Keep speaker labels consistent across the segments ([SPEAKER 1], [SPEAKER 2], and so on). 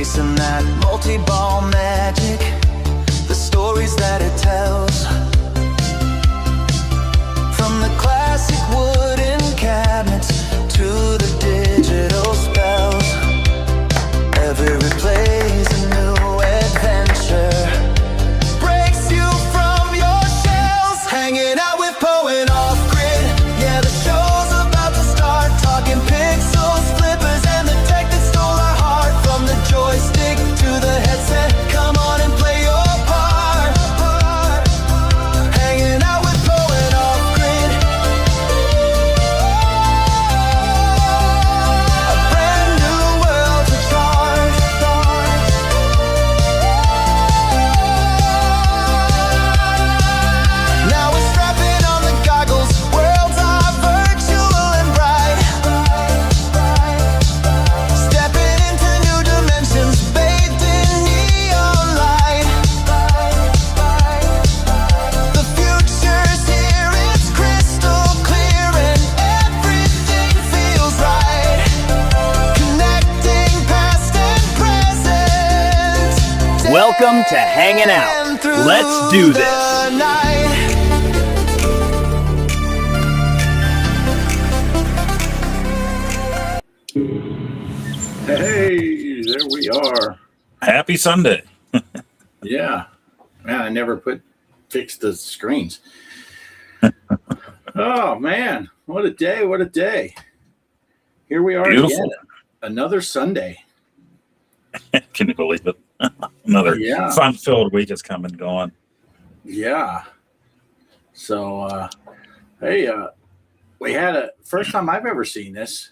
[SPEAKER 1] chasing that multi-ball magic, the stories that it tells. From the classic wooden cabinets to the digital spells, every play's a new adventure, breaks you from your shells. Hanging out with Poe and Offgrid, yeah, the show's about to start. Talking pixels, flippers, and the tech that stole our heart. From the joystick to the headset, come on and play your part. Hanging out with Poe and Offgrid, a brand new world to charge. Now we're strapping on the goggles, worlds are virtual and bright. Stepping into new dimensions, bathed in neon light. The future's here, it's crystal clear, and everything feels right. Connecting past and present.
[SPEAKER 2] Welcome to Hangin' Out. Let's do this.
[SPEAKER 1] The night.
[SPEAKER 3] Hey, there we are.
[SPEAKER 4] Happy Sunday.
[SPEAKER 3] Yeah. Man, I never fixed the screens. Oh, man. What a day. What a day. Here we are
[SPEAKER 4] Beautiful.
[SPEAKER 3] again. Another Sunday.
[SPEAKER 4] Can you believe it? Another
[SPEAKER 3] Yeah.
[SPEAKER 4] fun-filled week has come and gone.
[SPEAKER 3] Yeah. So, hey, we had a first time I've ever seen this.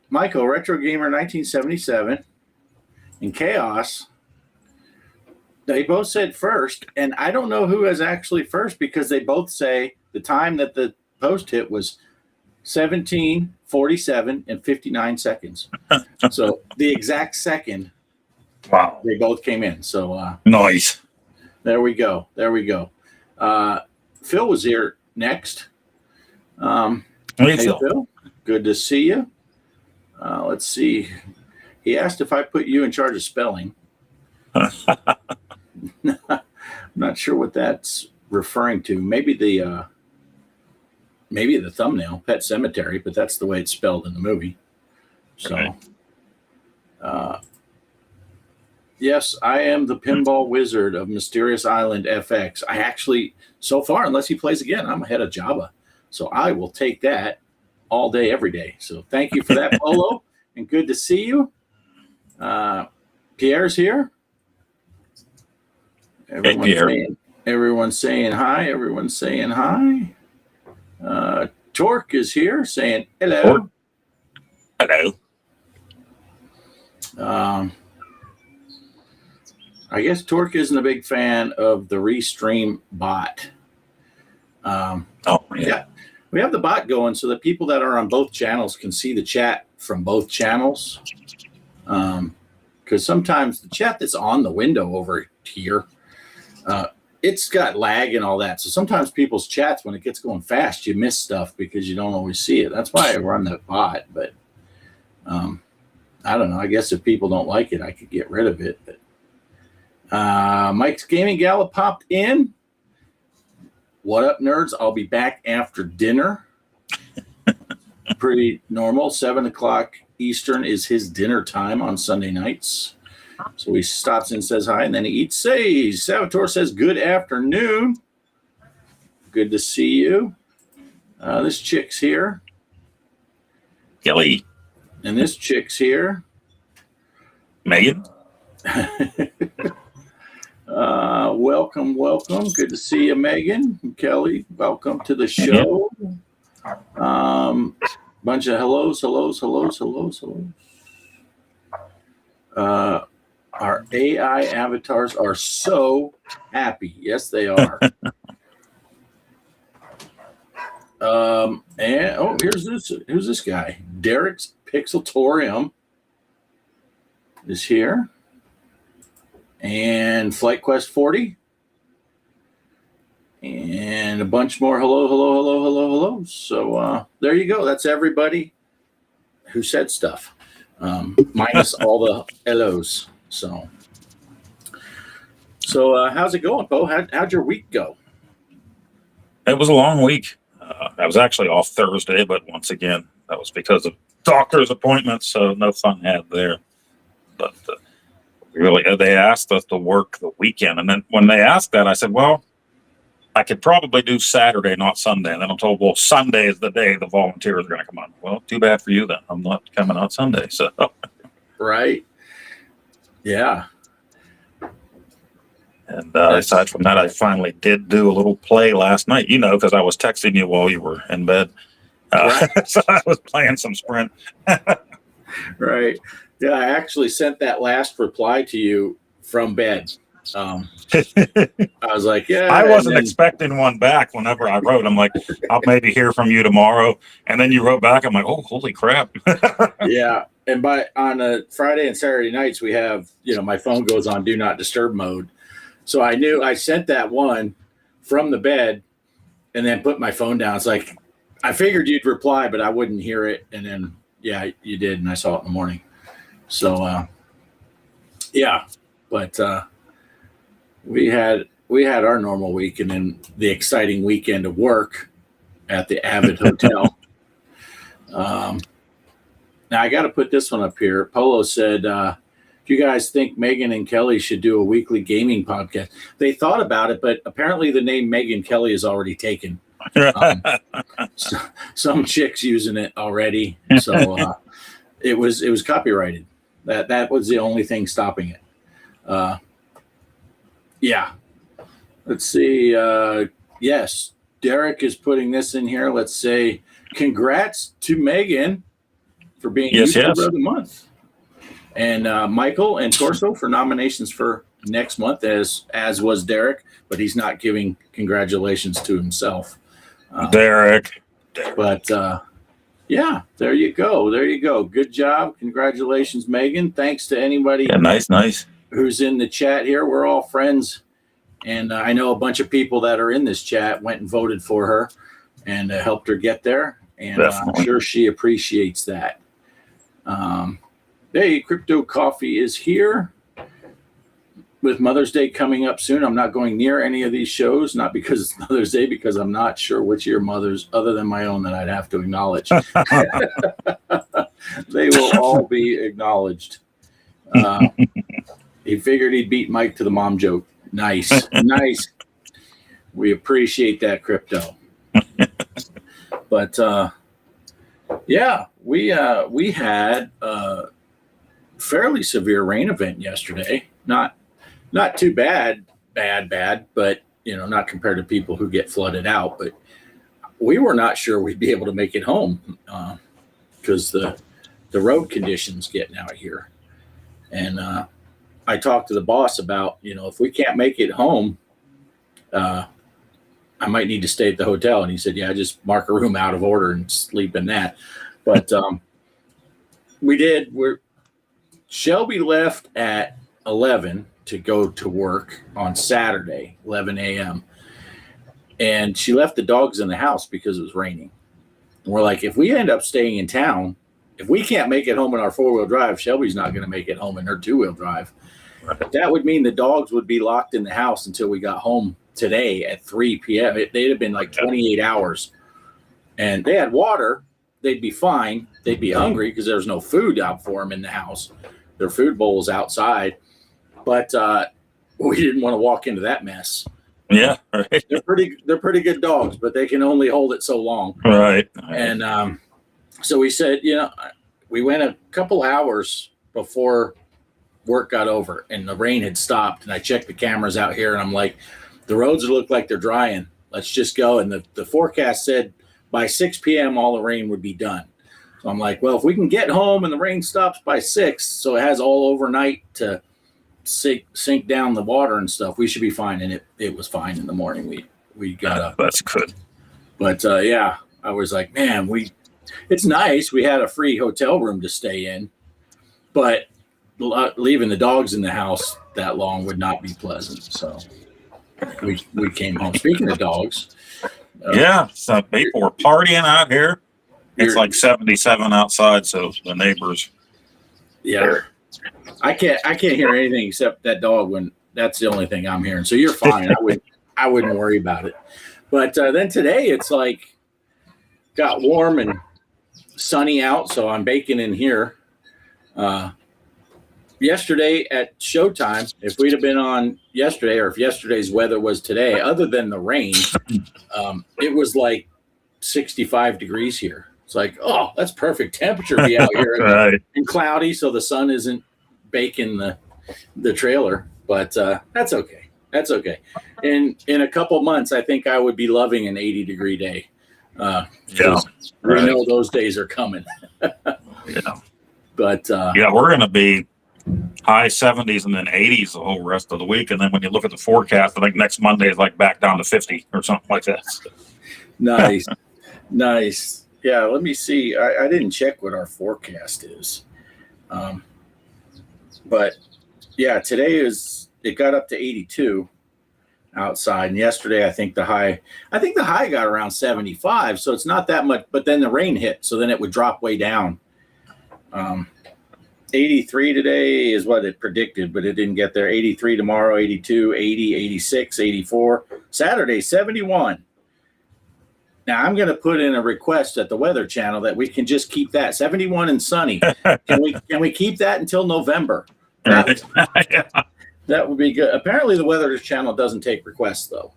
[SPEAKER 3] Michael, Retro Gamer 1977, and Kaos. They both said first, and I don't know who is actually first because they both say the time that the post hit was 17, 47, and 59 seconds. So the exact second
[SPEAKER 4] Wow.
[SPEAKER 3] they both came in. So
[SPEAKER 4] Nice.
[SPEAKER 3] there we go. There we go. Phil was here next.
[SPEAKER 4] Hey,
[SPEAKER 3] Hey,
[SPEAKER 4] Phil.
[SPEAKER 3] Phil. Good to see you. Let's see. He asked if I put you in charge of spelling. I'm not sure what that's referring to. Maybe the thumbnail, Pet Cemetery, but that's the way it's spelled in the movie. So,
[SPEAKER 4] Okay.
[SPEAKER 3] Yes, I am the pinball wizard of Mysterious Island FX. I actually, so far, unless he plays again, I'm ahead of Jabba. So I will take that all day, every day. So thank you for that, Polo, and good to see you. Pierre's here.
[SPEAKER 4] Pierre.
[SPEAKER 3] Everyone's saying hi. Everyone's saying hi. Torque is here saying hello.
[SPEAKER 4] Hello.
[SPEAKER 3] I guess Torque isn't a big fan of the Restream bot.
[SPEAKER 4] Oh, yeah.
[SPEAKER 3] We have the bot going so that people that are on both channels can see the chat from both channels. Because sometimes the chat that's on the window over here, it's got lag and all that. So sometimes people's chats, when it gets going fast, you miss stuff because you don't always see it. That's why I run the bot. But I don't know. I guess if people don't like it, I could get rid of it. But Mike's Gaming Gala popped in. What up, nerds? I'll be back after dinner. Pretty normal. 7 o'clock Eastern is his dinner time on Sunday nights. So he stops in and says hi, and then he eats sage. Salvatore says good afternoon. Good to see you. This chick's here.
[SPEAKER 4] Kelly.
[SPEAKER 3] And this chick's here.
[SPEAKER 4] Megan.
[SPEAKER 3] Welcome. Good to see you, Megan and Kelly. Welcome to the show. Bunch of hellos. Our AI avatars are so happy. Yes, they are. And who's this guy? Derek's Pixeltorium is here. And Flight Quest 40. And a bunch more hello. So there you go. That's everybody who said stuff. minus all the LOs. So how's it going, Bo? How'd your week go?
[SPEAKER 4] It was a long week. I was actually off Thursday, but once again, that was because of doctor's appointments, so no fun had there. But really, they asked us to work the weekend, and then when they asked that, I said, well, I could probably do Saturday, not Sunday. And then I'm told, well, Sunday is the day the volunteers are going to come on. Well, too bad for you then. I'm not coming on Sunday. So,
[SPEAKER 3] right. Yeah.
[SPEAKER 4] And aside from that, I finally did do a little play last night, because I was texting you while you were in bed.
[SPEAKER 3] Right.
[SPEAKER 4] So I was playing some Sprint.
[SPEAKER 3] Right. Yeah, I actually sent that last reply to you from bed. I was like, yeah.
[SPEAKER 4] I wasn't expecting one back whenever I wrote. I'm like, I'll maybe hear from you tomorrow. And then you wrote back. I'm like, oh, holy crap.
[SPEAKER 3] Yeah. And on a Friday and Saturday nights, we have, my phone goes on do not disturb mode. So I knew I sent that one from the bed and then put my phone down. It's like, I figured you'd reply, but I wouldn't hear it. And then, yeah, you did. And I saw it in the morning. So, yeah, but we had our normal week and then the exciting weekend of work at the Avid Hotel. Now I got to put this one up here. Polo said, do you guys think Megan and Kelly should do a weekly gaming podcast? They thought about it, but apparently the name Megan Kelly is already taken. Some chick's using it already. So it was copyrighted. That was the only thing stopping it. Yeah. Let's see. Yes, Derek is putting this in here. Let's say congrats to Megan for being YouTuber of the month. And Michael and Torso for nominations for next month, as was Derek, but he's not giving congratulations to himself.
[SPEAKER 4] Derek.
[SPEAKER 3] But yeah, there you go. There you go. Good job. Congratulations, Megan. Thanks to anybody
[SPEAKER 4] nice.
[SPEAKER 3] Who's in the chat here. We're all friends. And I know a bunch of people that are in this chat went and voted for her and helped her get there. And I'm sure she appreciates that. Hey, Crypto Coffee is here. With Mother's Day coming up soon, I'm not going near any of these shows, not because it's Mother's Day, because I'm not sure which of your mothers, other than my own, that I'd have to acknowledge. They will all be acknowledged. He figured he'd beat Mike to the mom joke. Nice. Nice. We appreciate that, Crypto. But yeah, we had a fairly severe rain event yesterday. Not too bad, but not compared to people who get flooded out. But we were not sure we'd be able to make it home because the road conditions getting out here. And I talked to the boss about, if we can't make it home, I might need to stay at the hotel. And he said, yeah, just mark a room out of order and sleep in that. But we did. Shelby left at 11 to go to work on Saturday, 11 a.m. And she left the dogs in the house because it was raining. And we're like, if we end up staying in town, if we can't make it home in our four-wheel drive, Shelby's not going to make it home in her two-wheel drive. But that would mean the dogs would be locked in the house until we got home today at 3 p.m. They'd have been like 28 hours. And they had water. They'd be fine. They'd be hungry because there's no food out for them in the house. Their food bowl is outside. But we didn't want to walk into that mess.
[SPEAKER 4] Yeah, right.
[SPEAKER 3] They're pretty good dogs, but they can only hold it so long.
[SPEAKER 4] Right.
[SPEAKER 3] And so we said, we went a couple hours before work got over and the rain had stopped. And I checked the cameras out here and I'm like, the roads look like they're drying. Let's just go. And the forecast said by 6 p.m. all the rain would be done. So I'm like, well, if we can get home and the rain stops by 6, so it has all overnight to sink down the water and stuff, we should be fine. And it was fine in the morning. We got up.
[SPEAKER 4] That's good.
[SPEAKER 3] But yeah, I was like, man, it's nice. We had a free hotel room to stay in, but leaving the dogs in the house that long would not be pleasant. So we came home. Speaking of dogs.
[SPEAKER 4] Yeah. So people were partying out here. It's like 77 outside. So the neighbors
[SPEAKER 3] Yeah. I can't hear anything except that dog when that's the only thing I'm hearing. So you're fine. I wouldn't worry about it. But then today it's like got warm and sunny out, so I'm baking in here. Yesterday at showtime, if we'd have been on yesterday, or if yesterday's weather was today, other than the rain, it was like 65 degrees here. It's like, oh, that's perfect temperature to be out here
[SPEAKER 4] Right.
[SPEAKER 3] and cloudy, so the sun isn't baking the trailer. But that's okay. That's okay. In a couple months, I think I would be loving an 80-degree day.
[SPEAKER 4] Yeah.
[SPEAKER 3] We
[SPEAKER 4] Right.
[SPEAKER 3] know those days are coming.
[SPEAKER 4] Yeah.
[SPEAKER 3] But
[SPEAKER 4] Yeah, we're going to be high 70s and then 80s the whole rest of the week. And then when you look at the forecast, I think next Monday is like back down to 50 or something like that.
[SPEAKER 3] nice. Nice. Yeah, let me see. I didn't check what our forecast is. But yeah, today it got up to 82 outside. And yesterday, I think the high got around 75. So it's not that much, but then the rain hit. So then it would drop way down. 83 today is what it predicted, but it didn't get there. 83 tomorrow, 82, 80, 86, 84. Saturday, 71. Now, I'm going to put in a request at the Weather Channel that we can just keep that 71 and sunny. Can we keep that until November?
[SPEAKER 4] Right. Yeah.
[SPEAKER 3] That would be good. Apparently, the Weather Channel doesn't take requests, though.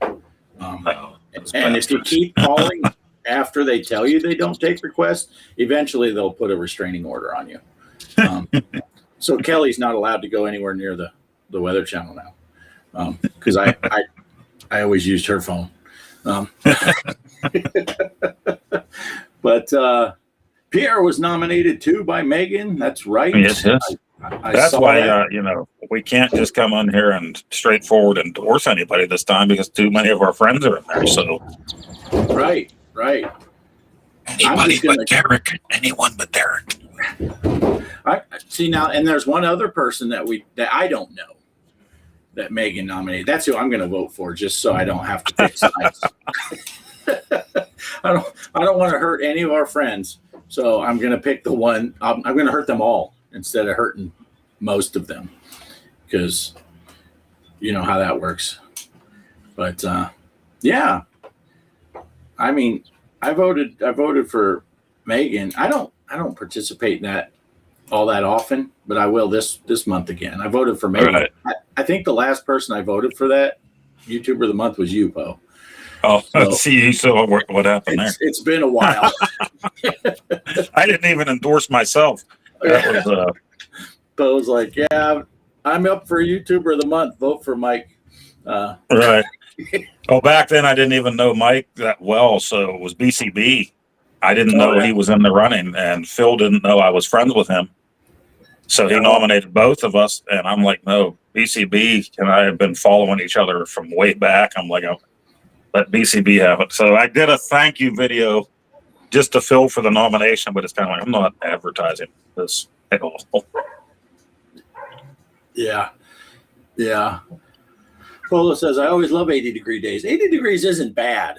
[SPEAKER 3] And if you keep calling after they tell you they don't take requests, eventually they'll put a restraining order on you. So Kelly's not allowed to go anywhere near the Weather Channel now because I always used her phone. But Pierre was nominated too by Megan. That's right.
[SPEAKER 4] Yes. That's
[SPEAKER 3] saw
[SPEAKER 4] why,
[SPEAKER 3] that.
[SPEAKER 4] we can't just come on here and straightforward endorse anybody this time because too many of our friends are in there. So,
[SPEAKER 3] Right.
[SPEAKER 4] anybody but Derek. Anyone but Derek.
[SPEAKER 3] I see now, and there's one other person that I don't know that Megan nominated. That's who I'm going to vote for, just so I don't have to pick sides. I don't want to hurt any of our friends, so I'm going to pick the one. I'm going to hurt them all instead of hurting most of them, because you know how that works. But yeah, I mean, I voted for Megan. I don't participate in that all that often, but I will this month again. I voted for Megan.
[SPEAKER 4] Right.
[SPEAKER 3] I think the last person I voted for that YouTuber of the month was you, Po.
[SPEAKER 4] Oh, so what happened there?
[SPEAKER 3] It's been a while.
[SPEAKER 4] I didn't even endorse myself. That was,
[SPEAKER 3] Po's like, yeah, I'm up for YouTuber of the month. Vote for Mike.
[SPEAKER 4] right. Oh, back then I didn't even know Mike that well, so it was BCB. I didn't know he was in the running, and Phil didn't know I was friends with him. So he nominated both of us, and I'm like, no, BCB and I have been following each other from way back. I'm like, oh, let BCB have it. So I did a thank you video just to Phil for the nomination, but it's kind of like, I'm not advertising this at all.
[SPEAKER 3] Yeah. Polo says, I always love 80-degree days. 80 degrees isn't bad.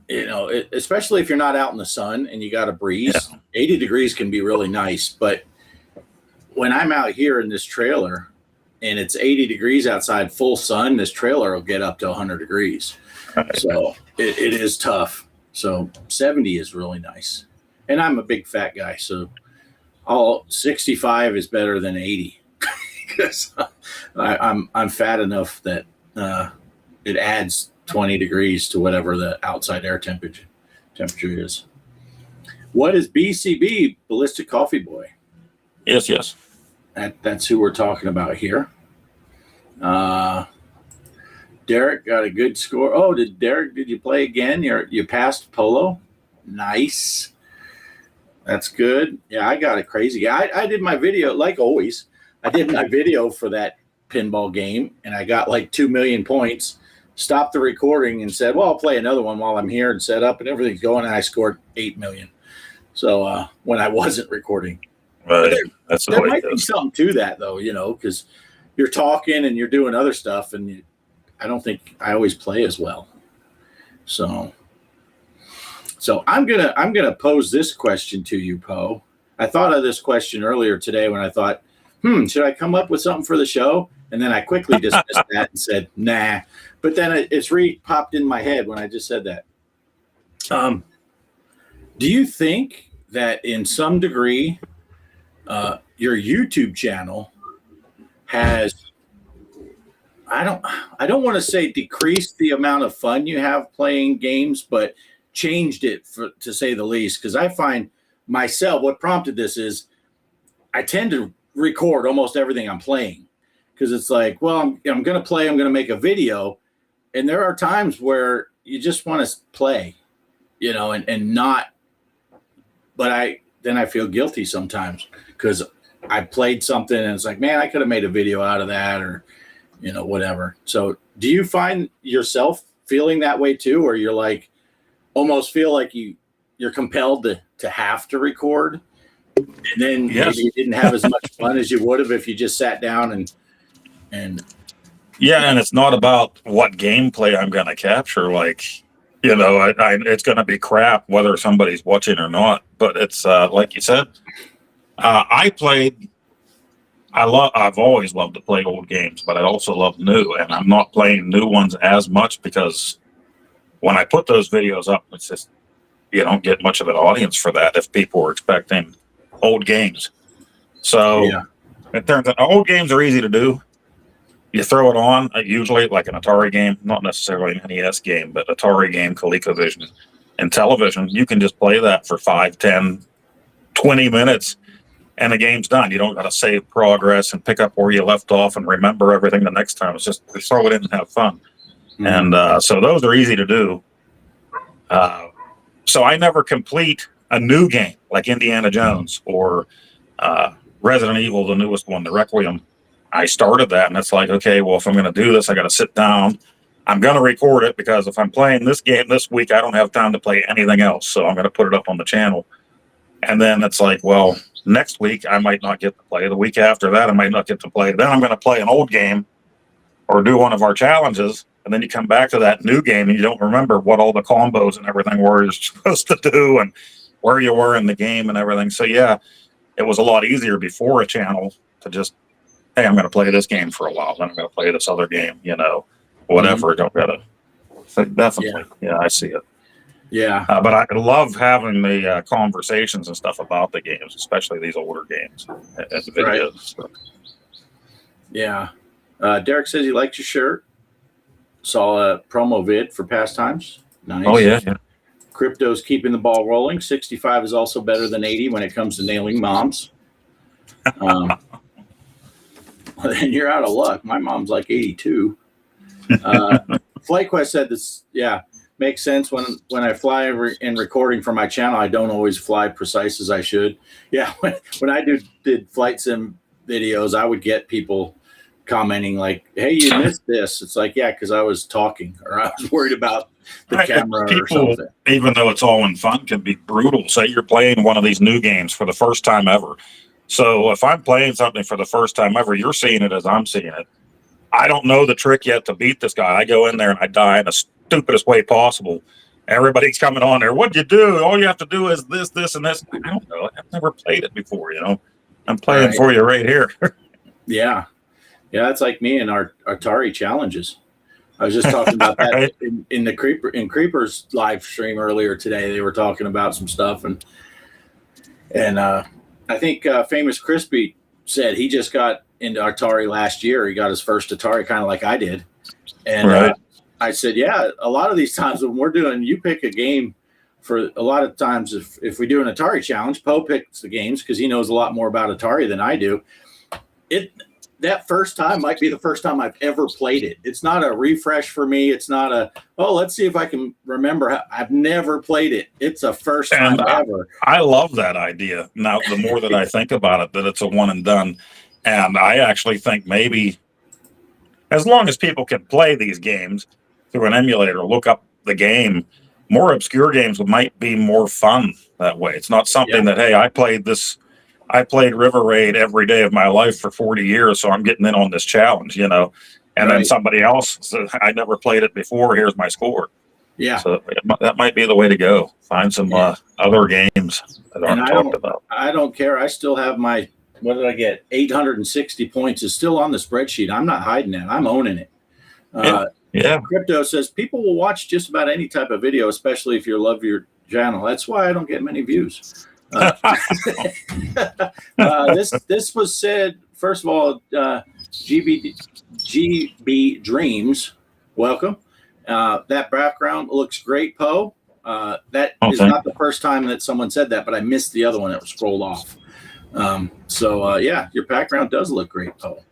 [SPEAKER 3] Especially if you're not out in the sun and you got a breeze. Yeah. 80 degrees can be really nice. But when I'm out here in this trailer and it's 80 degrees outside, full sun, this trailer will get up to 100 degrees. Right. So it is tough. So 70 is really nice. And I'm a big fat guy. So 65 is better than 80. Because I'm fat enough that it adds 20 degrees to whatever the outside air temperature is. What is BCB, Ballistic Coffee Boy?
[SPEAKER 4] Yes.
[SPEAKER 3] That's who we're talking about here. Derek got a good score. Oh, did you play again? You passed Polo? Nice. That's good. Yeah, I got a crazy. I did my video, like always. I did my video for that pinball game, and I got like 2 million points. Stopped the recording and said, well, I'll play another one while I'm here and set up and everything's going. And I scored 8 million. So when I wasn't recording.
[SPEAKER 4] Right.
[SPEAKER 3] There might be something to that, though, because you're talking and you're doing other stuff, and I don't think I always play as well. So I'm gonna pose this question to you, Po. I thought of this question earlier today when I thought, should I come up with something for the show? And then I quickly dismissed that and said, nah. But then it's popped in my head when I just said that. Do you think that in some degree, your YouTube channel has, I don't want to say decreased the amount of fun you have playing games, but changed it to say the least? Because I find myself, what prompted this is I tend to record almost everything I'm playing, because it's like, well, I'm going to play, I'm going to make a video. And there are times where you just want to play, and not, but I feel guilty sometimes because I played something and it's like, man, I could have made a video out of that, or, whatever. So do you find yourself feeling that way too? Or you're like, almost feel like you're compelled to have to record, and then maybe you didn't have as much fun as you would have if you just sat down and
[SPEAKER 4] yeah, and it's not about what gameplay I'm going to capture. Like, it's going to be crap whether somebody's watching or not. But it's like you said, I've always loved to play old games, but I also love new, and I'm not playing new ones as much because when I put those videos up, it's just, you don't get much of an audience for that if people are expecting old games. So it turns out old games are easy to do. You throw it on, usually like an Atari game, not necessarily an NES game, but Atari game, ColecoVision, Intellivision. You can just play that for 5, 10, 20 minutes, and the game's done. You don't got to save progress and pick up where you left off and remember everything the next time. It's just throw it in and have fun. Mm-hmm. And so those are easy to do. So I never complete a new game like Indiana Jones or Resident Evil, the newest one, the Requiem. I started that, and it's like, okay, well, if I'm going to do this, I got to sit down. I'm going to record it, because if I'm playing this game this week, I don't have time to play anything else. So I'm going to put it up on the channel. And then it's like, well, next week I might not get to play. The week after that, I might not get to play. Then I'm going to play an old game or do one of our challenges. And then you come back to that new game and you don't remember what all the combos and everything were you're supposed to do and where you were in the game and everything. So yeah, it was a lot easier before a channel to just, hey, I'm going to play this game for a while, then I'm going to play this other game, whatever. Mm-hmm. Don't gotta. So definitely, yeah, I see it. Yeah, but I love having the conversations and stuff about the games, especially these older games and the videos. Right. So.
[SPEAKER 3] Yeah, Derek says he likes your shirt. Saw a promo vid for Pastimes. Nice.
[SPEAKER 4] Oh yeah.
[SPEAKER 3] Crypto's keeping the ball rolling. 65 is also better than 80 when it comes to nailing moms. Then you're out of luck. My mom's like 82. FlightQuest said this, makes sense. When I fly in recording for my channel, I don't always fly precise as I should. Yeah, when I did flight sim videos, I would get people commenting like, hey, you missed this. It's like, yeah, because I was talking or I was worried about the camera
[SPEAKER 4] people,
[SPEAKER 3] or something.
[SPEAKER 4] Even though it's all in fun, can be brutal. Say you're playing one of these new games for the first time ever. So if I'm playing something for the first time ever, you're seeing it as I'm seeing it. I don't know the trick yet to beat this guy. I go in there and I die in the stupidest way possible. Everybody's coming on there. What'd you do? All you have to do is this, this, and this. I don't know. I've never played it before, I'm playing for you right here.
[SPEAKER 3] Yeah. Yeah, that's like me and our Atari challenges. I was just talking about that right. in the Creepers live stream earlier today. They were talking about some stuff, and I think Famous Crispy said he just got into Atari last year. He got his first Atari, kind of like I did. And
[SPEAKER 4] right.
[SPEAKER 3] I said, yeah, a lot of these times when we're doing, you pick a game for a lot of times. If we do an Atari challenge, Poe picks the games because he knows a lot more about Atari than I do. That first time might be the first time I've ever played it. It's not a refresh for me. It's not let's see if I can remember. I've never played it. It's a first time ever.
[SPEAKER 4] I love that idea. Now, the more that I think about it, that it's a one and done. And I actually think maybe as long as people can play these games through an emulator, look up the game, more obscure games might be more fun that way. It's not something that, hey, I played River Raid every day of my life for 40 years, so I'm getting in on this challenge, And then somebody else says, I never played it before, here's my score.
[SPEAKER 3] Yeah.
[SPEAKER 4] So that might be the way to go. Find some other games that aren't talked about.
[SPEAKER 3] I don't care. I still have my, what did I get? 860 points is still on the spreadsheet. I'm not hiding it. I'm owning it.
[SPEAKER 4] Yeah.
[SPEAKER 3] Crypto says people will watch just about any type of video, especially if you love your channel. That's why I don't get many views. This was said, first of all, GB Dreams, welcome. That background looks great, Poe. That is not the first time that someone said that, but I missed the other one that was scrolled off. Yeah, your background does look great, Poe.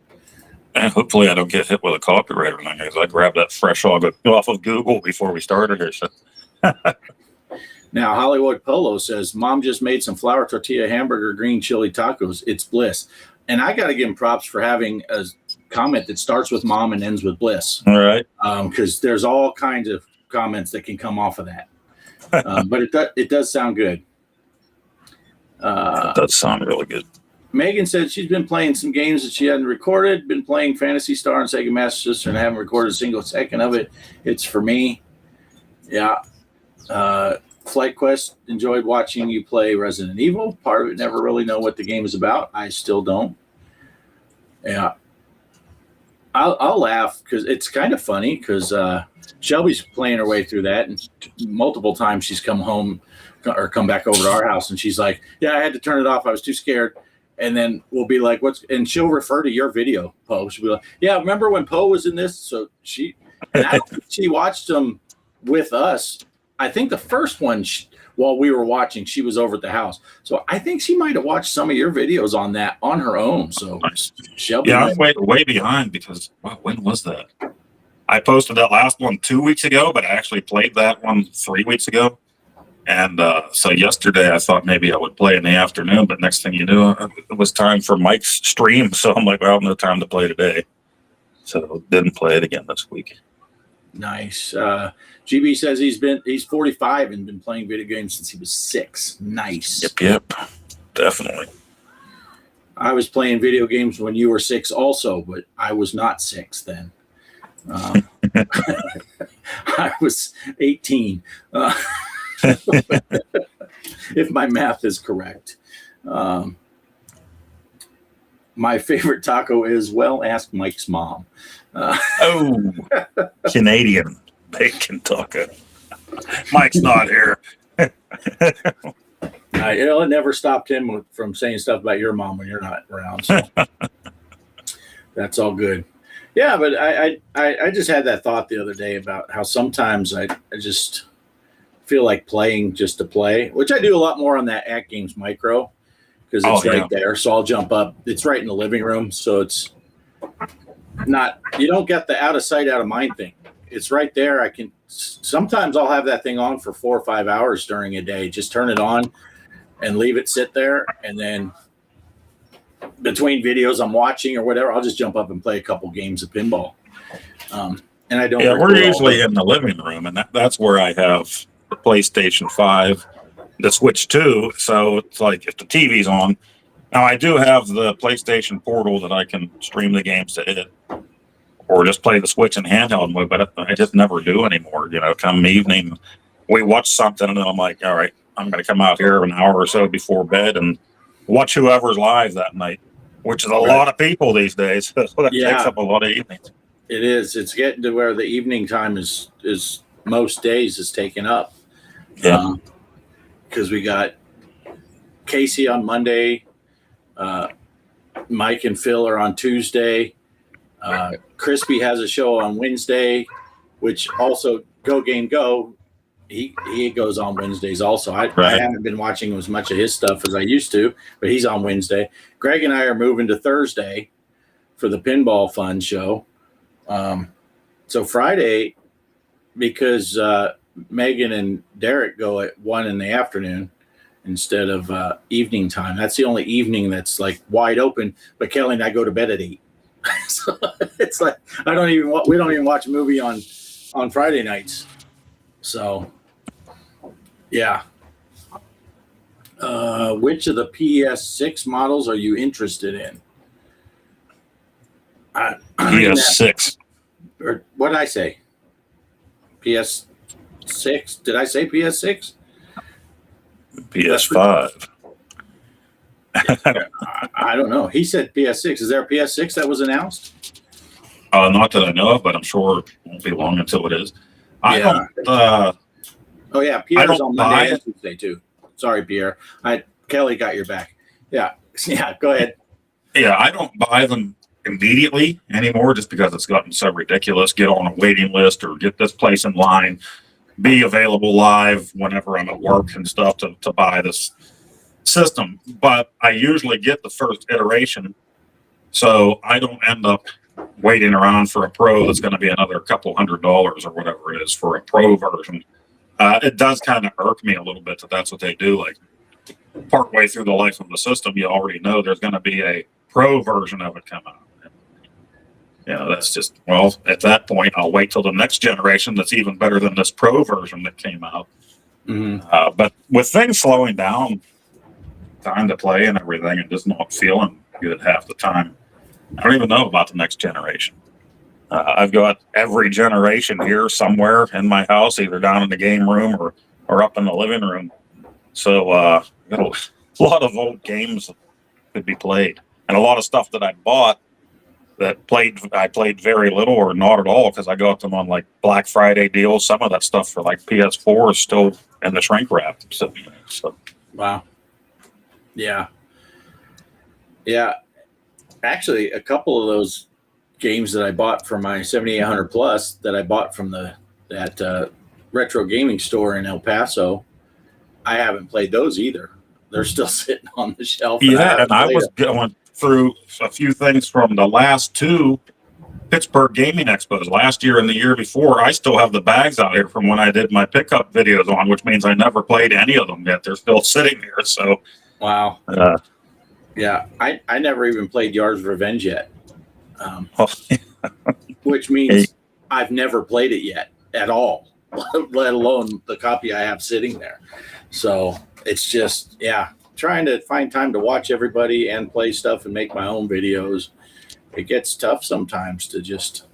[SPEAKER 4] And hopefully I don't get hit with a copyright or anything, because I grabbed that fresh off of Google before we started here. So.
[SPEAKER 3] Now, Hollywood Polo says, Mom just made some flour tortilla hamburger green chili tacos. It's Bliss. And I got to give him props for having a comment that starts with Mom and ends with Bliss.
[SPEAKER 4] All right.
[SPEAKER 3] Because there's all kinds of comments that can come off of that. But it does sound good.
[SPEAKER 4] It does sound really good.
[SPEAKER 3] Megan said she's been playing some games that she hadn't recorded, been playing Phantasy Star and Sega Master System, and haven't recorded a single second of it. It's for me. Yeah. Flight Quest, enjoyed watching you play Resident Evil. Part of it, never really know what the game is about. I still don't. Yeah. I'll laugh because it's kind of funny because Shelby's playing her way through that, and multiple times she's come home or come back over to our house, and she's like, yeah, I had to turn it off. I was too scared. And then we'll be like, and she'll refer to your video, Poe. She'll be like, yeah, remember when Poe was in this? So she watched them with us. I think the first one, while we were watching, she was over at the house. So I think she might have watched some of your videos on that on her own. So Shelby.
[SPEAKER 4] Yeah, I'm way behind because, when was that? I posted that last one 2 weeks ago, but I actually played that one 3 weeks ago. And so yesterday I thought maybe I would play in the afternoon, but next thing you knew, it was time for Mike's stream. So I'm like, well, no time to play today. So didn't play it again this week.
[SPEAKER 3] Nice. GB says he's 45 and been playing video games since he was 6. Nice.
[SPEAKER 4] Yep. Definitely.
[SPEAKER 3] I was playing video games when you were 6 also, but I was not 6 then. I was 18. If my math is correct. My favorite taco is, well, ask Mike's mom.
[SPEAKER 4] Canadian bacon taco. Mike's not here.
[SPEAKER 3] It never stopped him from saying stuff about your mom when you're not around. So that's all good. Yeah, but I just had that thought the other day about how sometimes I just feel like playing just to play, which I do a lot more on that At Games Micro because it's right there. So I'll jump up. It's right in the living room. So it's not, you don't get the out of sight, out of mind thing. It's right there. Sometimes I'll have that thing on for 4 or 5 hours during a day. Just turn it on and leave it sit there. And then between videos I'm watching or whatever, I'll just jump up and play a couple games of pinball. And I don't.
[SPEAKER 4] Yeah, we're usually in the living room, and that's where I have the PlayStation 5, the Switch 2. So it's like if the TV's on. Now I do have the PlayStation Portal that I can stream the games to it, or just play the Switch in handheld mode. But I just never do anymore. Come evening, we watch something, and then I'm like, all right, I'm going to come out here an hour or so before bed and watch whoever's live that night, which is a lot of people these days. So that takes up a lot of evenings.
[SPEAKER 3] It is. It's getting to where the evening time is most days is taken up.
[SPEAKER 4] Yeah.
[SPEAKER 3] Because we got Casey on Monday, Mike and Phil are on Tuesday. Crispy has a show on Wednesday, which also Go Game Go. He goes on Wednesdays also. I haven't been watching as much of his stuff as I used to, but he's on Wednesday. Greg and I are moving to Thursday for the Pinball Fun show. So Friday, because Megan and Derek go at 1 in the afternoon instead of evening time. That's the only evening that's like wide open. But Kelly and I go to bed at 8. So it's like we don't even watch a movie on Friday nights. So yeah. Which of the PS6 models are you interested in?
[SPEAKER 4] PS6.
[SPEAKER 3] Or what did I say? PS. PS6. Did I say PS6?
[SPEAKER 4] PS5.
[SPEAKER 3] I don't know. He said PS6. Is there a PS6 that was announced?
[SPEAKER 4] Not that I know of, but I'm sure it won't be long until it is. I don't.
[SPEAKER 3] Oh yeah, Pierre's on Monday
[SPEAKER 4] buy
[SPEAKER 3] and Tuesday too. Sorry, Pierre. Kelly got your back. Yeah. Go ahead.
[SPEAKER 4] Yeah, I don't buy them immediately anymore just because it's gotten so ridiculous. Get on a waiting list or get this place in line, be available live whenever I'm at work and stuff to buy this system. But I usually get the first iteration, so I don't end up waiting around for a pro that's going to be another couple $100 or whatever it is for a pro version. It does kind of irk me a little bit that that's what they do. Like partway through the life of the system, you already know there's going to be a pro version of it come out. You know, that's just, well, at that point, I'll wait till the next generation that's even better than this pro version that came out.
[SPEAKER 3] Mm-hmm.
[SPEAKER 4] But with things slowing down, time to play and everything, and just not feeling good half the time, I don't even know about the next generation. I've got every generation here somewhere in my house, either down in the game room or up in the living room. So I've got a lot of old games that could be played, and a lot of stuff that I bought that I played very little or not at all because I got them on like Black Friday deals. Some of that stuff for like PS4 is still in the shrink wrap. So
[SPEAKER 3] Wow. Yeah. Actually, a couple of those games that I bought for my 7800 Plus that I bought from that retro gaming store in El Paso, I haven't played those either. They're still sitting on the shelf.
[SPEAKER 4] Yeah, and I was going through a few things from the last two Pittsburgh Gaming Expos last year and the year before. I still have the bags out here from when I did my pickup videos on, which means I never played any of them yet. They're still sitting there. So,
[SPEAKER 3] wow. Yeah, I never even played Yar's Revenge yet, which means I've never played it yet at all, let alone the copy I have sitting there. So it's just, trying to find time to watch everybody and play stuff and make my own videos. It gets tough sometimes to just...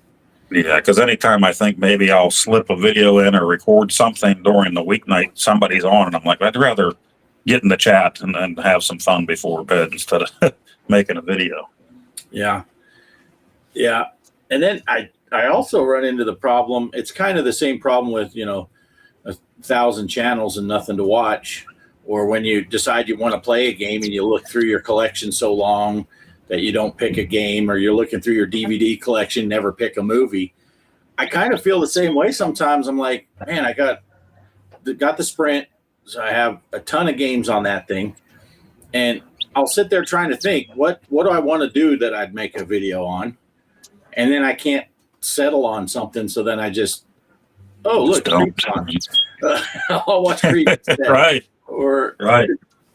[SPEAKER 4] Yeah, because anytime I think maybe I'll slip a video in or record something during the weeknight, somebody's on, and I'm like, I'd rather get in the chat and have some fun before bed instead of making a video.
[SPEAKER 3] Yeah. And then I also run into the problem. It's kind of the same problem with, 1,000 channels and nothing to watch, or when you decide you want to play a game and you look through your collection so long that you don't pick a game, or you're looking through your DVD collection, never pick a movie. I kind of feel the same way sometimes. I'm like, man, I got the Sprint, so I have a ton of games on that thing, and I'll sit there trying to think, what do I want to do that I'd make a video on, and then I can't settle on something, so then I just, look, Creep's on. I'll watch Creep instead.
[SPEAKER 4] Right.
[SPEAKER 3] Or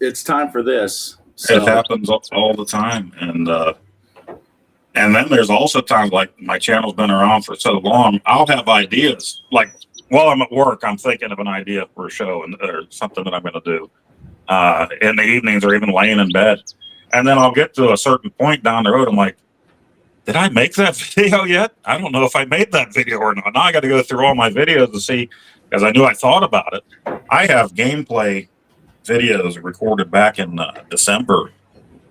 [SPEAKER 3] it's time for this. So.
[SPEAKER 4] It happens all the time, and then there's also times like my channel's been around for so long, I'll have ideas. Like while I'm at work, I'm thinking of an idea for a show or something that I'm going to do in the evenings or even laying in bed, and then I'll get to a certain point down the road. I'm like, did I make that video yet? I don't know if I made that video or not. Now I got to go through all my videos to see, because I knew I thought about it. I have gameplay videos recorded back in December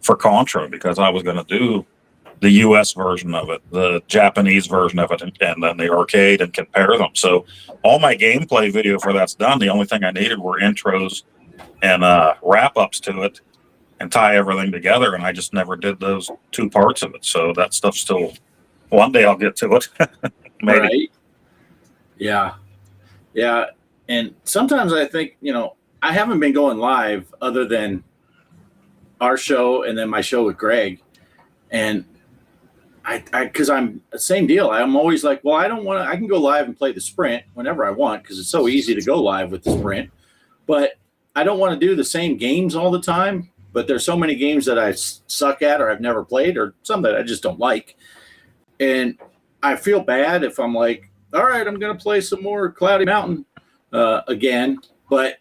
[SPEAKER 4] for Contra because I was going to do the US version of it, the Japanese version of it, and then the arcade and compare them. So all my gameplay video for that's done. The only thing I needed were intros and wrap-ups to it and tie everything together, and I just never did those two parts of it. So that stuff's still, one day I'll get to it. Maybe.
[SPEAKER 3] Right. Yeah. And sometimes I think, I haven't been going live other than our show and then my show with Greg. And because I'm the same deal. I'm always like, well, I can go live and play the Sprint whenever I want because it's so easy to go live with the Sprint. But I don't want to do the same games all the time. But there's so many games that I suck at or I've never played, or some that I just don't like. And I feel bad if I'm like, all right, I'm going to play some more Cloudy Mountain again. But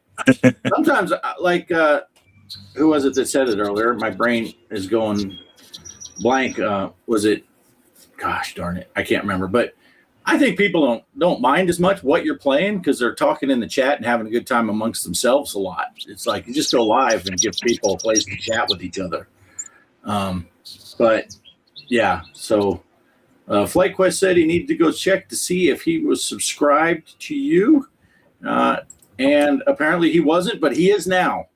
[SPEAKER 3] sometimes, like, who was it that said it earlier? My brain is going blank. Was it? Gosh darn it, I can't remember. But I think people don't mind as much what you're playing because they're talking in the chat and having a good time amongst themselves a lot. It's like you just go live and give people a place to chat with each other. But yeah, so Flight Quest said he needed to go check to see if he was subscribed to you, and apparently he wasn't, but he is now.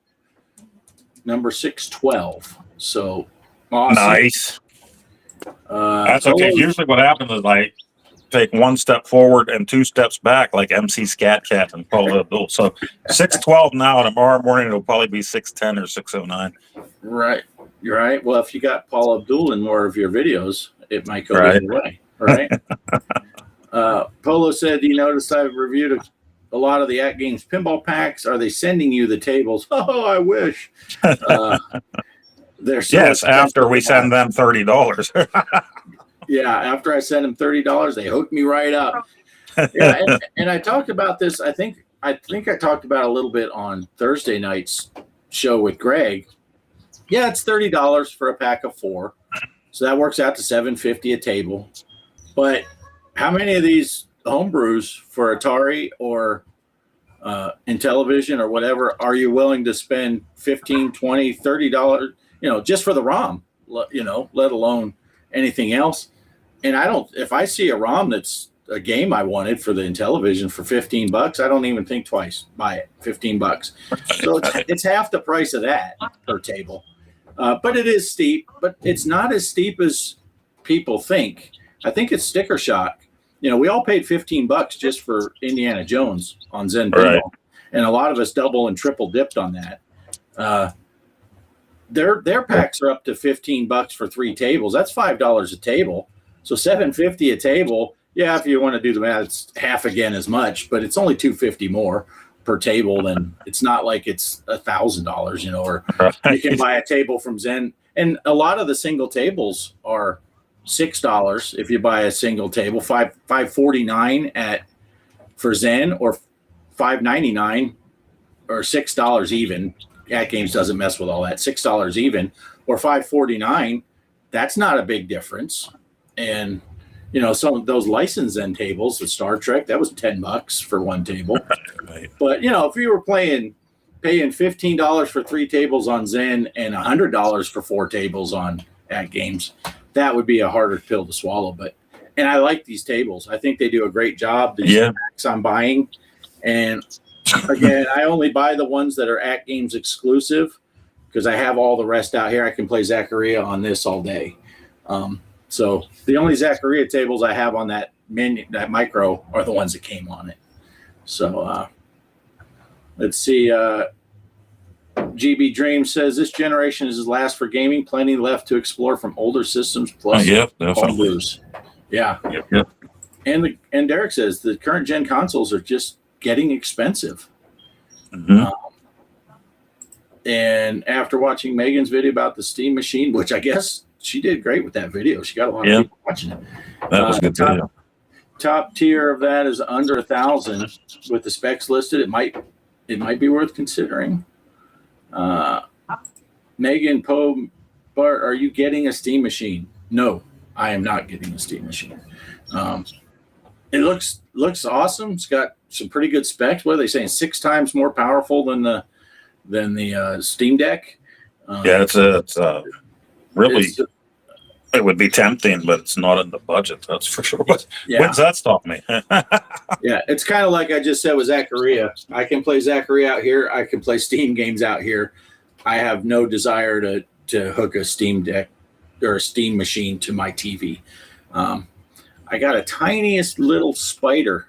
[SPEAKER 3] Number 612. So awesome.
[SPEAKER 4] Nice. That's okay. Usually what happens is like take one step forward and two steps back, like MC Scat Cat and Paula Abdul. So 612 now, and tomorrow morning it'll probably be 610 or 609.
[SPEAKER 3] Right. You're right. Well, if you got Paula Abdul in more of your videos, it might go either way. Right. Polo said, "You noticed I've reviewed a lot of the At Games pinball packs. Are they sending you the tables?" Oh, I wish. They're so
[SPEAKER 4] yes, after we send them $30.
[SPEAKER 3] Yeah, after I send them $30, they hook me right up. Yeah, and I talked about this. I think I talked about it a little bit on Thursday night's show with Greg. Yeah, it's $30 for a pack of 4, so that works out to $7.50 a table. But how many of these homebrews for Atari or Intellivision or whatever are you willing to spend $15, $20, $30? Just for the ROM. Let alone anything else. And if I see a ROM that's a game I wanted for the Intellivision for $15, I don't even think twice. Buy it, $15. So it's half the price of that per table. But it is steep, but it's not as steep as people think. I think it's sticker shock. We all paid $15 just for Indiana Jones on Zen Pinball, right. And a lot of us double and triple dipped on that. Their packs are up to $15 for 3 tables. That's $5 a table. So $7.50 a table. Yeah, if you want to do the math, it's half again as much, but it's only $2.50 more per table. Then it's not like it's $1,000, or you can buy a table from Zen. And a lot of the single tables are $6 if you buy a single table, $5.49 for Zen, or $5.99 or $6 even. At Games doesn't mess with all that. $6 even, or $5.49. That's not a big difference. And some of those licensed Zen tables, the Star Trek, that was $10 for one table. Right. But if you were paying $15 for 3 tables on Zen and $100 for 4 tables on At Games, that would be a harder pill to swallow. And I like these tables. I think they do a great job. These packs I'm buying, and again, I only buy the ones that are At Games exclusive because I have all the rest out here. I can play Zaccaria on this all day. So the only Zaccaria tables I have on that micro are the ones that came on it. So let's see. GB Dream says this generation is his last for gaming. Plenty left to explore from older systems plus homebrews. Yeah. Yep. And Derek says the current gen consoles are just getting expensive. Mm-hmm. And after watching Megan's video about the Steam machine, which I guess she did great with that video. She got a lot of people watching it.
[SPEAKER 4] That was good video.
[SPEAKER 3] Top tier of that is under 1,000 with the specs listed. It might be worth considering. Megan Poe, Bart, are you getting a Steam machine? No, I am not getting a Steam machine. It looks awesome. It's got some pretty good specs. What are they saying? 6 times more powerful than the Steam Deck.
[SPEAKER 4] It's really. It would be tempting, but it's not in the budget. That's for sure. But when's that stop me?
[SPEAKER 3] Yeah, it's kind of like I just said with Zaccaria. I can play Zaccaria out here. I can play Steam games out here. I have no desire to hook a Steam Deck or a Steam machine to my TV. I got a tiniest little spider,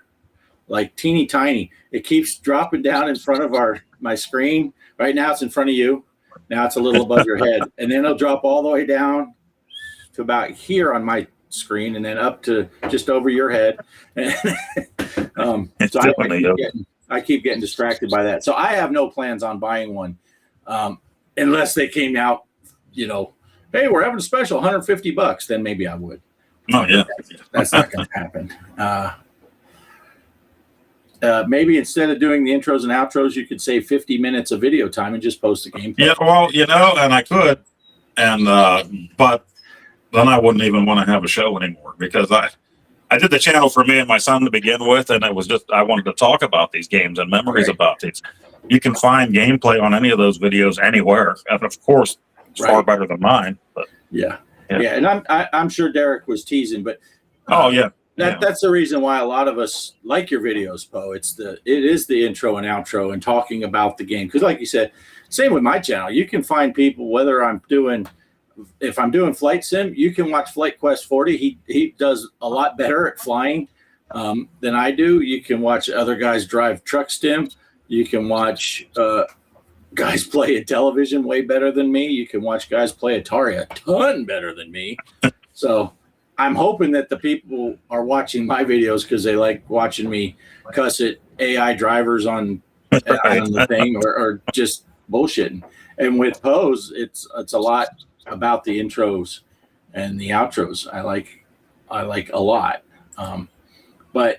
[SPEAKER 3] like teeny tiny. It keeps dropping down in front of my screen. Right now it's in front of you. Now it's a little above your head. And then it'll drop all the way down to about here on my screen and then up to just over your head. So I keep getting distracted by that. So I have no plans on buying one unless they came out, hey, we're having a special, $150. Then maybe I would.
[SPEAKER 4] Oh, yeah.
[SPEAKER 3] That's not going to happen. Maybe instead of doing the intros and outros, you could save 50 minutes of video time and just post a gameplay.
[SPEAKER 4] Yeah, well, and I could, but then I wouldn't even want to have a show anymore because I did the channel for me and my son to begin with, and it was just I wanted to talk about these games and memories about these. You can find gameplay on any of those videos anywhere, and of course, it's far better than mine. But
[SPEAKER 3] yeah. And I'm sure Derek was teasing, but that's the reason why a lot of us like your videos, Poe. It is the intro and outro and talking about the game, because like you said, same with my channel. You can find people whether if I'm doing flight sim, you can watch Flight Quest 40. He does a lot better at flying than I do. You can watch other guys drive truck sim. You can watch guys play Intellivision way better than me. You can watch guys play Atari a ton better than me. So I'm hoping that the people are watching my videos because they like watching me cuss at AI drivers on the thing or just bullshitting. And with Poe's, it's a lot about the intros and the outros. I like a lot. But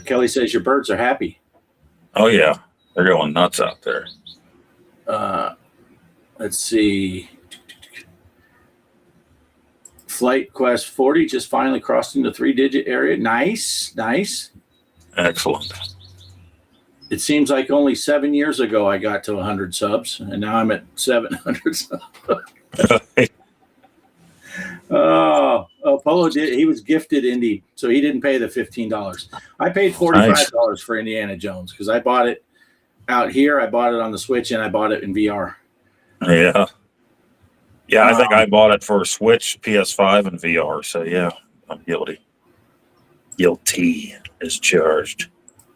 [SPEAKER 3] Kelly says your birds are happy.
[SPEAKER 4] Oh yeah, they're going nuts out there.
[SPEAKER 3] Let's see. Flight Quest 40 just finally crossing the 3-digit area. Nice.
[SPEAKER 4] Excellent.
[SPEAKER 3] It seems like only 7 years ago I got to 100 subs, and now I'm at 700 subs. Polo did. He was gifted Indy, so he didn't pay the $15. I paid $45 for Indiana Jones because I bought it out here. I bought it on the Switch, and I bought it in VR.
[SPEAKER 4] Yeah. I think I bought it for Switch, PS5, and VR. So yeah, I'm guilty. Guilty is charged.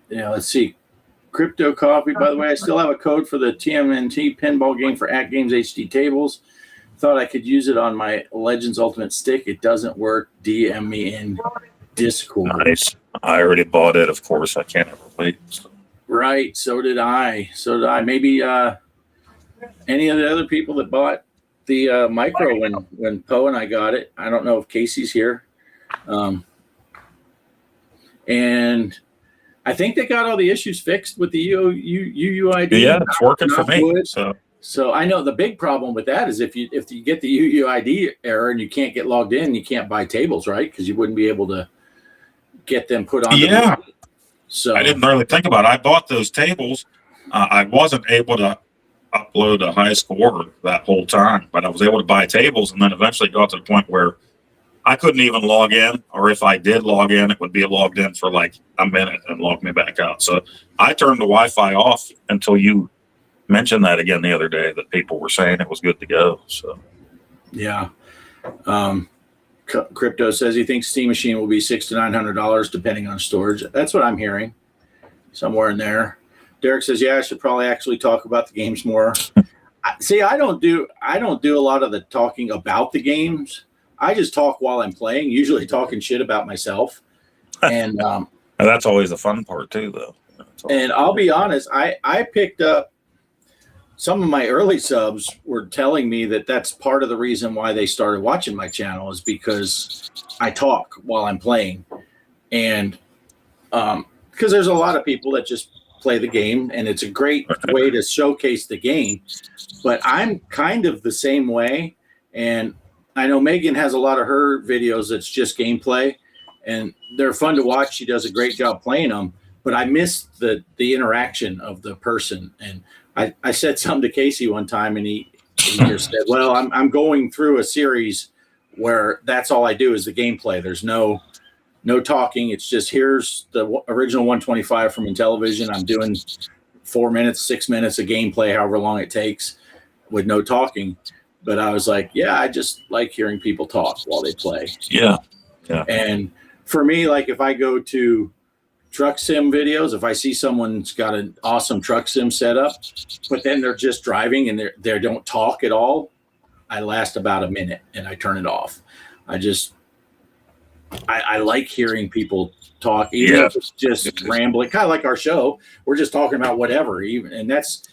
[SPEAKER 3] Yeah. Let's see. Crypto Coffee. By the way, I still have a code for the TMNT pinball game for @Games HD tables. Thought I could use it on my Legends Ultimate Stick. It doesn't work. DM me in Discord.
[SPEAKER 4] Nice. I already bought it. Of course, I can't ever wait. So.
[SPEAKER 3] Right. So did I. Maybe any of the other people that bought the micro when Poe and I got it. I don't know if Casey's here. And I think they got all the issues fixed with the UUID.
[SPEAKER 4] Yeah, it's working for me.
[SPEAKER 3] So I know the big problem with that is if you get the UUID error and you can't get logged in, you can't buy tables, right? Because you wouldn't be able to get them put on.
[SPEAKER 4] Yeah. So I didn't really think about it. I bought those tables. I wasn't able to upload a high score that whole time, but I was able to buy tables, and then eventually got to the point where I couldn't even log in, or if I did log in, it would be logged in for like a minute and log me back out. So I turned the Wi-Fi off until you mentioned that again the other day, that people were saying it was good to go. So
[SPEAKER 3] yeah. Crypto says he thinks Steam Machine will be $600 to $900 depending on storage. That's what I'm hearing, somewhere in there. Derek says, yeah, I should probably actually talk about the games more. See, I don't do a lot of the talking about the games. I just talk while I'm playing, usually talking shit about myself. And
[SPEAKER 4] that's always the fun part too, though.
[SPEAKER 3] And I'll be honest, I picked up some of my early subs were telling me that that's part of the reason why they started watching my channel is because I talk while I'm playing. And because there's a lot of people that just play the game, and it's a great way to showcase the game. But I'm kind of the same way. And I know Megan has a lot of her videos that's just gameplay, and they're fun to watch. She does a great job playing them. But I miss the interaction of the person. And I said something to Casey one time, and he just said, well, I'm going through a series where that's all I do is the gameplay. There's no talking. It's just, here's the original 125 from Intellivision. I'm doing 4 minutes, 6 minutes of gameplay, however long it takes, with no talking. But I was like, yeah, I just like hearing people talk while they play.
[SPEAKER 4] Yeah.
[SPEAKER 3] And for me, like if I go to truck sim videos, if I see someone's got an awesome truck sim setup, but then they're just driving and they don't talk at all, I last about a minute and I turn it off. I like hearing people talk, even if it's just rambling, kind of like our show. We're just talking about whatever, and that's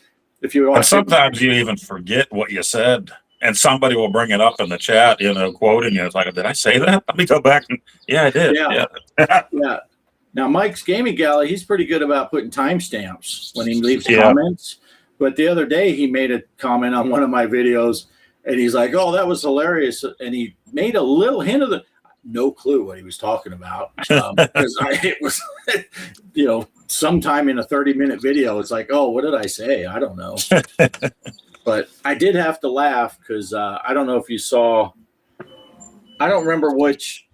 [SPEAKER 3] if you.
[SPEAKER 4] And sometimes you even forget what you said, and somebody will bring it up in the chat, quoting you. It's like, did I say that? Let me go back and I did.
[SPEAKER 3] Yeah. Now Mike's Gaming Gala, he's pretty good about putting timestamps when he leaves comments. But the other day he made a comment on one of my videos, and he's like, "Oh, that was hilarious," and he made a little hint of no clue what he was talking about because it was, sometime in a 30-minute video. It's like, oh, what did I say? I don't know. But I did have to laugh because I don't know if you saw. I don't remember which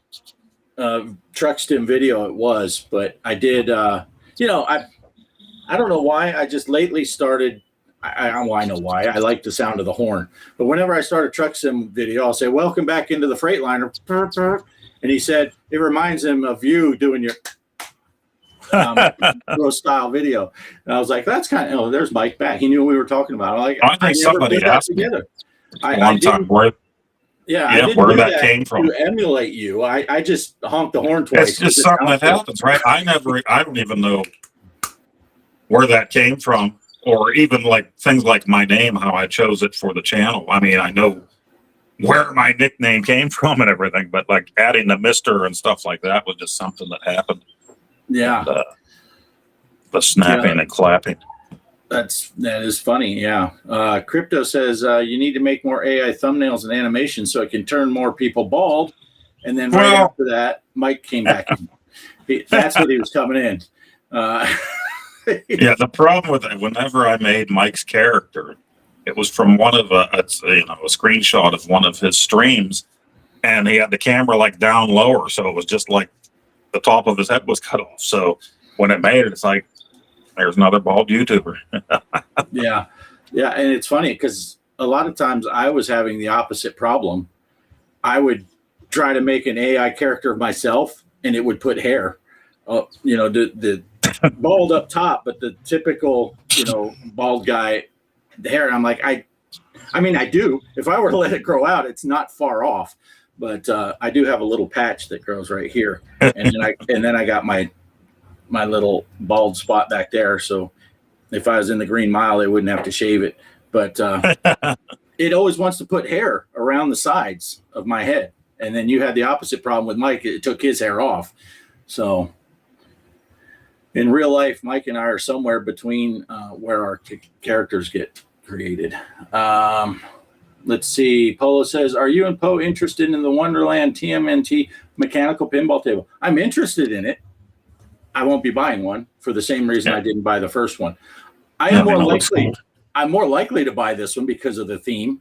[SPEAKER 3] truck stim video it was, but I did. I don't know why. I just lately started. I know why. I like the sound of the horn. But whenever I start a truck sim video, I'll say, welcome back into the Freightliner. And he said, it reminds him of you doing your pro style video. And I was like, that's kind of, there's Mike back. He knew what we were talking about. I'm like,
[SPEAKER 4] I think somebody asked me one time where that came from.
[SPEAKER 3] To emulate you. I just honked the horn twice.
[SPEAKER 4] It's just something that happens, right? I don't even know where that came from. Or even like things like my name, how I chose it for the channel. I mean, I know where my nickname came from and everything, but like adding the Mr. and stuff like that was just something that happened.
[SPEAKER 3] Yeah.
[SPEAKER 4] And, the snapping and clapping.
[SPEAKER 3] That is funny. Yeah. Crypto says you need to make more AI thumbnails and animations so it can turn more people bald. And then right after that, Mike came back in. That's what he was coming in.
[SPEAKER 4] Yeah, the problem with it, whenever I made Mike's character, it was from one of a screenshot of one of his streams, and he had the camera like down lower, so it was just like the top of his head was cut off. So when it made it, it's like there's another bald YouTuber.
[SPEAKER 3] Yeah, and it's funny because a lot of times I was having the opposite problem. I would try to make an AI character of myself, and it would put hair. The bald up top, but the typical, bald guy, the hair. And I'm like, I mean, I do. If I were to let it grow out, it's not far off. But I do have a little patch that grows right here, and then I got my little bald spot back there. So if I was in the Green Mile, they wouldn't have to shave it. But it always wants to put hair around the sides of my head. And then you had the opposite problem with Mike. It took his hair off. So in real life, Mike and I are somewhere between where our characters get created. Let's see. Polo says, are you and Poe interested in the Wonderland TMNT mechanical pinball table? I'm interested in it. I won't be buying one for the same reason I didn't buy the first one. I'm more likely to buy this one because of the theme,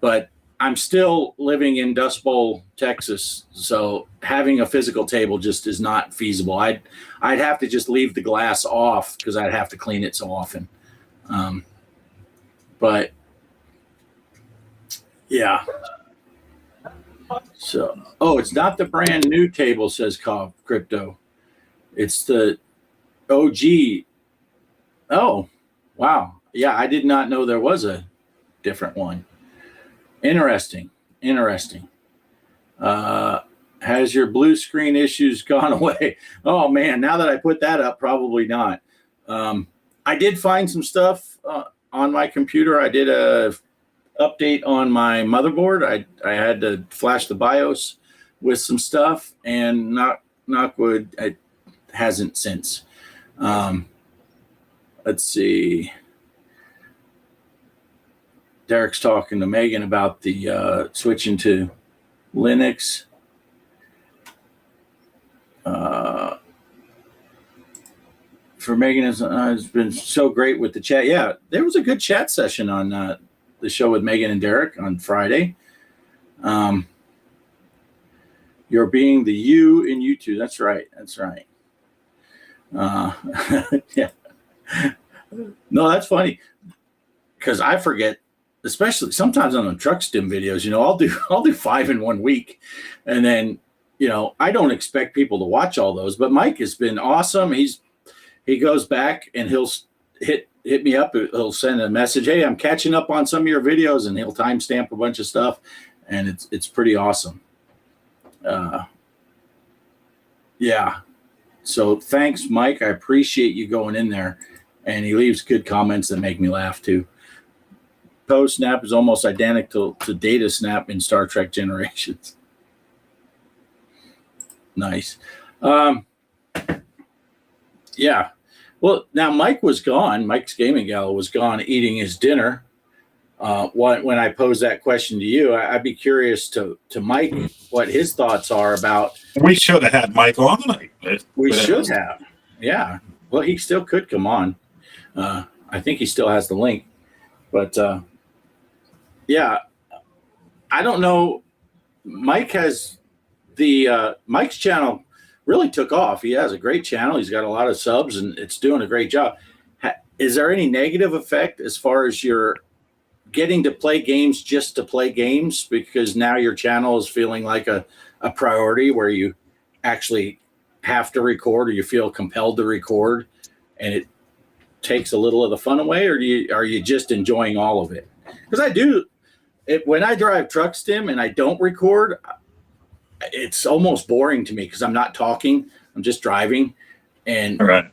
[SPEAKER 3] but I'm still living in Dust Bowl, Texas, so having a physical table just is not feasible. I'd have to just leave the glass off because I'd have to clean it so often. But yeah. So, it's not the brand new table, says Crypto. It's the OG. Oh, wow. Yeah, I did not know there was a different one. Interesting. Has your blue screen issues gone away? Oh, man, now that I put that up, probably not. I did find some stuff on my computer. I did a update on my motherboard. I had to flash the BIOS with some stuff, and knock wood, it hasn't since. Let's see. Derek's talking to Megan about the switching to Linux. For Megan, has been so great with the chat. Yeah, there was a good chat session on the show with Megan and Derek on Friday. You're being the you in YouTube. That's right. Yeah. No, that's funny because I forget. Especially sometimes on the truck stim videos, I'll do 5 in 1 week, and then I don't expect people to watch all those. But Mike has been awesome. He goes back and he'll hit me up. He'll send a message. Hey, I'm catching up on some of your videos, and he'll timestamp a bunch of stuff, and it's pretty awesome. Yeah. So thanks, Mike. I appreciate you going in there, and he leaves good comments that make me laugh too. Post snap is almost identical to data snap in Star Trek Generations. Nice. Yeah. Well, now Mike was gone. Mike's Gaming Gala was gone eating his dinner. When I posed that question to you, I'd be curious to Mike what his thoughts are about.
[SPEAKER 4] We should have had Mike on tonight.
[SPEAKER 3] We should have. Yeah. Well, he still could come on. I think he still has the link. But, yeah, I don't know. Mike has Mike's channel really took off. He has a great channel. He's got a lot of subs, and it's doing a great job. Is there any negative effect as far as your getting to play games just to play games, because now your channel is feeling like a priority where you actually have to record, or you feel compelled to record, and it takes a little of the fun away, or are you just enjoying all of it? Because I do it when I drive truck stim and I don't record, it's almost boring to me because I'm not talking, I'm just driving. And
[SPEAKER 4] right.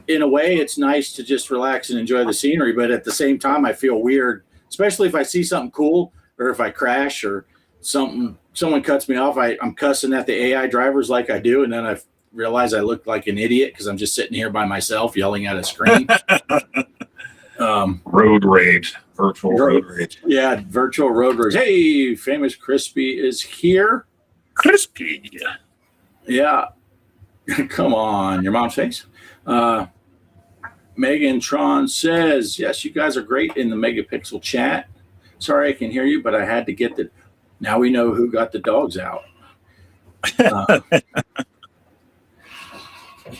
[SPEAKER 3] In a way, it's nice to just relax and enjoy the scenery, but at the same time, I feel weird, especially if I see something cool, or if I crash or someone cuts me off. I'm cussing at the AI drivers like I do, and then I realize I look like an idiot because I'm just sitting here by myself yelling at a screen.
[SPEAKER 4] Road rage, virtual road rage.
[SPEAKER 3] Yeah, virtual road rage. Hey, famous Crispy is here.
[SPEAKER 4] Crispy.
[SPEAKER 3] Yeah. Come on, your mom's face. MeganTron says, yes, you guys are great in the Megapixel chat. Sorry I can hear you, but I had to get the. Now we know who got the dogs out.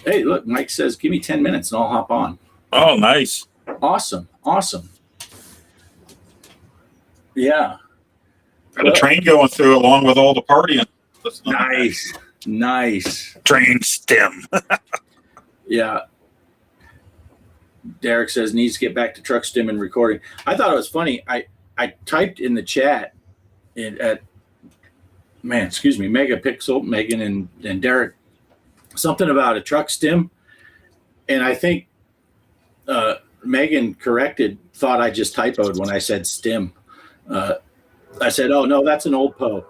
[SPEAKER 3] Hey, look, Mike says, give me 10 minutes and I'll hop on.
[SPEAKER 4] Oh, nice.
[SPEAKER 3] Awesome. Yeah.
[SPEAKER 4] Got a train going through along with all the partying.
[SPEAKER 3] Nice.
[SPEAKER 4] Train stem.
[SPEAKER 3] Yeah. Derek says needs to get back to truck stim and recording. I thought it was funny. I typed in the chat Megapixel, Megan and Derek, something about a truck stim. And I think Megan thought I just typoed when I said stim. I said, oh no, that's an old Poe.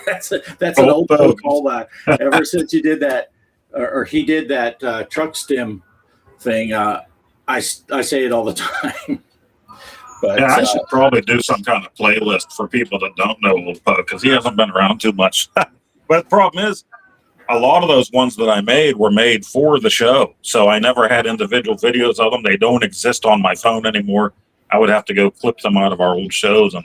[SPEAKER 3] That's an old Poe callback. Ever since you did that, or he did that truck stim thing, I say it all the time. But
[SPEAKER 4] yeah, I should probably do some kind of playlist for people that don't know old Poe, because he hasn't been around too much. But the problem is, a lot of those ones that I made were made for the show, so I never had individual videos of them. They don't exist on my phone anymore. I would have to go clip them out of our old shows, and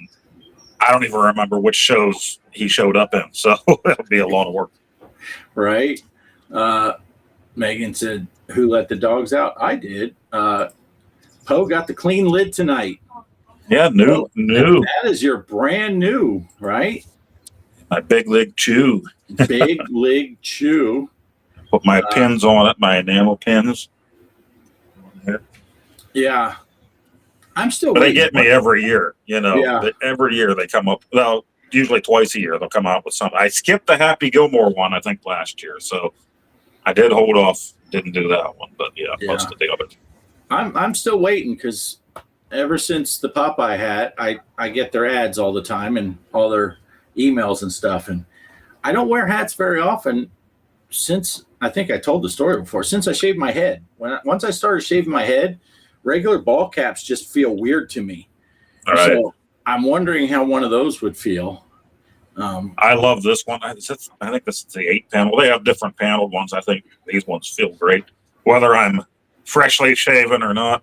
[SPEAKER 4] I don't even remember which shows he showed up in, so it'll be a lot of work.
[SPEAKER 3] Right. Megan said, who let the dogs out? I did. Poe got the clean lid tonight.
[SPEAKER 4] Yeah, new.
[SPEAKER 3] That is your brand new, right?
[SPEAKER 4] My Big League Chew.
[SPEAKER 3] Big League Chew.
[SPEAKER 4] Put my pins on it, my enamel pins.
[SPEAKER 3] Yeah. I'm still
[SPEAKER 4] But
[SPEAKER 3] waiting.
[SPEAKER 4] they get me every year,
[SPEAKER 3] Yeah.
[SPEAKER 4] Every year they come up. Well, usually twice a year they'll come out with something. I skipped the Happy Gilmore one, I think, last year. So I did hold off, didn't do that one. But yeah. Most of the others.
[SPEAKER 3] I'm still waiting because ever since the Popeye hat, I get their ads all the time and all their emails and stuff. And I don't wear hats very often since, I think I told the story before, since I shaved my head. Once I started shaving my head, regular ball caps just feel weird to me.
[SPEAKER 4] All right.
[SPEAKER 3] So I'm wondering how one of those would feel.
[SPEAKER 4] I love this one. I think this is the 8 panel. They have different paneled ones. I think these ones feel great, whether I'm freshly shaven or not.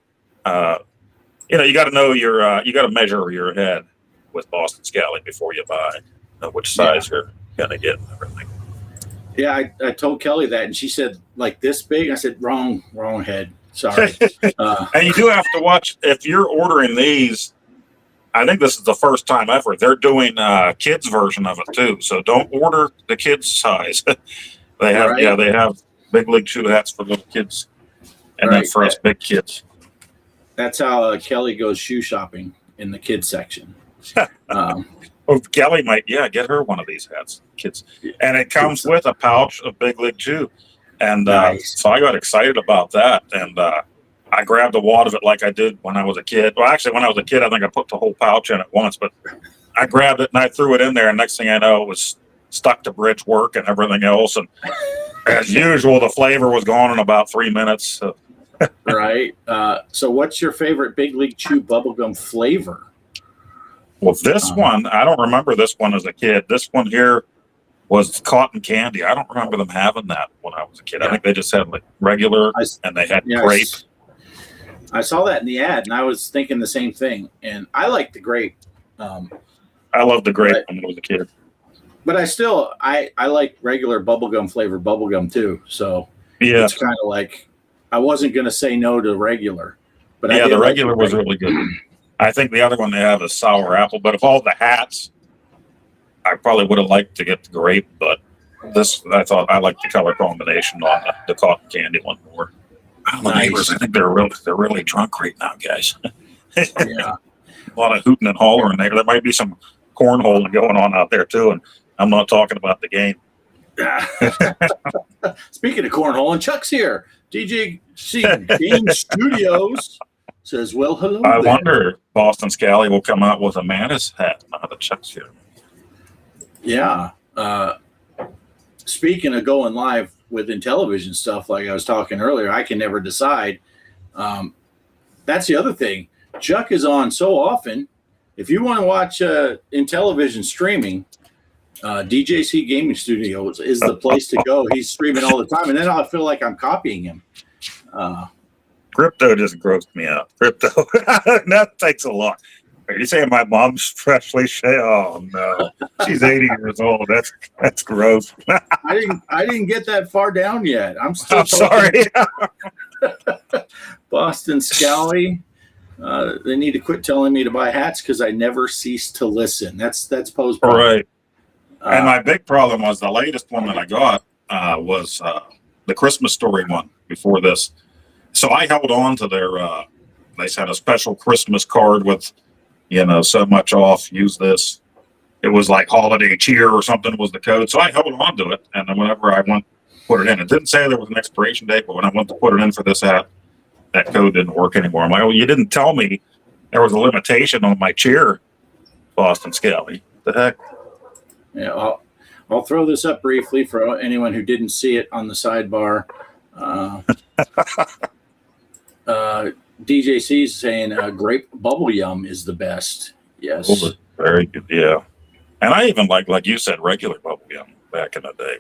[SPEAKER 4] You got to know you got to measure your head with Boston Scally before you buy, which size you're gonna get and everything. Yeah,
[SPEAKER 3] I told Kelly that, and she said like this big. I said wrong head. Sorry.
[SPEAKER 4] And you do have to watch if you're ordering these. I think this is the first time ever they're doing kids version of it too. So don't order the kids size. They have they have Big League Chew hats for little kids, and then for us big kids.
[SPEAKER 3] That's how Kelly goes shoe shopping in the kids section.
[SPEAKER 4] Kelly might get her one of these hats, kids, and it comes with a pouch of Big League Chew, and so I got excited about that, and I grabbed a wad of it like I did when I was a kid. Well, actually, when I was a kid, I think I put the whole pouch in at once, but I grabbed it and I threw it in there, and next thing I know, it was stuck to bridge work and everything else, and as usual, the flavor was gone in about 3 minutes. So.
[SPEAKER 3] Right. So what's your favorite Big League Chew bubblegum flavor?
[SPEAKER 4] Well, this one, I don't remember this one as a kid. This one here was cotton candy. I don't remember them having that when I was a kid. I think they just had like regular, and they had grape.
[SPEAKER 3] I saw that in the ad, and I was thinking the same thing. And I like the grape.
[SPEAKER 4] I loved the grape when I was a kid.
[SPEAKER 3] But I like regular bubblegum flavored bubblegum too. So
[SPEAKER 4] yeah,
[SPEAKER 3] it's kind of like I wasn't going to say no to regular. But
[SPEAKER 4] yeah, the regular was really good. I think the other one they have is sour apple. But of all the hats, I probably would have liked to get the grape. But this, I thought I liked the color combination on the cotton candy one more. The neighbors, I think they're really drunk right now, guys.
[SPEAKER 3] Yeah,
[SPEAKER 4] a lot of hooting and hollering there. There might be some cornholing going on out there too, and I'm not talking about the game.
[SPEAKER 3] Speaking of cornhole, Chuck's here. DJC Game Studios says, "Well, hello."
[SPEAKER 4] I wonder if Boston Scally will come out with a Mantis hat now that Chuck's here.
[SPEAKER 3] Yeah. Speaking of going live with Intellivision stuff, like I was talking earlier, I can never decide. That's the other thing. Chuck is on so often. If you want to watch Intellivision streaming, DJC Gaming Studios is the place to go. He's streaming all the time, and then I feel like I'm copying him.
[SPEAKER 4] Crypto just grossed me out. Crypto, that takes a lot. Are you saying my mom's freshly shaved? Oh no, she's 80 years old. That's gross.
[SPEAKER 3] I didn't get that far down yet. I'm
[SPEAKER 4] sorry.
[SPEAKER 3] Boston Scally. They need to quit telling me to buy hats because I never cease to listen. That's Poe's problem.
[SPEAKER 4] Right. And my big problem was the latest one that I got was the Christmas Story one before this. So I held on to their. They had a special Christmas card with, so much off. Use this. It was like holiday cheer or something was the code. So I held on to it, and then whenever I went put it in, it didn't say there was an expiration date. But when I went to put it in for this hat, that code didn't work anymore. I'm like, oh, you didn't tell me there was a limitation on my cheer, Boston Scally. What the heck?
[SPEAKER 3] Yeah, I'll throw this up briefly for anyone who didn't see it on the sidebar. DJC is saying grape bubble yum is the best. Yes.
[SPEAKER 4] Very good. Yeah. And I even like you said, regular bubble yum back in the day.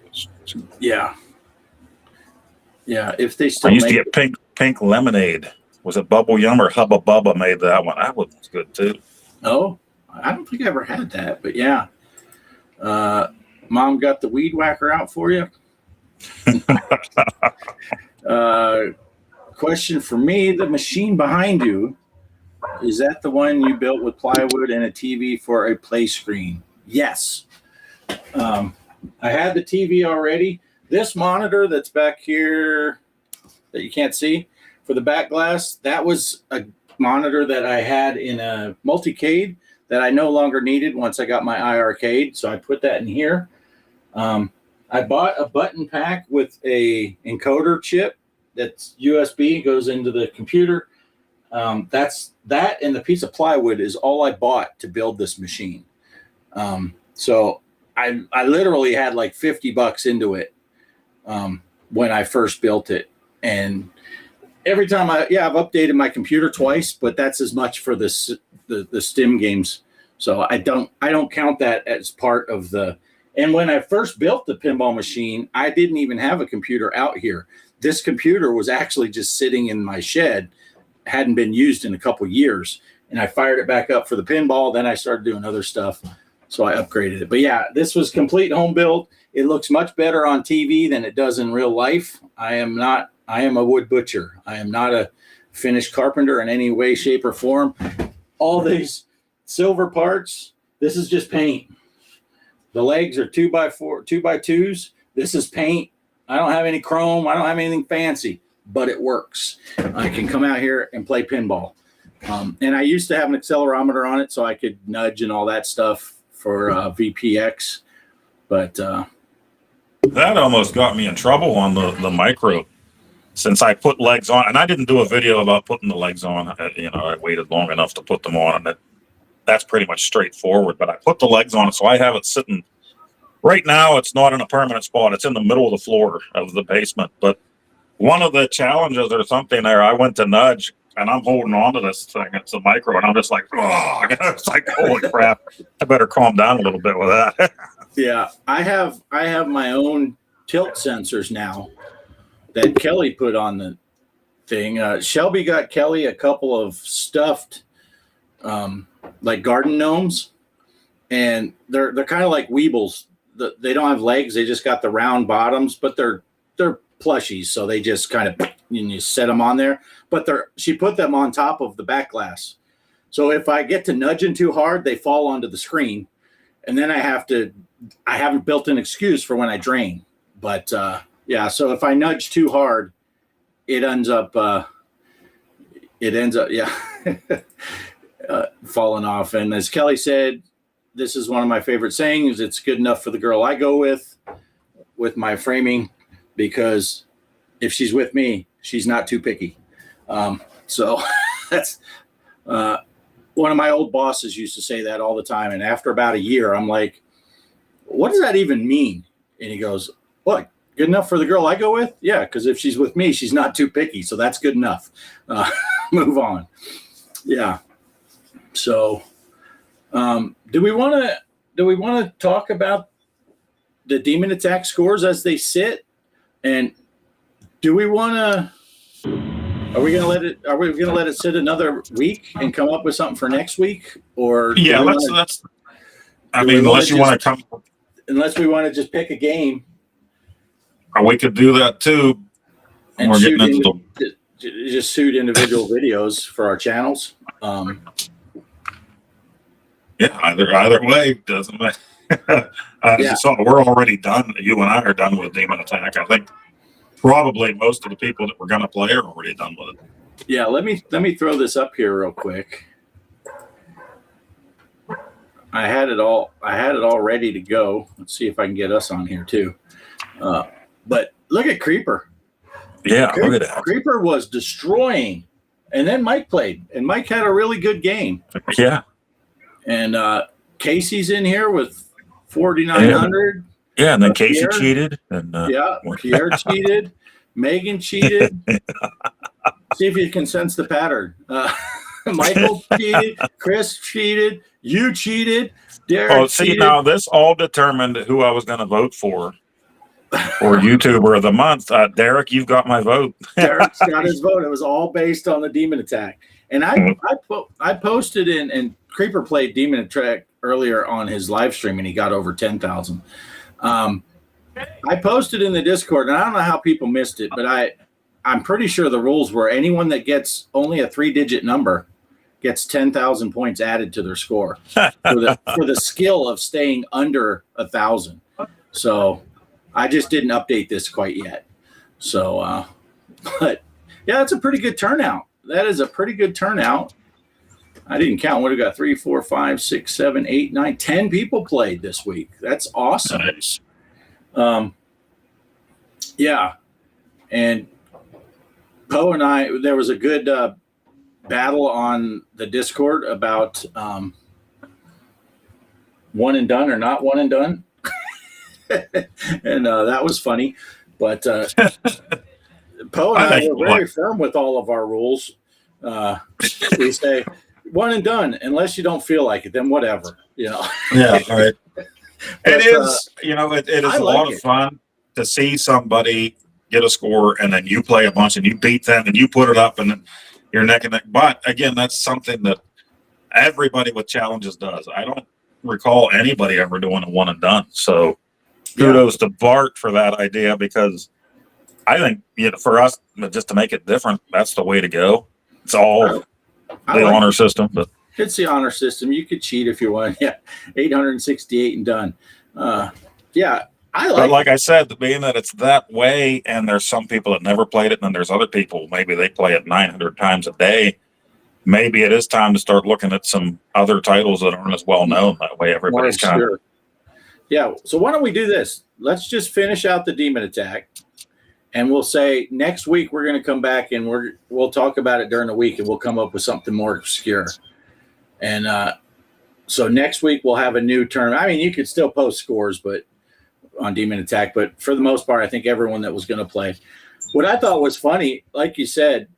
[SPEAKER 3] Yeah. Yeah. If they still
[SPEAKER 4] I used to get pink lemonade. Was it Bubble Yum or Hubba Bubba made that one? That one was good too. Oh,
[SPEAKER 3] I don't think I ever had that, but yeah. Mom got the weed whacker out for you. Question for me, the machine behind you, is that the one you built with plywood and a TV for a play screen? Yes. I had the TV already. This monitor that's back here that you can't see for the back glass, that was a monitor that I had in a multicade that I no longer needed once I got my IRcade. So I put that in here. I bought a button pack with a encoder chip that's USB, goes into the computer. That's that, and the piece of plywood is all I bought to build this machine. So I literally had like $50 into it when I first built it, and every time I've updated my computer twice, but that's as much for the Stim games. So I don't count that as part of the. And when I first built the pinball machine, I didn't even have a computer out here. This computer was actually just sitting in my shed, hadn't been used in a couple years, and I fired it back up for the pinball. Then I started doing other stuff, so I upgraded it. But yeah, this was complete home build. It looks much better on TV than it does in real life. I am a wood butcher. I am not a finished carpenter in any way, shape, or form. All these silver parts, this is just paint. The legs are 2x4, 2x2s. This is paint. I don't have any chrome. I don't have anything fancy, but it works. I can come out here and play pinball. And I used to have an accelerometer on it so I could nudge and all that stuff for VPX. But
[SPEAKER 4] that almost got me in trouble on the micro, since I put legs on. And I didn't do a video about putting the legs on. I waited long enough to put them on, and that's pretty much straightforward. But I put the legs on it, so I have it sitting. Right now, it's not in a permanent spot. It's in the middle of the floor of the basement. But one of the challenges or something there, I went to nudge, and I'm holding on to this thing. It's a micro, and I'm just like, oh, it's like, holy crap. I better calm down a little bit with that.
[SPEAKER 3] Yeah, I have my own tilt sensors now that Kelly put on the thing. Shelby got Kelly a couple of stuffed like garden gnomes, and they're kind of like Weebles. They don't have legs; they just got the round bottoms, but they're plushies, so they just kind of you set them on there. But she put them on top of the back glass, so if I get to nudging too hard, they fall onto the screen, and then I have a built-in excuse for when I drain. But yeah, so if I nudge too hard, it ends up falling off. And as Kelly said, this is one of my favorite sayings. It's good enough for the girl I go with my framing, because if she's with me, she's not too picky. So that's one of my old bosses used to say that all the time. And after about a year, I'm like, what does that even mean? And he goes, what? Good enough for the girl I go with? Yeah, because if she's with me, she's not too picky. So that's good enough. Move on. Yeah. So do we want to talk about the demon attack scores as they sit? And do we want to? Are we going to let it sit another week and come up with something for next week? Or
[SPEAKER 4] yeah, let's. I mean, unless we want
[SPEAKER 3] to just pick a game.
[SPEAKER 4] We could do that too.
[SPEAKER 3] And we're getting into just shoot individual videos for our channels.
[SPEAKER 4] Yeah, either way doesn't matter. Yeah. So we're already done. You and I are done with Demon Attack. I think probably most of the people that we're going to play are already done with it.
[SPEAKER 3] Yeah, let me throw this up here real quick. I had it all ready to go. Let's see if I can get us on here too. But look at Creeper.
[SPEAKER 4] Yeah, look at that.
[SPEAKER 3] Creeper was destroying, and then Mike played, and Mike had a really good game.
[SPEAKER 4] Yeah.
[SPEAKER 3] And Casey's in here with 4,900.
[SPEAKER 4] Yeah, and then Casey cheated. And
[SPEAKER 3] Pierre cheated. Megan cheated. See if you can sense the pattern. Michael cheated. Chris cheated. You cheated. Derek cheated.
[SPEAKER 4] Now this all determined who I was going to vote for YouTuber of the month. Derek, you've got my vote.
[SPEAKER 3] Derek's got his vote. It was all based on the Demon Attack. And I posted in, and Creeper played Demon Attack earlier on his live stream, and he got over 10,000. I posted in the Discord, and I don't know how people missed it, but I'm pretty sure the rules were anyone that gets only a 3-digit number gets 10,000 points added to their score for the skill of staying under 1,000. So I just didn't update this quite yet. So, but yeah, that's a pretty good turnout. That is a pretty good turnout. I didn't count. What do we got? 3, 4, 5, 6, 7, 8, 9, 10 people played this week. That's awesome.
[SPEAKER 4] Nice.
[SPEAKER 3] Yeah. And Poe and I, there was a good battle on the Discord about one and done or not one and done. And that was funny. But Poe and I were very firm with all of our rules. We say one and done, unless you don't feel like it, then whatever, you know.
[SPEAKER 4] Yeah, all right. It is, it is a lot of fun to see somebody get a score and then you play a bunch and you beat them and you put it up and then you're neck and neck. But again, that's something that everybody with challenges does. I don't recall anybody ever doing a one and done. So kudos to Bart for that idea, because I think for us, just to make it different, that's the way to go. It's all the honor system, but
[SPEAKER 3] it's the honor system. You could cheat if you want. Yeah, 868 and done. Yeah,
[SPEAKER 4] But like I said, being that it's that way, and there's some people that never played it, and then there's other people maybe they play it 900 times a day. Maybe it is time to start looking at some other titles that aren't as well known. That way, everybody's kind of.
[SPEAKER 3] Yeah. So why don't we do this? Let's just finish out the Demon Attack. And we'll say next week we're going to come back and we'll talk about it during the week, and we'll come up with something more obscure. And so next week we'll have a new tournament. I mean, you could still post scores, but on Demon Attack, but for the most part, I think everyone that was going to play. What I thought was funny, like you said,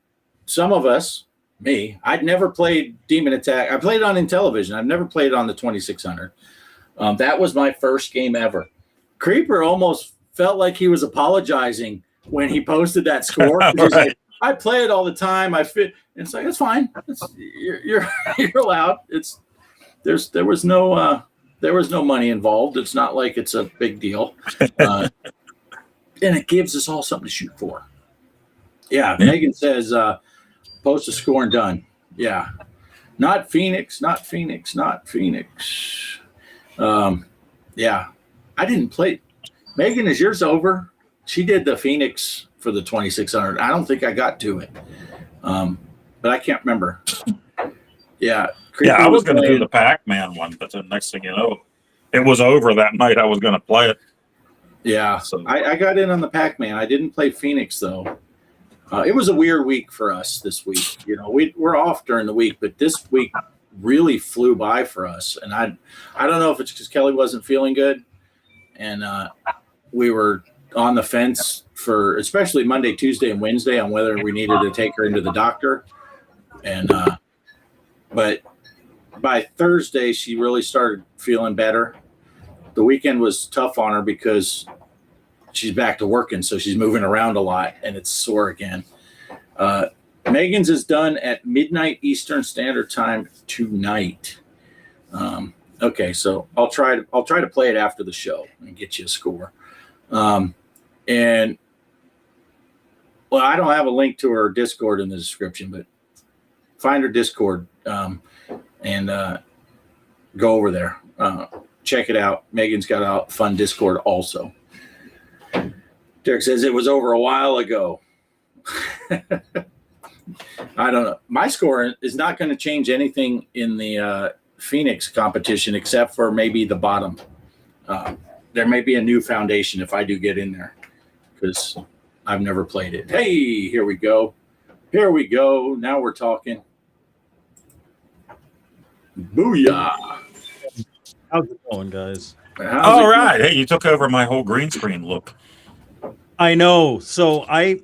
[SPEAKER 3] some of us, me, I'd never played Demon Attack. I played on Intellivision. I've never played on the 2600. That was my first game ever. Creeper almost felt like he was apologizing when he posted that score. He's like, I play it all the time. I fit. And it's like, it's fine. You're allowed. There was no money involved. It's not like it's a big deal. And it gives us all something to shoot for. Yeah. Megan says, post a score and done. Yeah. Not Phoenix. Yeah. I didn't play. Megan, is yours over? She did the Phoenix for the 2600. I don't think I got to it. But I can't remember. Yeah.
[SPEAKER 4] Yeah, I was going to do the Pac-Man one, but the next thing you know, it was over that night. I was going to play it.
[SPEAKER 3] Yeah. So I got in on the Pac-Man. I didn't play Phoenix, though. It was a weird week for us this week. You know, we're off during the week, but this week really flew by for us. And I don't know if it's because Kelly wasn't feeling good. And we were on the fence for especially Monday, Tuesday, and Wednesday on whether we needed to take her into the doctor. And but by Thursday, she really started feeling better. The weekend was tough on her because she's back to working, so she's moving around a lot, and it's sore again. Megan's is done at midnight Eastern Standard Time tonight. Okay, so I'll try to play it after the show and get you a score. And well, I don't have a link to her Discord in the description, but find her Discord and go over there. Check it out. Megan's got a fun Discord also. Derek says it was over a while ago. I don't know. My score is not going to change anything in the Phoenix competition except for maybe the bottom. There may be a new foundation if I do get in there because I've never played it. Hey, here we go. Now we're talking. Booyah.
[SPEAKER 5] How's it going, guys?
[SPEAKER 4] All right. Hey, you took over my whole green screen look.
[SPEAKER 5] I know. So I'm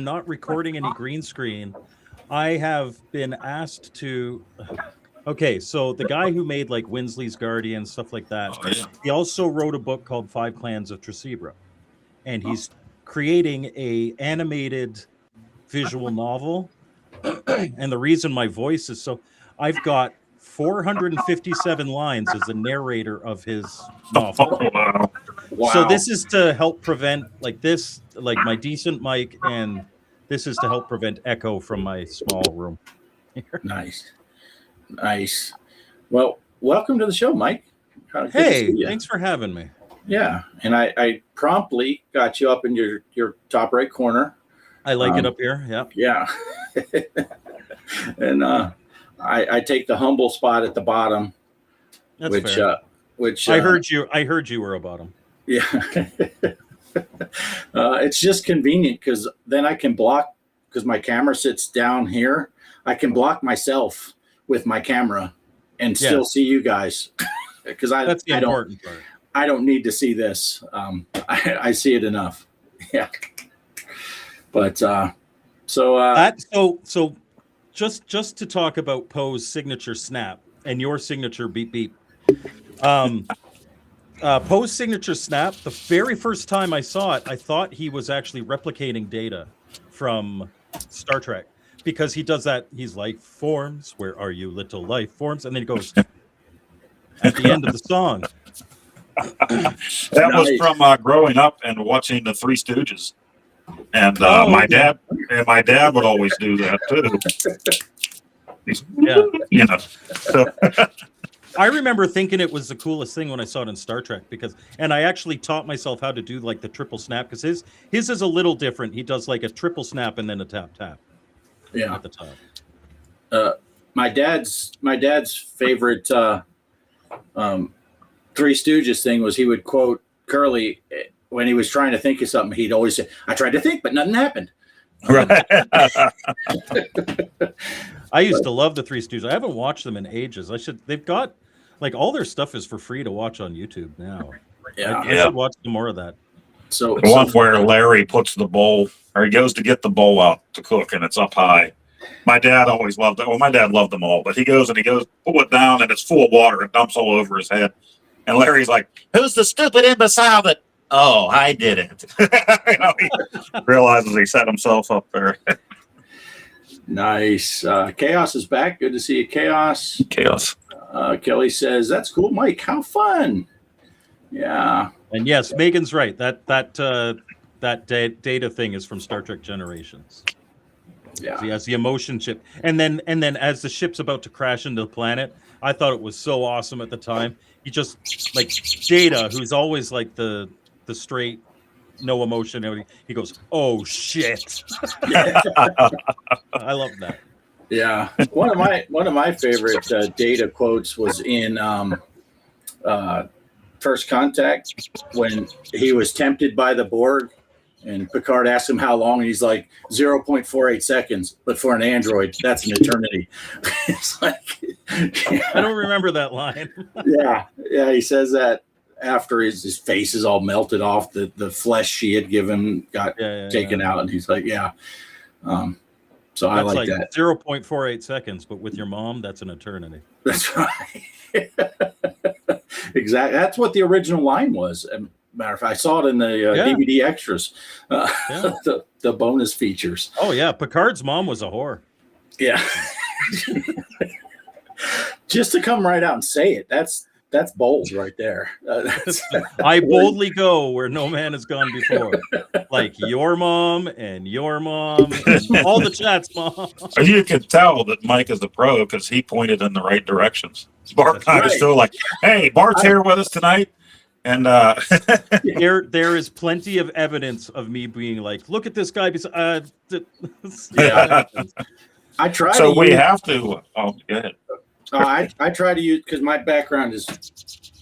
[SPEAKER 5] not recording any green screen. I have been asked to. Okay, so the guy who made like Winsley's Guardian, stuff like that, he also wrote a book called 5 Clans of Tresebra. And he's creating a animated visual novel. And the reason my voice is so, I've got 457 lines as the narrator of his novel.
[SPEAKER 3] Wow.
[SPEAKER 5] So this is to help prevent like my decent mic, and this is to help prevent echo from my small room.
[SPEAKER 3] Nice. Well, welcome to the show, Mike.
[SPEAKER 5] Hey, thanks for having me.
[SPEAKER 3] Yeah, and I promptly got you up in your top right corner.
[SPEAKER 5] I like it up here. Yep.
[SPEAKER 3] Yeah. And I take the humble spot at the bottom.
[SPEAKER 5] That's fair.
[SPEAKER 3] Which
[SPEAKER 5] I heard you were a bottom.
[SPEAKER 3] Yeah. It's just convenient because then I can block, because my camera sits down here. I can block myself with my camera and still see you guys because
[SPEAKER 5] that's the important part.
[SPEAKER 3] I don't need to see this. I see it enough. Yeah. But
[SPEAKER 5] so just to talk about Poe's signature snap and your signature beep beep. Poe's signature snap, the very first time I saw it, I thought he was actually replicating data from Star Trek, because he does that. He's like, forms, where are you, little life forms? And then he goes at the end of the song.
[SPEAKER 4] That was from growing up and watching the Three Stooges. And my dad would always do that too.
[SPEAKER 5] Yeah.
[SPEAKER 4] You know. So,
[SPEAKER 5] I remember thinking it was the coolest thing when I saw it in Star Trek, and I actually taught myself how to do like the triple snap, because his is a little different. He does like a triple snap and then a tap tap.
[SPEAKER 3] Yeah.
[SPEAKER 5] At the top.
[SPEAKER 3] My dad's favorite Three Stooges thing was he would quote Curly when he was trying to think of something. He'd always say, "I tried to think, but nothing happened."
[SPEAKER 4] right.
[SPEAKER 5] I used to love the Three Stooges. I haven't watched them in ages. They've got like all their stuff is for free to watch on YouTube now.
[SPEAKER 3] Yeah.
[SPEAKER 5] I should watch some more of that.
[SPEAKER 3] So
[SPEAKER 4] The one where Larry puts the bowl, or he goes to get the bowl out to cook, and it's up high. My dad always loved it. Well, my dad loved them all, but he goes, pull it down, and it's full of water. It dumps all over his head. And Larry's like, "Who's the stupid imbecile that?" Oh, I did it. He realizes he set himself up there.
[SPEAKER 3] Nice. Chaos is back. Good to see you, Chaos.
[SPEAKER 4] Chaos.
[SPEAKER 3] Kelly says, "That's cool, Mike. How fun." Yeah.
[SPEAKER 5] And yes, Megan's right. That data thing is from Star Trek Generations.
[SPEAKER 3] Yeah.
[SPEAKER 5] He has the emotion chip, and then as the ship's about to crash into the planet, I thought it was so awesome at the time. He just like Data, who's always like the straight, no emotion. Everything. He goes, "Oh shit!" I love that.
[SPEAKER 3] Yeah. One of my favorite Data quotes was in First Contact when he was tempted by the Borg. And Picard asked him how long, and he's like 0.48 seconds. But for an android, that's an eternity. It's like,
[SPEAKER 5] I don't remember that line.
[SPEAKER 3] yeah. He says that after his face is all melted off, the flesh she had given got taken out, and he's like, yeah. So I like that.
[SPEAKER 5] 0.48 seconds, but with your mom, that's an eternity.
[SPEAKER 3] That's right. Exactly. That's what the original line was. Matter of fact, I saw it in the DVD extras, the bonus features.
[SPEAKER 5] Oh yeah, Picard's mom was a whore.
[SPEAKER 3] Yeah. Just to come right out and say it, that's bold right there.
[SPEAKER 5] I boldly go where no man has gone before, like your mom and all the chats, mom.
[SPEAKER 4] You can tell that Mike is the pro because he pointed in the right directions. Bart is still like, "Hey, Bart's here with us tonight." And
[SPEAKER 5] there is plenty of evidence of me being like, "Look at this guy."
[SPEAKER 3] I try.
[SPEAKER 4] So we have to. Oh, go ahead.
[SPEAKER 3] I try to use, because my background is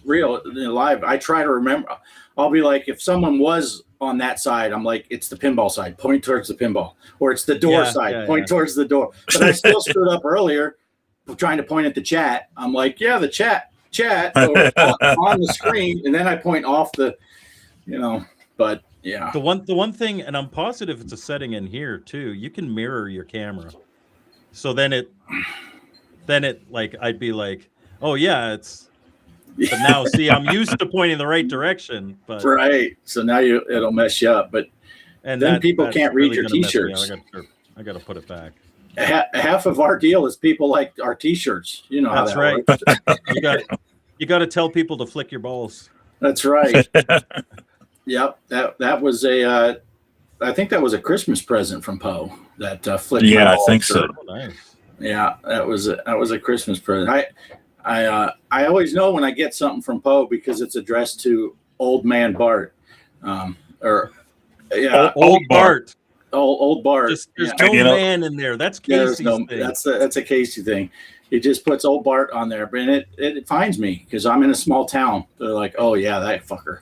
[SPEAKER 3] real live. I try to remember. I'll be like, if someone was on that side, I'm like, it's the pinball side. Point towards the pinball, or it's the door side. Point towards the door. But I still screwed up earlier, trying to point at the chat. I'm like, yeah, the chat on the screen, and then I point off the, but yeah.
[SPEAKER 5] The one thing, and I'm positive it's a setting in here too. You can mirror your camera, so then it like I'd be like, oh yeah, it's. But now see, I'm used to pointing the right direction, but
[SPEAKER 3] right. So now it'll mess you up, but then people can't read your T-shirts.
[SPEAKER 5] I got to put it back.
[SPEAKER 3] Half of our deal is people like our T-shirts. You know how
[SPEAKER 5] that's
[SPEAKER 3] that
[SPEAKER 5] right.
[SPEAKER 3] works.
[SPEAKER 5] You got to tell people to flick your balls.
[SPEAKER 3] That's right. Yep. That was I think that was a Christmas present from Poe. That flick.
[SPEAKER 4] Yeah, I think so.
[SPEAKER 5] Oh, nice.
[SPEAKER 3] Yeah, that was a Christmas present. I always know when I get something from Poe because it's addressed to Old Man Bart,
[SPEAKER 5] Old Bart.
[SPEAKER 3] Old Bart.
[SPEAKER 5] There's no man in there. That's Casey's thing.
[SPEAKER 3] That's a Casey thing. He just puts Old Bart on there, but it finds me because I'm in a small town. They're like, oh yeah, that fucker.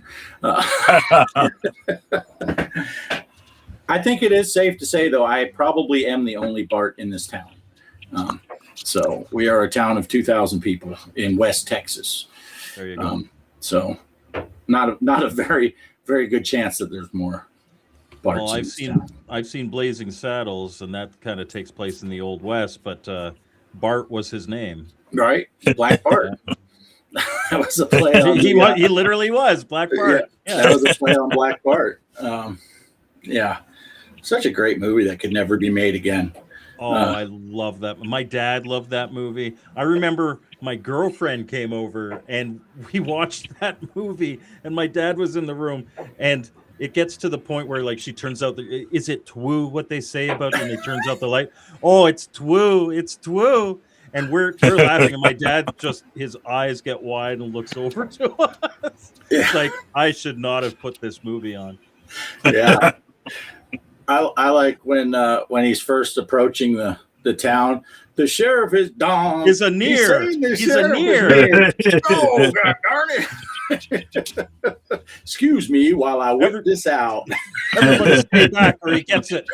[SPEAKER 3] I think it is safe to say, though, I probably am the only Bart in this town. So we are a town of 2,000 people in West Texas.
[SPEAKER 5] There you go.
[SPEAKER 3] So not a very, very good chance that there's more Barts.
[SPEAKER 5] Well, I've seen Blazing Saddles, and that kind of takes place in the Old West, but Bart was his name.
[SPEAKER 3] Right? Black Bart. That was a play on
[SPEAKER 5] he literally was Black Bart.
[SPEAKER 3] Yeah. That was a play on Black Bart. Yeah. Such a great movie that could never be made again.
[SPEAKER 5] Oh, I love that. My dad loved that movie. I remember my girlfriend came over and we watched that movie, and my dad was in the room, and it gets to the point where like she turns out is it twoo what they say about when it turns out the light? Oh, it's twoo. And we're laughing, and my dad just his eyes get wide and looks over to us.
[SPEAKER 3] Yeah.
[SPEAKER 5] It's like, I should not have put this movie on.
[SPEAKER 3] Yeah. I like when he's first approaching the town. The sheriff is Don.
[SPEAKER 5] He's a near. He's a near.
[SPEAKER 3] Oh, God darn it. Excuse me while I whip this out.
[SPEAKER 5] Everybody stay back or he gets it.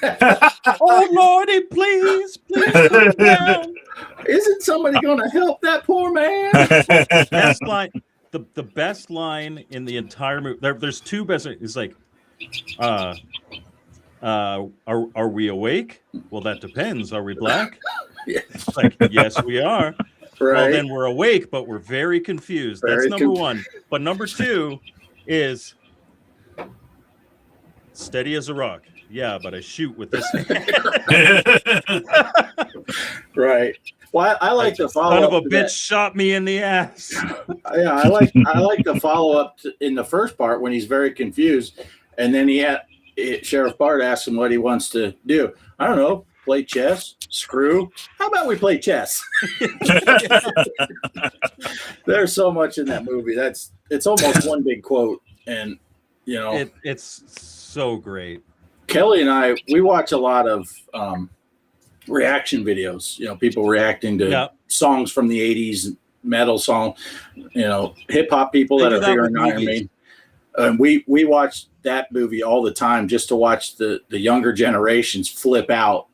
[SPEAKER 5] Oh, Lordy, please come down.
[SPEAKER 3] Isn't somebody going to help that poor man?
[SPEAKER 5] Best line, the best line in the entire movie. There's two best. It's like, are we awake? Well, that depends. Are we black?
[SPEAKER 3] Yeah.
[SPEAKER 5] It's like, yes, we are. Well, then we're awake, but we're very confused. That's number one. But number two is steady as a rock. Yeah, but I shoot with this hand.
[SPEAKER 3] Right. Well, I like the follow up.
[SPEAKER 5] Son of a bitch shot me in the ass.
[SPEAKER 3] Yeah, I like the follow up in the first part when he's very confused, and then Sheriff Bart asks him what he wants to do. I don't know, play chess, screw. How about we play chess? There's so much in that movie. It's almost one big quote, and
[SPEAKER 5] it's so great.
[SPEAKER 3] Kelly and I, we watch a lot of reaction videos, people reacting to songs from the 80s, metal song, hip hop people that are hearing Iron Maiden. And we watch that movie all the time just to watch the younger generations flip out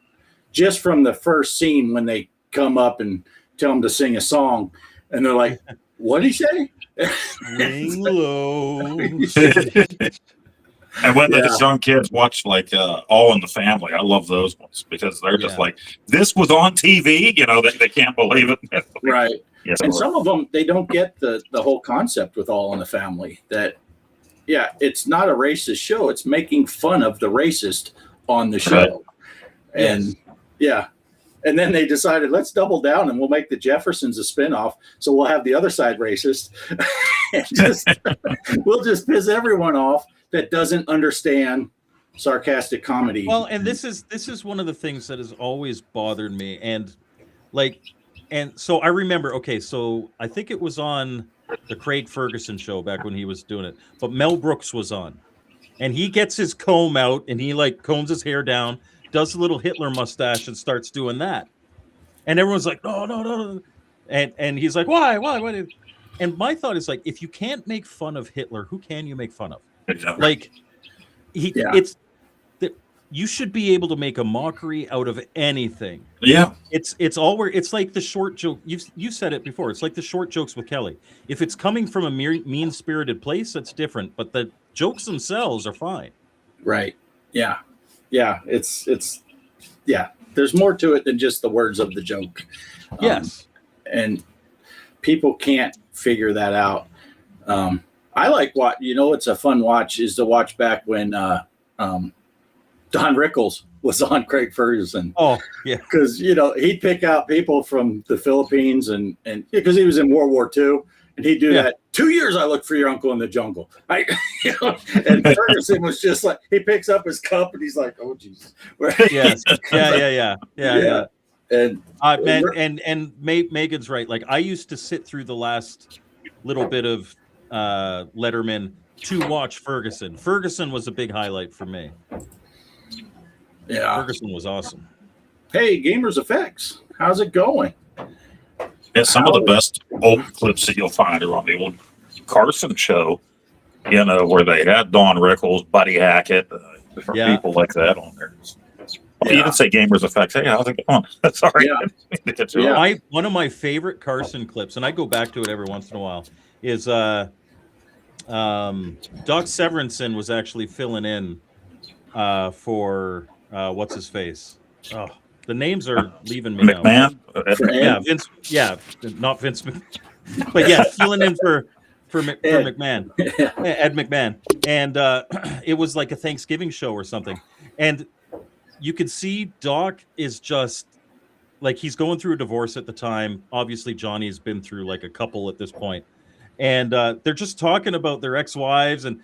[SPEAKER 3] just from the first scene when they come up and tell them to sing a song. And they're like, what did he say?
[SPEAKER 5] Ring low.
[SPEAKER 4] And when the young kids watch like All in the Family, I love those ones because they're just like, this was on TV, they can't believe it.
[SPEAKER 3] Right.
[SPEAKER 4] Yes,
[SPEAKER 3] and some of them, they don't get the whole concept with All in the Family that, it's not a racist show. It's making fun of the racist on the show. Right. And and then they decided, let's double down and we'll make the Jeffersons a spinoff. So we'll have the other side racist. We'll just piss everyone off that doesn't understand sarcastic comedy.
[SPEAKER 5] Well, and this is one of the things that has always bothered me. And so I remember, so I think it was on the Craig Ferguson show back when he was doing it, but Mel Brooks was on, and he gets his comb out and he combs his hair down, does a little Hitler mustache and starts doing that. And everyone's like, no. And he's like, why? And my thought is if you can't make fun of Hitler, who can you make fun of?
[SPEAKER 4] Exactly.
[SPEAKER 5] You should be able to make a mockery out of anything.
[SPEAKER 4] Yeah.
[SPEAKER 5] It's like the short joke. You said it before. It's like the short jokes with Kelly. If it's coming from a mean-spirited place, that's different. But the jokes themselves are fine.
[SPEAKER 3] Right. Yeah. Yeah. It's there's more to it than just the words of the joke.
[SPEAKER 5] Yes.
[SPEAKER 3] And people can't figure that out. I like it's a fun watch is to watch back when Don Rickles was on Craig Ferguson.
[SPEAKER 5] Oh, yeah.
[SPEAKER 3] Because, he'd pick out people from the Philippines and because he was in World War II, and he'd do that. 2 years I looked for your uncle in the jungle. And Ferguson was just like, he picks up his cup and he's like, oh, Jesus.
[SPEAKER 5] Yes. Yeah. And Megan's right. I used to sit through the last little bit of Letterman to watch Ferguson. Ferguson was a big highlight for me.
[SPEAKER 3] Yeah.
[SPEAKER 5] Ferguson was awesome.
[SPEAKER 3] Hey, Gamers Effects, how's it going?
[SPEAKER 4] Yeah, some of the best old clips that you'll find are on the old Carson show, where they had Don Rickles, Buddy Hackett, different people like that on there. You didn't say Gamers Effects. Hey, how's it going? Sorry.
[SPEAKER 5] One of my favorite Carson clips, and I go back to it every once in a while, is Doc Severinsen was actually filling in for what's his face. Oh, the names are leaving me
[SPEAKER 4] McMahon?
[SPEAKER 5] now. Vince. Yeah, not Vince, but filling in for McMahon, Ed McMahon, and it was like a Thanksgiving show or something, and you could see Doc is just he's going through a divorce at the time. Obviously, Johnny's been through a couple at this point. And they're just talking about their ex-wives and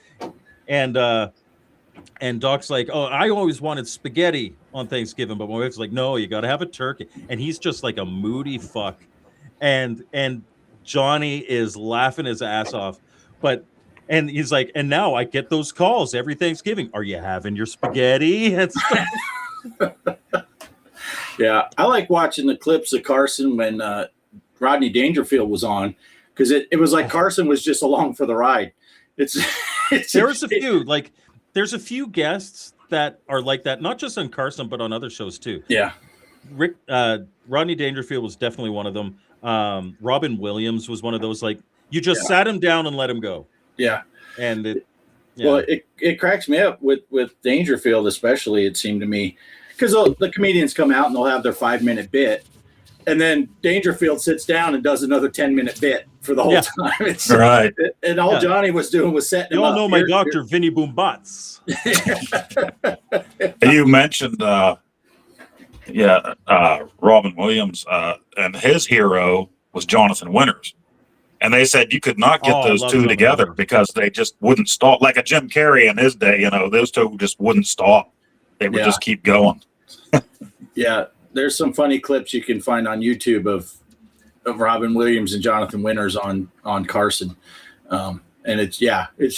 [SPEAKER 5] Doc's like, oh, I always wanted spaghetti on Thanksgiving, but my wife's like, no, you got to have a turkey. And he's just like a moody fuck. And Johnny is laughing his ass off. And he's like, and now I get those calls every Thanksgiving. Are you having your spaghetti?
[SPEAKER 3] Yeah, I like watching the clips of Carson when Rodney Dangerfield was on. Because it was like Carson was just along for the ride. There's
[SPEAKER 5] a few guests that are like that, not just on Carson, but on other shows too.
[SPEAKER 3] Yeah.
[SPEAKER 5] Rodney Dangerfield was definitely one of them. Robin Williams was one of those, you just sat him down and let him go.
[SPEAKER 3] Yeah.
[SPEAKER 5] And
[SPEAKER 3] it cracks me up with Dangerfield, especially, it seemed to me, because the comedians come out and they'll have their 5-minute bit. and then Dangerfield sits down and does another 10-minute bit for the whole time. It's
[SPEAKER 4] Right.
[SPEAKER 3] And all Johnny was doing was setting
[SPEAKER 5] You
[SPEAKER 3] him
[SPEAKER 5] all
[SPEAKER 3] up.
[SPEAKER 5] know my doctor, Vinny Boombats.
[SPEAKER 4] You mentioned, Robin Williams, and his hero was Jonathan Winters. And they said you could not get those two together because they just wouldn't stop. Like a Jim Carrey in his day, those two just wouldn't stop. They would just keep going.
[SPEAKER 3] Yeah, there's some funny clips you can find on YouTube of Robin Williams and Jonathan Winters on Carson. And it's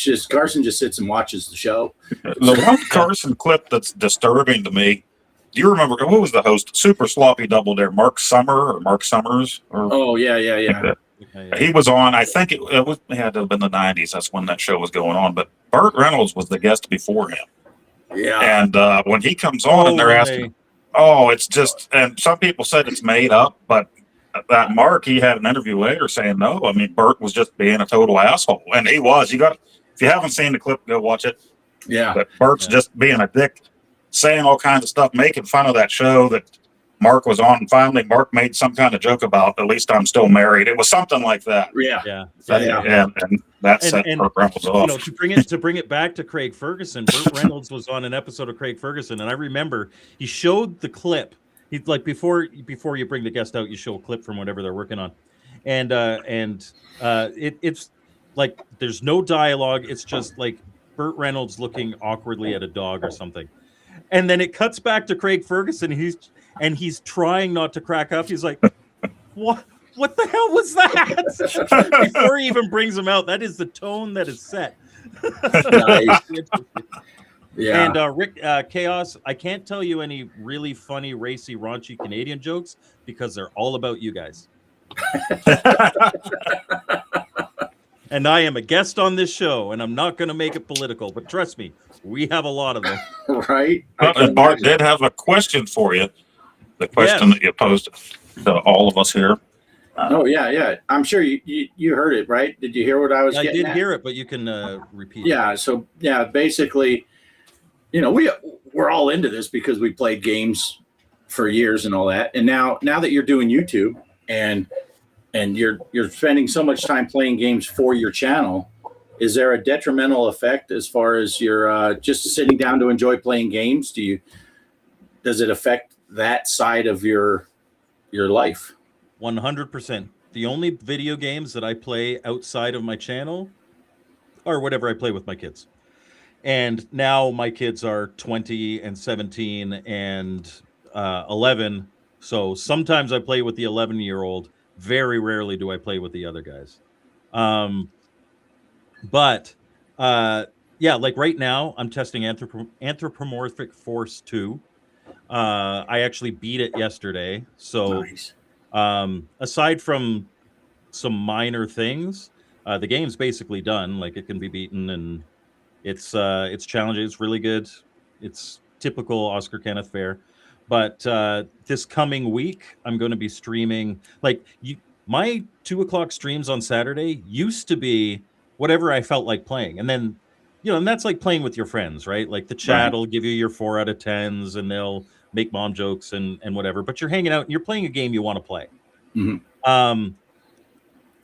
[SPEAKER 3] just Carson just sits and watches the show.
[SPEAKER 4] The one Carson clip that's disturbing to me, do you remember, what was the host? Super Sloppy Double Dare, Mark Summers?
[SPEAKER 3] Oh, yeah.
[SPEAKER 4] He was on, I think it had to have been the 90s. That's when that show was going on. But Burt Reynolds was the guest before him.
[SPEAKER 3] Yeah.
[SPEAKER 4] And when he comes on and they're asking, it's just, and some people said it's made up, but that Mark, he had an interview later saying, no, I mean, Burt was just being a total asshole. And he was. If you haven't seen the clip, go watch it.
[SPEAKER 3] Yeah.
[SPEAKER 4] But Burt's just being a dick, saying all kinds of stuff, making fun of that show that Mark was on. And finally, Mark made some kind of joke about, at least I'm still married. It was something like that.
[SPEAKER 3] Yeah.
[SPEAKER 4] And that set Burt Reynolds off.
[SPEAKER 5] To bring it back to Craig Ferguson, Burt Reynolds was on an episode of Craig Ferguson, and I remember he showed the clip. He's like, before you bring the guest out, you show a clip from whatever they're working on, and it's like there's no dialogue. It's just like Burt Reynolds looking awkwardly at a dog or something, and then it cuts back to Craig Ferguson. He's trying not to crack up. He's like, what? What the hell was that? Before he even brings him out, that is the tone that is set.
[SPEAKER 3] Nice. Yeah.
[SPEAKER 5] And Rick, Kaos, I can't tell you any really funny, racy, raunchy Canadian jokes because they're all about you guys. And I am a guest on this show, and I'm not going to make it political, but trust me, we have a lot of them.
[SPEAKER 3] Right.
[SPEAKER 4] And Bart did have a question for you. The question that you posed to all of us here.
[SPEAKER 3] Yeah. I'm sure you heard it, right? Did you hear what I was getting at?
[SPEAKER 5] I did hear it, but you can repeat
[SPEAKER 3] it. So, basically, we're all into this because we played games for years and all that. And now that you're doing YouTube and you're spending so much time playing games for your channel, is there a detrimental effect as far as you're just sitting down to enjoy playing games? Does it affect that side of your life?
[SPEAKER 5] 100%. The only video games that I play outside of my channel are whatever I play with my kids. And now my kids are 20 and 17 and 11. So sometimes I play with the 11-year-old. Very rarely do I play with the other guys. Like right now, I'm testing Anthropomorphic Force 2. I actually beat it yesterday. So
[SPEAKER 3] nice.
[SPEAKER 5] Aside from some minor things, the game's basically done. Like it can be beaten, and it's challenging. It's really good. It's typical Oscar Kenneth fare. But this coming week, I'm going to be streaming. My 2:00 streams on Saturday used to be whatever I felt like playing, and then and that's like playing with your friends, right? Like the chat will give you your 4 out of 10s, and they'll make mom jokes and whatever. But you're hanging out and you're playing a game you want to play.
[SPEAKER 3] Mm-hmm.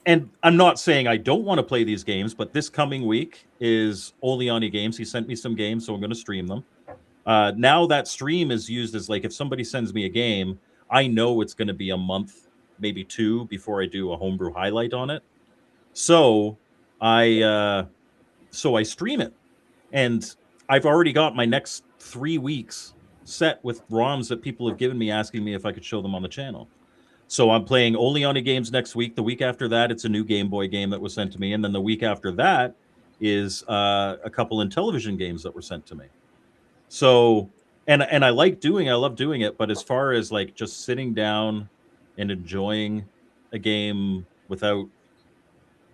[SPEAKER 5] And I'm not saying I don't want to play these games, but this coming week is Oleani Games. He sent me some games, so I'm going to stream them. Now that stream is used as like, if somebody sends me a game, I know it's going to be a month, maybe 2 before I do a homebrew highlight on it. So I stream it, and I've already got my next 3 weeks set with ROMs that people have given me, asking me if I could show them on the channel. So I'm playing Oleani Games next week. The week after that, it's a new Game Boy game that was sent to me, and then the week after that is a couple Intellivision games that were sent to me. So, and I love doing it, but as far as like just sitting down and enjoying a game without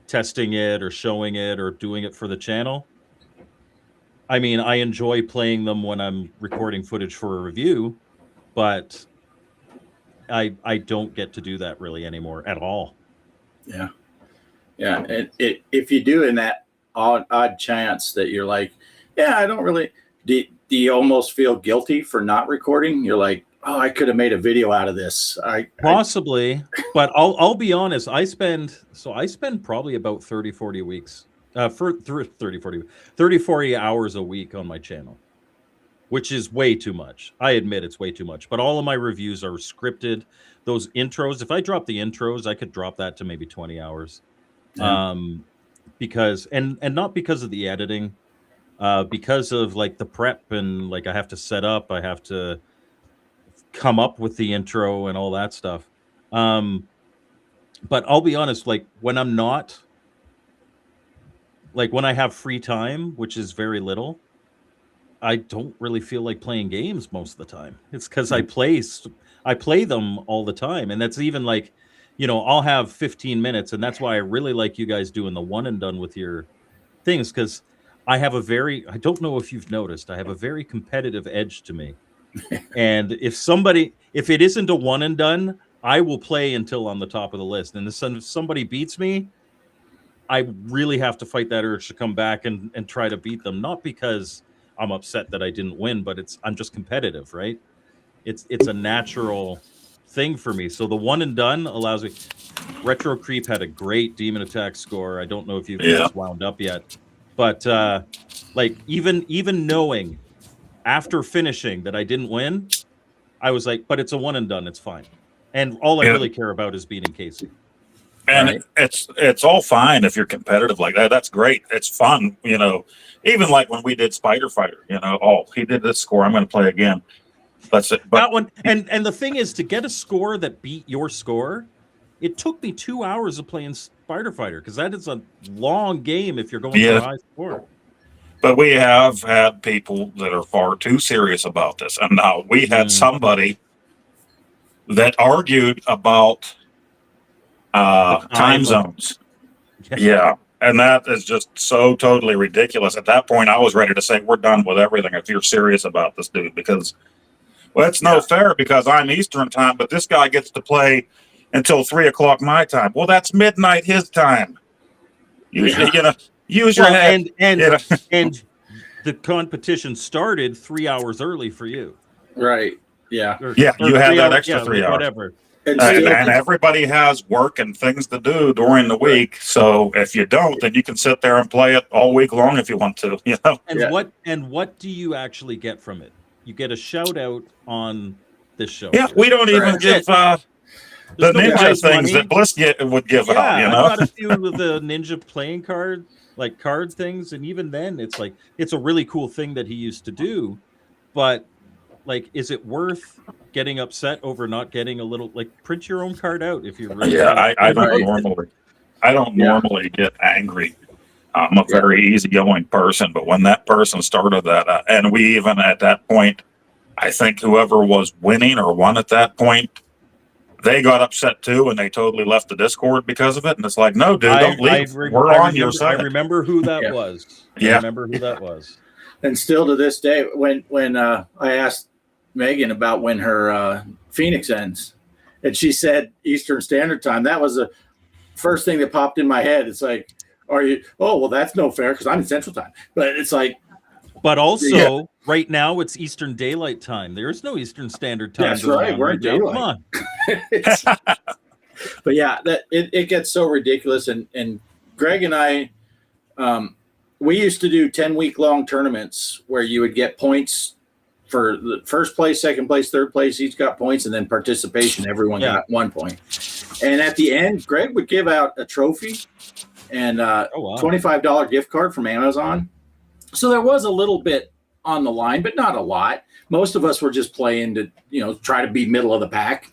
[SPEAKER 5] testing it or showing it or doing it for the channel, I mean, I enjoy playing them when I'm recording footage for a review, but I don't get to do that really anymore at all.
[SPEAKER 3] Yeah. If you do in that odd chance that you're like, I don't really, do you almost feel guilty for not recording? You're like, oh, I could have made a video out of this.
[SPEAKER 5] Possibly, but I'll be honest. I spend probably about 30, 40 weeks, 30, 40 hours a week on my channel, which is way too much. I admit it's way too much, but all of my reviews are scripted. Those intros, if I drop the intros, I could drop that to maybe 20 hours.
[SPEAKER 3] Yeah.
[SPEAKER 5] Because and not because of the editing, because of like the prep and like I have to set up, I have to come up with the intro and all that stuff. But I'll be honest, like when I'm not, like when I have free time, which is very little, I don't really feel like playing games most of the time. It's because I play them all the time, and that's even like, you know, I'll have 15 minutes, and that's why I really like you guys doing the one and done with your things, because I don't know if you've noticed, I have a very competitive edge to me. And if it isn't a one and done, I will play until I'm the top of the list. And if somebody beats me, I really have to fight that urge to come back and try to beat them. Not because I'm upset that I didn't win, but I'm just competitive, right? It's a natural thing for me. So the one and done allows me. Retro Creep had a great demon attack score. I don't know if you've guys wound up yet, but like even knowing after finishing that I didn't win, I was like, but it's a one and done. It's fine. And all I really care about is beating Casey.
[SPEAKER 4] And
[SPEAKER 5] right?
[SPEAKER 4] it's all fine if you're competitive like that. That's great. It's fun, you know. Even like when we did Spider Fighter, you know, oh, he did this score, I'm going to play again. That's it. But
[SPEAKER 5] that one, and the thing is, to get a score that beat your score, it took me 2 hours of playing Spider Fighter, because that is a long game if you're going for a high score.
[SPEAKER 4] But we have had people that are far too serious about this. And now we had somebody that argued about time zones. Yeah. And that is just so totally ridiculous. At that point, I was ready to say, we're done with everything if you're serious about this, dude, because, well, it's no fair, because I'm Eastern time, but this guy gets to play until 3 o'clock my time. Well, that's midnight his time. Usually, you know, use your head.
[SPEAKER 5] And the competition started 3 hours early for you.
[SPEAKER 3] Right. Yeah.
[SPEAKER 4] You had that extra 3 hours.
[SPEAKER 5] Whatever.
[SPEAKER 4] And everybody has work and things to do during the week. So if you don't, then you can sit there and play it all week long if you want to. You know.
[SPEAKER 5] And what do you actually get from it? You get a shout out on this show.
[SPEAKER 4] Yeah, we don't even give the ninja things that Bliss would give out. You know,
[SPEAKER 5] I got a few of the ninja playing card things, and even then, it's like it's a really cool thing that he used to do, but like, is it worth getting upset over not getting a little, like, print your own card out if you're really
[SPEAKER 4] I don't normally get angry. I'm a very easygoing person, but when that person started that, and we even at that point, I think whoever was winning or won at that point, they got upset too, and they totally left the Discord because of it. And it's like, no, dude, don't leave. We're on your side.
[SPEAKER 5] I remember who that was.
[SPEAKER 4] Yeah.
[SPEAKER 5] I remember who that was.
[SPEAKER 3] And still to this day, when I asked Megan about when her Phoenix ends, and she said Eastern Standard Time, that was the first thing that popped in my head. It's like, well, that's no fair because I'm in Central Time. But it's like,
[SPEAKER 5] but also right now it's Eastern Daylight Time. There is no Eastern Standard Time.
[SPEAKER 3] That's right. We're in daylight. Come on. But yeah, it gets so ridiculous. And Greg and I, we used to do 10-week long tournaments where you would get points for the first place, second place, third place. Each got points, and then participation. Everyone got 1 point. And at the end, Greg would give out a trophy and $25 gift card from Amazon. So there was a little bit on the line, but not a lot. Most of us were just playing to, try to be middle of the pack.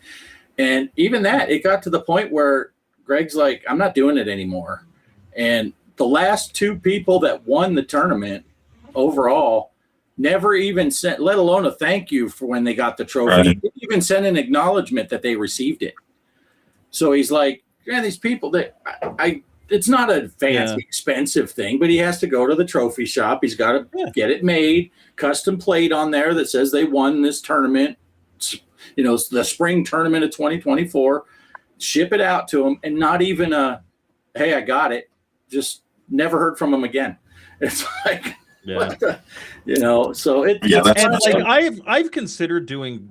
[SPEAKER 3] And even that, it got to the point where Greg's like, I'm not doing it anymore. And the last two people that won the tournament overall never even sent, let alone a thank you for when they got the trophy.
[SPEAKER 4] Right.
[SPEAKER 3] They didn't even send an acknowledgement that they received it. So he's like, these people that it's not a fancy, expensive thing, but he has to go to the trophy shop. He's got to get it made, custom plate on there that says they won this tournament, the spring tournament of 2024, ship it out to him, and not even hey, I got it. Just never heard from him again. It's like, so it.
[SPEAKER 5] And like I've considered doing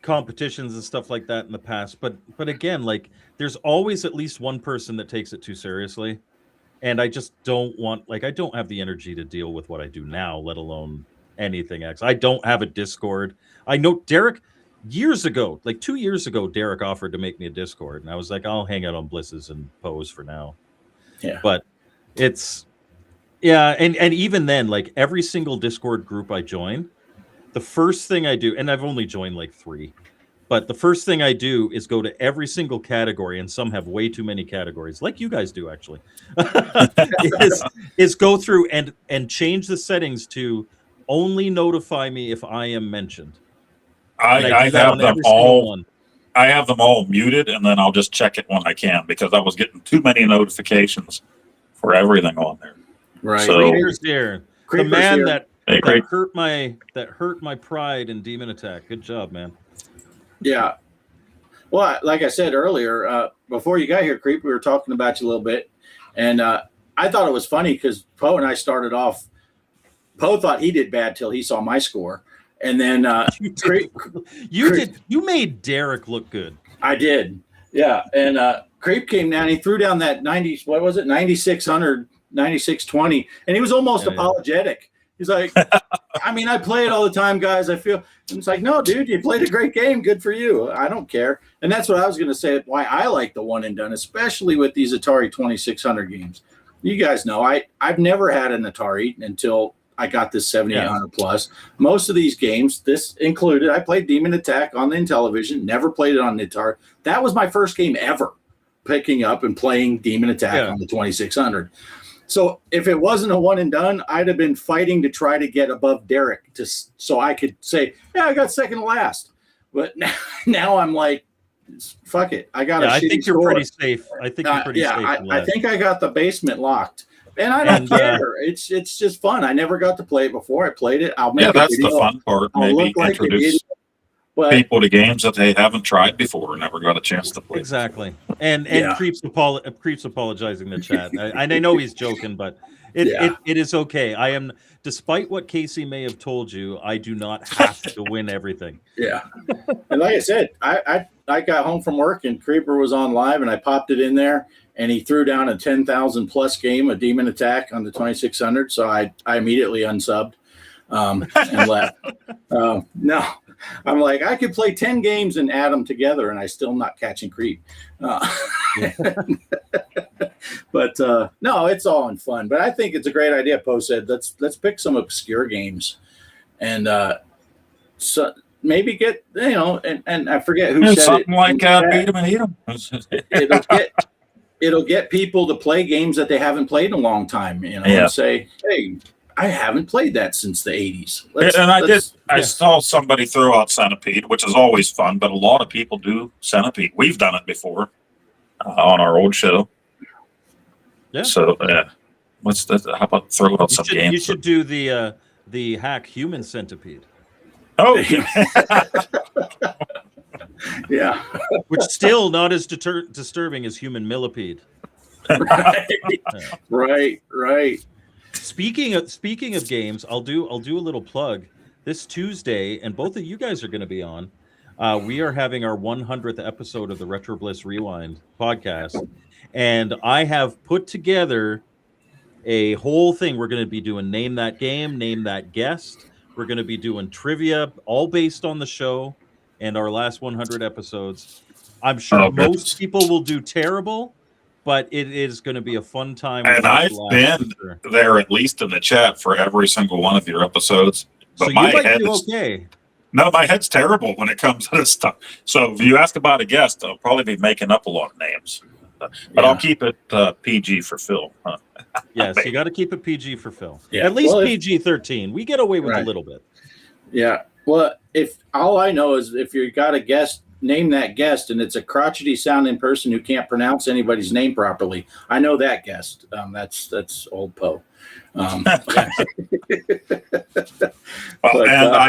[SPEAKER 5] competitions and stuff like that in the past, but again, like there's always at least one person that takes it too seriously, and I just don't want, like, I don't have the energy to deal with what I do now, let alone anything else. I don't have a Discord. I know Derek years ago, like 2 years ago, Derek offered to make me a Discord, and I was like, I'll hang out on Blisses and Pose for now.
[SPEAKER 3] Yeah,
[SPEAKER 5] but it's and even then, like every single Discord group I join, the first thing I do, and I've only joined like 3, but the first thing I do is go to every single category, and some have way too many categories, like you guys do actually, is go through and change the settings to only notify me if I am mentioned.
[SPEAKER 4] I have them all. I have them all muted, and then I'll just check it when I can, because I was getting too many notifications for everything on there.
[SPEAKER 3] right.
[SPEAKER 4] So-
[SPEAKER 5] Creeper's here.
[SPEAKER 3] Creeper's
[SPEAKER 5] The man
[SPEAKER 3] here.
[SPEAKER 5] that
[SPEAKER 4] Hey,
[SPEAKER 5] hurt my pride in Demon Attack. Good job, man.
[SPEAKER 3] Yeah. Well, like I said earlier, before you got here, Creep, we were talking about you a little bit, and I thought it was funny because Poe and I started off. Poe thought he did bad till he saw my score, and then
[SPEAKER 5] You made Derek look good.
[SPEAKER 3] I did, yeah. And Creep came down. He threw down that 90. What was it? 9600, 9620, and he was almost
[SPEAKER 5] Yeah.
[SPEAKER 3] apologetic. He's like, I mean, I play it all the time, guys. I feel, and it's like, no, dude, you played a great game. Good for you. I don't care. And that's what I was going to say. Why I like the one and done, especially with these Atari 2600 games. You guys know, I've never had an Atari until I got this 7800 plus. Most of these games, this included, I played Demon Attack on the Intellivision. Never played it on the Atari. That was my first game ever, picking up and playing Demon Attack on the 2600. So if it wasn't a one and done, I'd have been fighting to try to get above Derek, so I could say, yeah, I got second to last. But now I'm like, fuck it. I got.
[SPEAKER 5] I think you're pretty safe. I think you're pretty safe.
[SPEAKER 3] I think I got the basement locked, and I don't care. It's just fun. I never got to play it before. I played it. I'll make a
[SPEAKER 4] that's
[SPEAKER 3] video.
[SPEAKER 4] the fun part.
[SPEAKER 3] I'll
[SPEAKER 4] Maybe
[SPEAKER 3] look like an
[SPEAKER 4] introduce
[SPEAKER 3] idiot, but
[SPEAKER 4] people to games that they haven't tried before or never got a chance to play.
[SPEAKER 5] Exactly. And
[SPEAKER 3] Yeah.
[SPEAKER 5] Creep's apologizing in the chat. I know he's joking, but it is okay. I am, despite what Casey may have told you, I do not have to win everything.
[SPEAKER 3] yeah. And like I said, I got home from work and Creeper was on live, and I popped it in there, and he threw down a 10,000 plus game of Demon Attack on the 2600. So I immediately unsubbed and left. No. I'm like, I could play 10 games and add them together, and I still not catching Creep. But no, it's all in fun. But I think it's a great idea. Poe said, let's pick some obscure games, and so maybe get, and I forget who said
[SPEAKER 4] something
[SPEAKER 3] it.
[SPEAKER 4] like beat 'em and eat 'em.
[SPEAKER 3] It'll get people to play games that they haven't played in a long time. And say, hey, I haven't played that since the 80s.
[SPEAKER 4] I saw somebody throw out Centipede, which is always fun, but a lot of people do Centipede. We've done it before on our old show.
[SPEAKER 5] Yeah.
[SPEAKER 4] So, what's that? How about throw out some games?
[SPEAKER 5] You should do the hack Human Centipede.
[SPEAKER 4] Oh,
[SPEAKER 3] Yeah.
[SPEAKER 5] Which still not as disturbing as Human Millipede.
[SPEAKER 3] Right.
[SPEAKER 5] Speaking of games, I'll do a little plug. This Tuesday, and both of you guys are going to be on. We are having our 100th episode of the Retro Bliss Rewind podcast, and I have put together a whole thing. We're going to be doing Name That Game, Name That Guest. We're going to be doing trivia, all based on the show and our last 100 episodes. I'm sure most people will do terrible, but it is going to be a fun time.
[SPEAKER 4] And I've been there at least in the chat for every single one of your episodes. But
[SPEAKER 5] so
[SPEAKER 4] my
[SPEAKER 5] you might
[SPEAKER 4] head
[SPEAKER 5] do
[SPEAKER 4] is,
[SPEAKER 5] okay.
[SPEAKER 4] No, my head's terrible when it comes to this stuff. So if you ask about a guest, I'll probably be making up a lot of names. But I'll keep it PG for Phil.
[SPEAKER 5] Yes, you got to keep it PG for Phil.
[SPEAKER 3] Yeah.
[SPEAKER 5] At least PG-13. We get away with a little bit.
[SPEAKER 3] Yeah. Well, if all I know is if you got a guest, name that guest, and it's a crotchety sounding person who can't pronounce anybody's name properly, I know that guest. That's old Poe.
[SPEAKER 4] I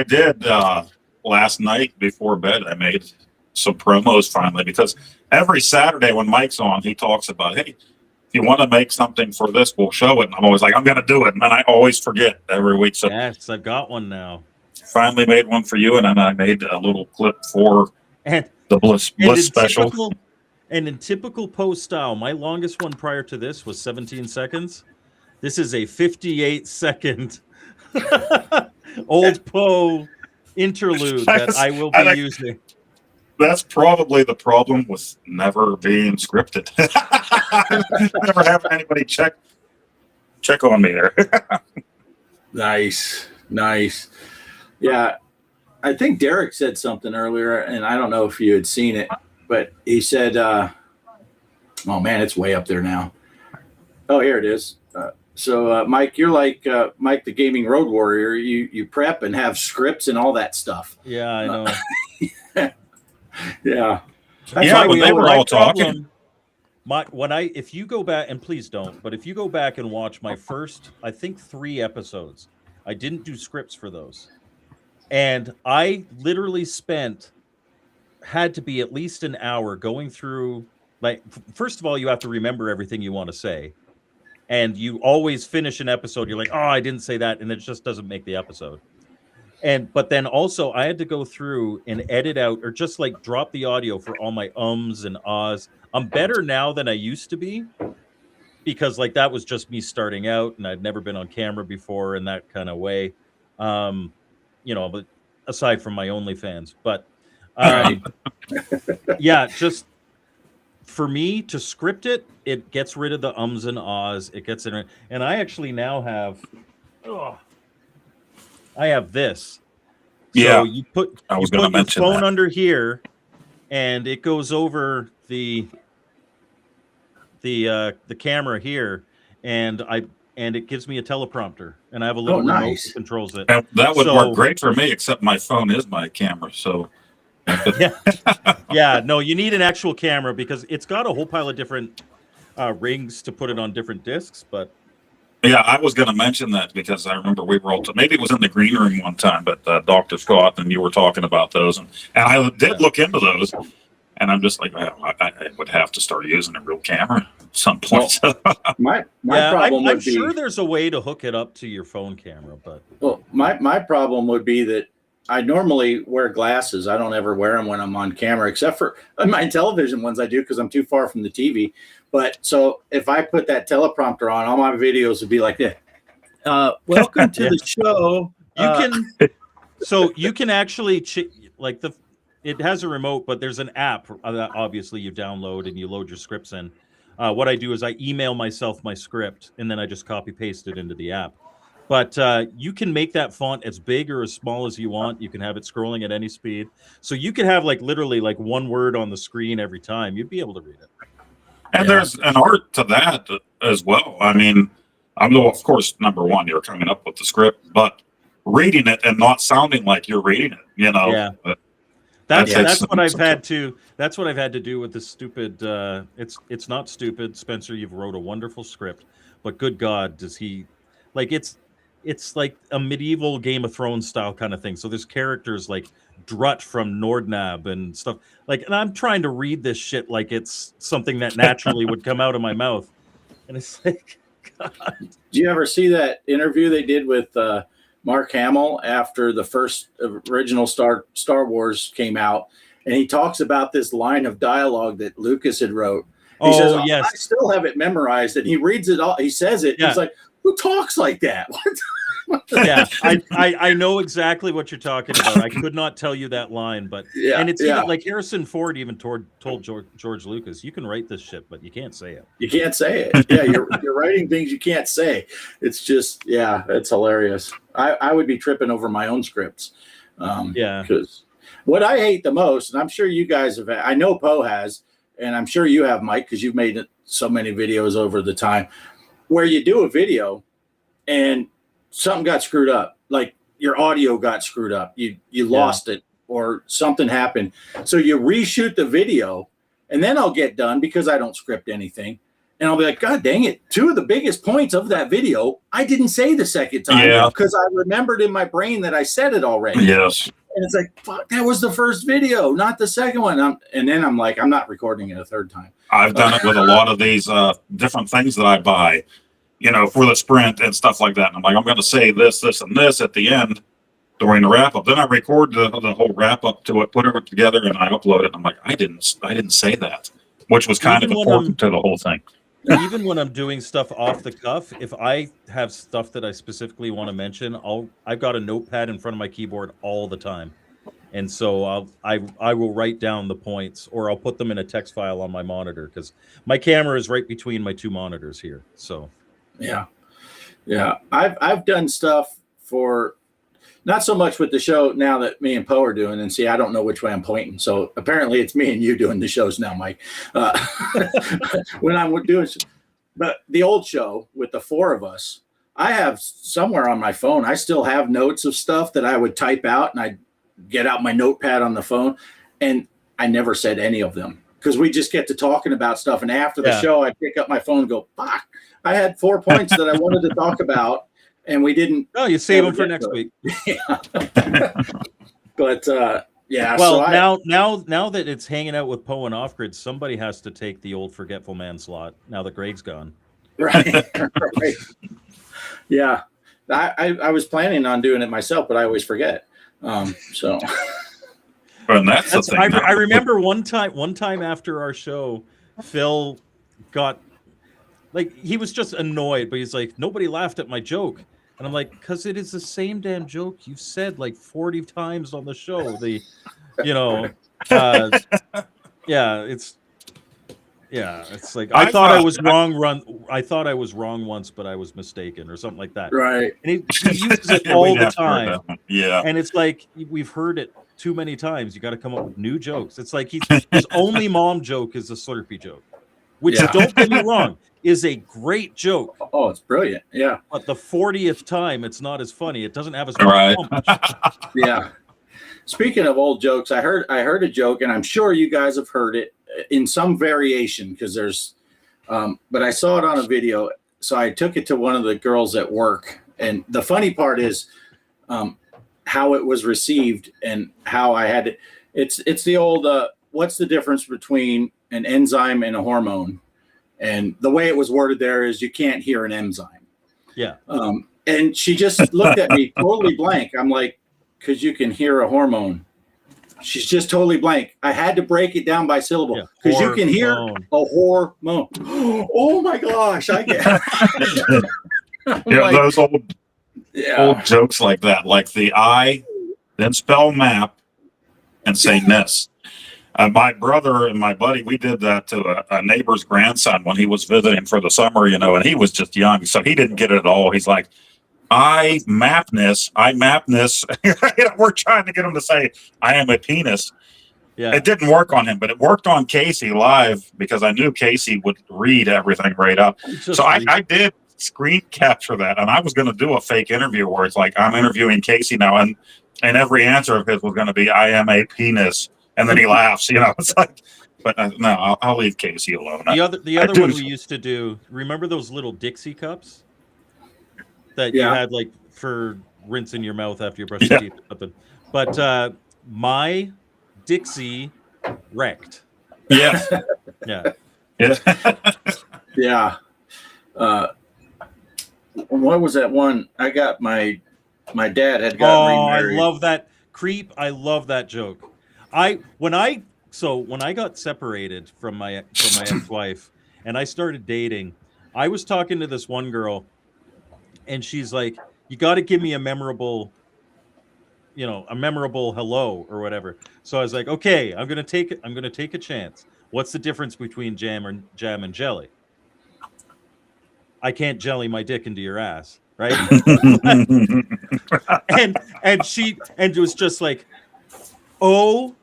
[SPEAKER 4] did last night before bed. I made some promos finally, because every Saturday when Mike's on, he talks about, hey, if you want to make something for this, we'll show it. And I'm always like, I'm going to do it. And then I always forget every week. So
[SPEAKER 5] yes, I've got one now.
[SPEAKER 4] finally made one for you, and then I made a little clip for
[SPEAKER 5] And
[SPEAKER 4] the Bliss special.
[SPEAKER 5] And in typical Poestyle, my longest one prior to this was 17 seconds. This is a 58-second old Poe interlude that I will be using.
[SPEAKER 4] That's probably the problem with never being scripted. Never having anybody check on me there.
[SPEAKER 3] Nice. Yeah, I think Derek said something earlier, and I don't know if you had seen it, but he said, oh man, it's way up there now. Oh, here it is. So Mike, you're like Mike the Gaming Road Warrior. You prep and have scripts and all that stuff.
[SPEAKER 5] Yeah, I know.
[SPEAKER 3] Yeah.
[SPEAKER 4] Yeah, when they were all talking.
[SPEAKER 5] If you go back, and please don't, but if you go back and watch my first, I think 3 episodes, I didn't do scripts for those. And I literally had to be at least an hour going through, like, first of all, you have to remember everything you want to say. And you always finish an episode, you're like, oh, I didn't say that, and it just doesn't make the episode. But then also I had to go through and edit out or just like drop the audio for all my ums and ahs. I'm better now than I used to be because like that was just me starting out and I'd never been on camera before in that kind of way. But aside from my OnlyFans, but yeah, just for me to script it, it gets rid of the ums and ahs. It gets in, and I actually now have. I have this.
[SPEAKER 4] Yeah,
[SPEAKER 5] so you put
[SPEAKER 4] your
[SPEAKER 5] phone under here, and it goes over the camera here, and it gives me a teleprompter, and I have a little remote that controls it.
[SPEAKER 4] And that would work great for me, except my phone is my camera, so.
[SPEAKER 5] Yeah. No, you need an actual camera because it's got a whole pile of different rings to put it on different discs, but.
[SPEAKER 4] Yeah, I was going to mention that because I remember we were all maybe it was in the green room one time, but Dr. Scott and you were talking about those, and I did look into those, and I'm just like, well, I would have to start using a real camera at some point.
[SPEAKER 3] Well, my problem would
[SPEAKER 5] I'm
[SPEAKER 3] be,
[SPEAKER 5] sure there's a way to hook it up to your phone camera, but
[SPEAKER 3] my problem would be that I normally wear glasses. I don't ever wear them when I'm on camera, except for my television ones I do because I'm too far from the TV. But so if I put that teleprompter on, all my videos would be like this. Welcome to the show.
[SPEAKER 5] You can actually it has a remote, but there's an app that obviously you download and you load your scripts in. What I do is I email myself my script and then I just copy paste it into the app. But you can make that font as big or as small as you want. You can have it scrolling at any speed. So you could have like literally like one word on the screen every time. You'd be able to read it.
[SPEAKER 4] And there's an art to that as well. I mean, of course, number one, you're coming up with the script, but reading it and not sounding like you're reading it,
[SPEAKER 5] Yeah. That's what I've had to. That's what I've had to do with this stupid. It's not stupid, Spencer. You've wrote a wonderful script, but good God, does he? Like it's like a medieval Game of Thrones style kind of thing. So there's characters like Drut from Nordnab and stuff like, and I'm trying to read this shit like it's something that naturally would come out of my mouth, and it's like, God.
[SPEAKER 3] Did you ever see that interview they did with Mark Hamill after the first original Star Wars came out, and he talks about this line of dialogue that Lucas had wrote. He says,
[SPEAKER 5] yes,
[SPEAKER 3] I still have it memorized, and he reads it all. He says it. Yeah. He's like, who talks like that?
[SPEAKER 5] Yeah, I know exactly what you're talking about. I could not tell you that line, but and it's even like Harrison Ford even told George Lucas, you can write this shit, but you can't say it.
[SPEAKER 3] You can't say it. Yeah, you're writing things you can't say. It's just it's hilarious. I would be tripping over my own scripts. Because what I hate the most, and I'm sure you guys have, I know Poe has, and I'm sure you have, Mike, because you've made so many videos over the time, where you do a video and something got screwed up, like your audio got screwed up, you lost it, or something happened. So you reshoot the video, and then I'll get done because I don't script anything. And I'll be like, God dang it, 2 of the biggest points of that video, I didn't say the second time because I remembered in my brain that I said it already.
[SPEAKER 4] Yes.
[SPEAKER 3] And it's like, fuck, that was the first video, not the second one. And then I'm like, I'm not recording it a third time.
[SPEAKER 4] I've done it with a lot of these different things that I buy, for the sprint and stuff like that. And I'm like, I'm going to say this, and this at the end. during the wrap up. Then I record the whole wrap up to it, put it together, and I upload it. I'm like, I didn't say that, which was kind of important to the whole thing.
[SPEAKER 5] Even when I'm doing stuff off the cuff, if I have stuff that I specifically want to mention, I've got a notepad in front of my keyboard all the time, and so I will write down the points, or I'll put them in a text file on my monitor because my camera is right between my two monitors here. So
[SPEAKER 3] yeah, I've done stuff for. Not so much with the show now that me and Poe are doing, and see, I don't know which way I'm pointing. So apparently, it's me and you doing the shows now, Mike. When I'm doing, but the old show with the four of us, I have somewhere on my phone. I still have notes of stuff that I would type out, and I get out my notepad on the phone, and I never said any of them because we just get to talking about stuff. And after the show, I pick up my phone and go, "Fuck! I had 4 points that I wanted to talk about." And we didn't.
[SPEAKER 5] Oh, you save them for next week.
[SPEAKER 3] Yeah. But yeah.
[SPEAKER 5] Well,
[SPEAKER 3] so
[SPEAKER 5] now that it's hanging out with Poe and Offgrid, somebody has to take the old forgetful man slot. Now that Greg's gone.
[SPEAKER 3] Right. Right. Yeah. I was planning on doing it myself, but I always forget. So.
[SPEAKER 4] And that's the thing.
[SPEAKER 5] I remember one time after our show, Phil got. Like, he was just annoyed, but he's like, nobody laughed at my joke. And I'm like, because it is the same damn joke you've said like 40 times on the show. It's like, I thought I was wrong. I thought I was wrong once, but I was mistaken or something like that.
[SPEAKER 3] Right.
[SPEAKER 5] And he uses it all the time.
[SPEAKER 4] Yeah.
[SPEAKER 5] And it's like, we've heard it too many times. You got to come up with new jokes. It's like his only mom joke is a Slurpee joke, which don't get me wrong, is a great joke.
[SPEAKER 3] Oh, it's brilliant. Yeah.
[SPEAKER 5] But the 40th time, it's not as funny. It doesn't have as much punch.
[SPEAKER 3] Yeah. Speaking of old jokes, I heard a joke, and I'm sure you guys have heard it in some variation because there's, but I saw it on a video. So I took it to one of the girls at work. And the funny part is how it was received and how I had it. It's the old, what's the difference between an enzyme and a hormone? And the way it was worded there is you can't hear an enzyme. Yeah. And she just looked at me totally blank. I'm like, because you can hear a hormone. She's just totally blank. I had to break it down by syllable because you can hear a hormone. Oh my gosh. I get
[SPEAKER 4] like, those old jokes like that, like the I, then spell map and say ness. My brother and my buddy, we did that to a neighbor's grandson when he was visiting for the summer, and he was just young, so he didn't get it at all. He's like, I mapness. We're trying to get him to say, I am a penis. Yeah. It didn't work on him, but it worked on Casey live because I knew Casey would read everything right up. So I did screen capture that, and I was going to do a fake interview where it's like, I'm interviewing Casey now, and every answer of his was going to be, I am a penis. And then he laughs, It's like, but no, I'll leave Casey alone.
[SPEAKER 5] The other one we used to do. Remember those little Dixie cups that you had like for rinsing your mouth after you brush your teeth or something. But my Dixie wrecked.
[SPEAKER 4] Yeah.
[SPEAKER 5] Yeah.
[SPEAKER 3] Yeah. What was that one? I got my dad had gotten remarried.
[SPEAKER 5] I love that creep. I love that joke. When I got separated from my ex-wife and I started dating, I was talking to this one girl and she's like, you got to give me a memorable hello or whatever. So I was like, okay, I'm going to take a chance. What's the difference between jam and jelly? I can't jelly my dick into your ass, right? and it was just like, oh,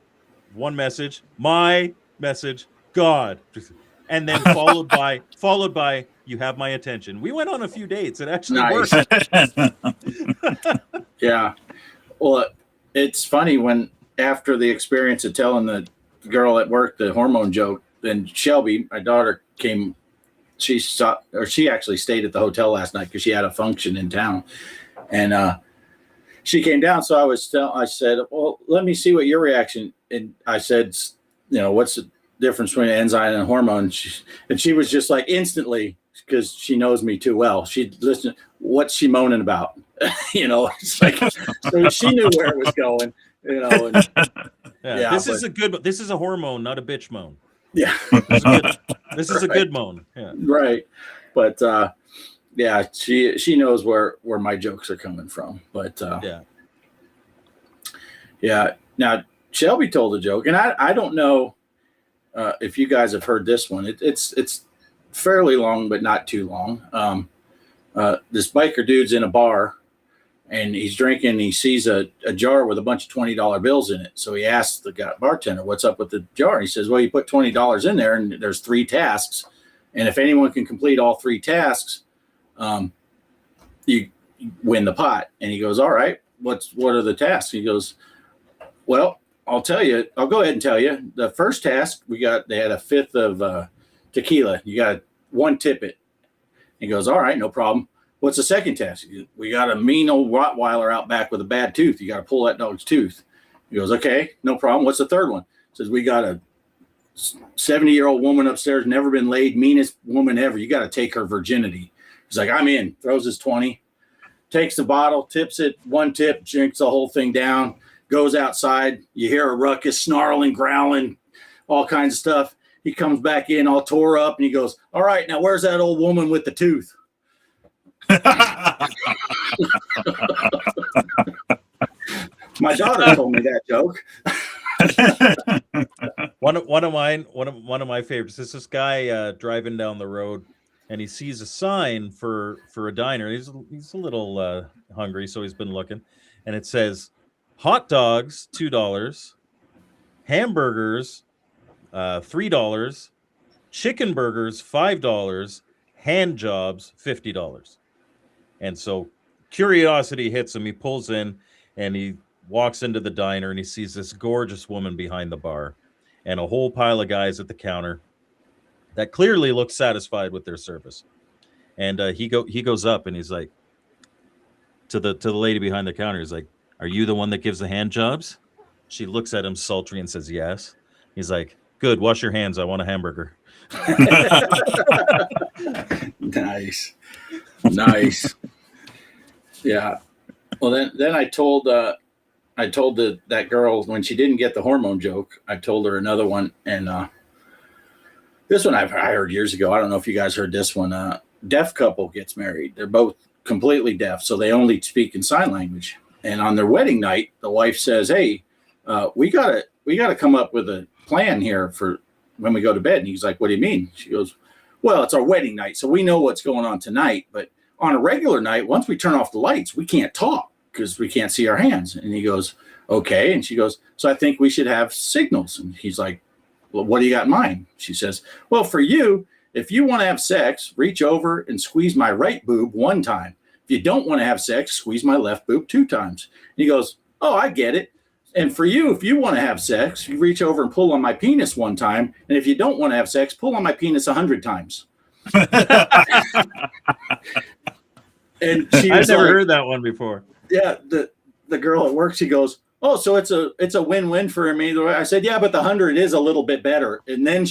[SPEAKER 5] one message, my message, God, and then followed by you have my attention. We went on a few dates. It actually worked.
[SPEAKER 3] Yeah. Well, it's funny when after the experience of telling the girl at work the hormone joke, then Shelby, my daughter, came. She actually stayed at the hotel last night because she had a function in town, and she came down. So I said, well, let me see what your reaction. And I said, what's the difference between an enzyme and a hormone? And she was just like instantly, because she knows me too well. She'd listen. What's she moaning about? It's like, so she knew where it was going. And,
[SPEAKER 5] yeah. This is a hormone, not a bitch moan.
[SPEAKER 3] Yeah.
[SPEAKER 5] This is a good moan. Yeah.
[SPEAKER 3] Right. But yeah, she knows where my jokes are coming from. But yeah. Now Shelby told a joke, and I don't know if you guys have heard this one. It's fairly long, but not too long. This biker dude's in a bar, and he's drinking. And he sees a jar with a bunch of $20 bills in it. So he asks the bartender, "What's up with the jar?" He says, "Well, you put $20 in there, and there's 3 tasks, and if anyone can complete all 3 tasks, you win the pot." And he goes, "All right, what are the tasks?" He goes, "Well, I'll tell you. I'll go ahead and tell you. The first task they had a 5th of tequila. You got 1 tippet." He goes, "All right, no problem. What's the second task?" "We got a mean old Rottweiler out back with a bad tooth. You got to pull that dog's tooth." He goes, "Okay, no problem. What's the third one?" He says, "We got a 70-year-old woman upstairs, never been laid, meanest woman ever. You got to take her virginity." He's like, "I'm in." Throws his 20, takes the bottle, tips it, 1 tip, drinks the whole thing down, goes outside. You hear a ruckus, snarling, growling, all kinds of stuff. He comes back in all tore up, and he goes, "All right, now where's that old woman with the tooth?" My daughter told me that joke.
[SPEAKER 5] One of my favorites is this guy driving down the road, and he sees a sign for a diner. He's a little hungry, so he's been looking, and it says hot dogs $2, hamburgers $3, chicken burgers $5, hand jobs $50. And so curiosity hits him. He pulls in and he walks into the diner, and he sees this gorgeous woman behind the bar and a whole pile of guys at the counter that clearly look satisfied with their service. And he goes up and he's like to the lady behind the counter. He's like, "Are you the one that gives the hand jobs?" She looks at him sultry and says, "Yes." He's like, "Good, wash your hands. I want a hamburger."
[SPEAKER 3] Nice. Yeah. Well, then I told that girl, when she didn't get the hormone joke, I told her another one, and this one I heard years ago. I don't know if you guys heard this one. Deaf couple gets married. They're both completely deaf, so they only speak in sign language. And on their wedding night, the wife says, "Hey, we gotta come up with a plan here for when we go to bed." And he's like, "What do you mean?" She goes, "Well, it's our wedding night, so we know what's going on tonight. But on a regular night, once we turn off the lights, we can't talk because we can't see our hands." And he goes, "Okay." And she goes, "So I think we should have signals." And he's like, "Well, what do you got in mind?" She says, "Well, for you, if you want to have sex, reach over and squeeze my right boob 1 time. If you don't want to have sex, squeeze my left boob 2 times. And he goes, "Oh, I get it. And for you, if you want to have sex, you reach over and pull on my penis 1 time. And if you don't want to have sex, pull on my penis 100 times. And
[SPEAKER 5] I've never heard that one before.
[SPEAKER 3] Yeah, the girl at work, she goes, "Oh, so it's a win-win for me." I said, "Yeah, but the 100 is a little bit better." And then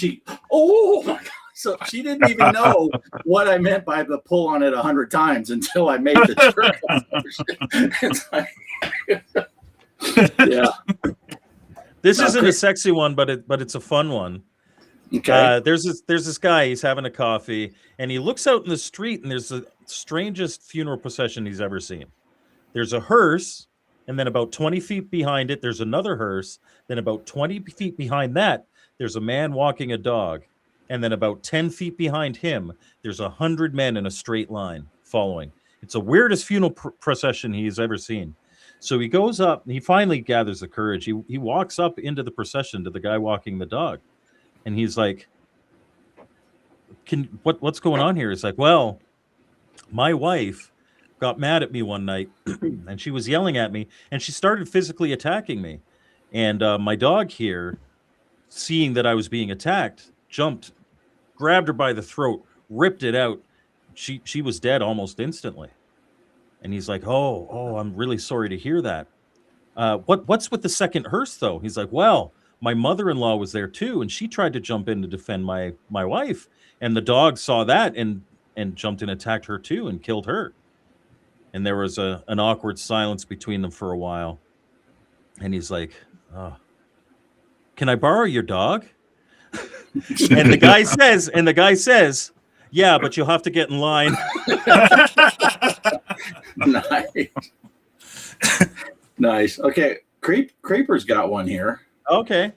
[SPEAKER 3] oh my God. So she didn't even know what I meant by the pull on it 100 times until I made the trick. It's like, yeah.
[SPEAKER 5] This isn't a sexy one, but it's a fun one.
[SPEAKER 3] Okay.
[SPEAKER 5] There's this guy. He's having a coffee, and he looks out in the street, and there's the strangest funeral procession he's ever seen. There's a hearse, and then about 20 feet behind it, there's another hearse. Then about 20 feet behind that, there's a man walking a dog. And then about 10 feet behind him, there's 100 men in a straight line following. It's the weirdest funeral procession he's ever seen. So he goes up, and he finally gathers the courage. He walks up into the procession to the guy walking the dog. And he's like, what's going on here? It's like, "Well, my wife got mad at me one night, and she was yelling at me, and she started physically attacking me. And my dog here, seeing that I was being attacked, jumped, grabbed her by the throat, ripped it out. She was dead almost instantly." And he's like, oh, I'm really sorry to hear that. What's with the second hearse, though? He's like, "Well, my mother-in-law was there too, and she tried to jump in to defend my wife. And the dog saw that and and jumped and attacked her too and killed her. And there was an awkward silence between them for a while. And he's like, oh, can I borrow your dog? And the guy says, yeah, but you'll have to get in line.
[SPEAKER 3] Nice. Nice. Okay. Creeper's got one here.
[SPEAKER 5] Okay.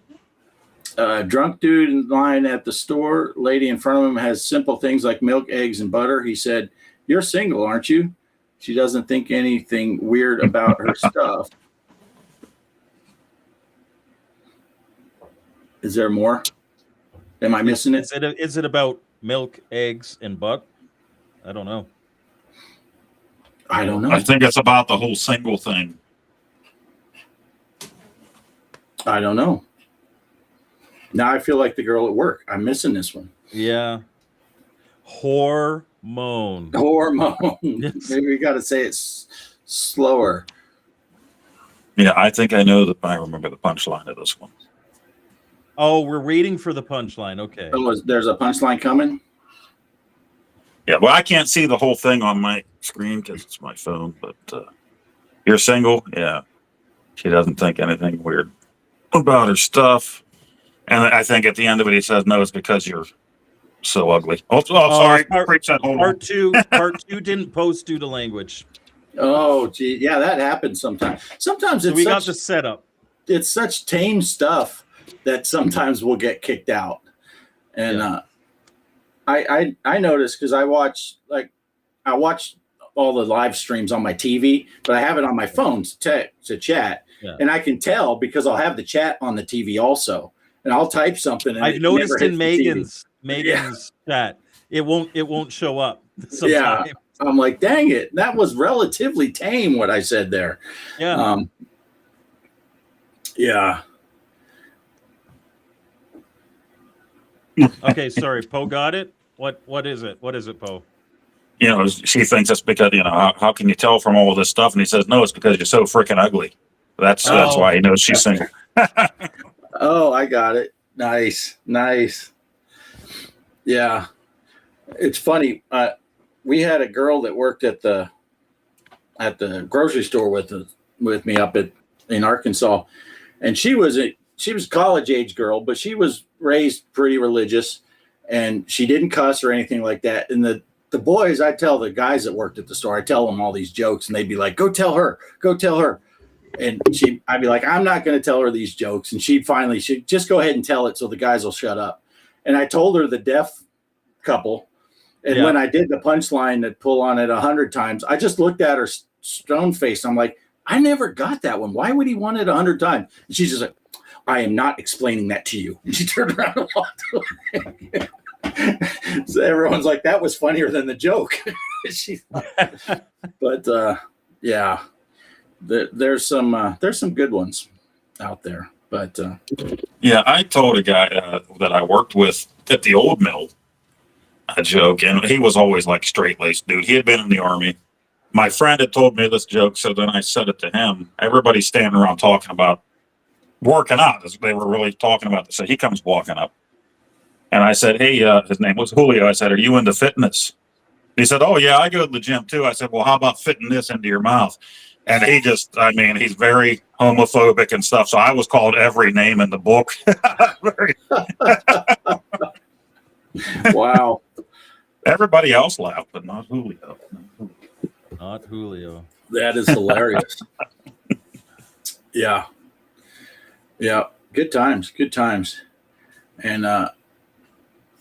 [SPEAKER 3] Drunk dude in line at the store. Lady in front of him has simple things like milk, eggs, and butter. He said, "You're single, aren't you?" She doesn't think anything weird about her stuff. Is there more? Am I missing it?
[SPEAKER 5] Is it about milk, eggs, and butter? I don't know.
[SPEAKER 3] I don't know.
[SPEAKER 4] I think it's about the whole single thing.
[SPEAKER 3] I don't know. Now I feel like the girl at work. I'm missing this one.
[SPEAKER 5] Yeah. Hormone.
[SPEAKER 3] Maybe we got to say it slower.
[SPEAKER 4] Yeah, I think I know I remember the punchline of this one.
[SPEAKER 5] Oh, we're waiting for the punchline. Okay.
[SPEAKER 3] Oh, there's a punchline coming?
[SPEAKER 4] Yeah, well, I can't see the whole thing on my screen because it's my phone, but you're single? Yeah. She doesn't think anything weird about her stuff. And I think at the end of it, he says, no, it's because you're so ugly. Oh, sorry.
[SPEAKER 5] Part two didn't post due to language.
[SPEAKER 3] Oh, gee. Yeah, that happens sometimes. Sometimes it's
[SPEAKER 5] got the setup.
[SPEAKER 3] It's such tame stuff that sometimes we'll get kicked out. And I noticed because I watch all the live streams on my TV, but I have it on my phone to chat. Yeah. And I can tell because I'll have the chat on the TV also. And I'll type something. And
[SPEAKER 5] I've noticed in Megan's chat, it won't show up. Sometimes.
[SPEAKER 3] Yeah, I'm like, dang it, that was relatively tame what I said there.
[SPEAKER 5] Yeah,
[SPEAKER 3] yeah.
[SPEAKER 5] Okay, sorry, Poe got it. What is it? What is it, Poe?
[SPEAKER 4] You know, she thinks it's because how can you tell from all of this stuff? And he says, no, it's because you're so freaking ugly. That's why he knows she's single.
[SPEAKER 3] Oh, I got it. Nice. Yeah. It's funny. We had a girl that worked at the grocery store with me up in Arkansas, and she was a college age girl, but she was raised pretty religious, and she didn't cuss or anything like that. And the boys, I tell the guys that worked at the store, I tell them all these jokes, and they'd be like, go tell her. And I'd be like, I'm not going to tell her these jokes. And she'd just go ahead and tell it so the guys will shut up. And I told her the deaf couple. And when I did the punchline that pull on it 100 times, I just looked at her stone face. I'm like, I never got that one. Why would he want it 100 times? And she's just like, I am not explaining that to you. And she turned around and walked away. So everyone's like, that was funnier than the joke. But yeah. There's some good ones out there, but
[SPEAKER 4] yeah, I told a guy that I worked with at the old mill a joke, and he was always like straight-laced dude. He had been in the Army. My friend had told me this joke, so then I said it to him. Everybody's standing around talking about working out. They were really talking about this. So he comes walking up, and I said, hey, his name was Julio. I said, are you into fitness? He said, oh yeah, I go to the gym too. I said, well, how about fitting this into your mouth? And he's very homophobic and stuff. So I was called every name in the book.
[SPEAKER 3] Wow.
[SPEAKER 4] Everybody else laughed, but not Julio.
[SPEAKER 5] Not Julio.
[SPEAKER 3] That is hilarious. Yeah. Yeah. Good times. And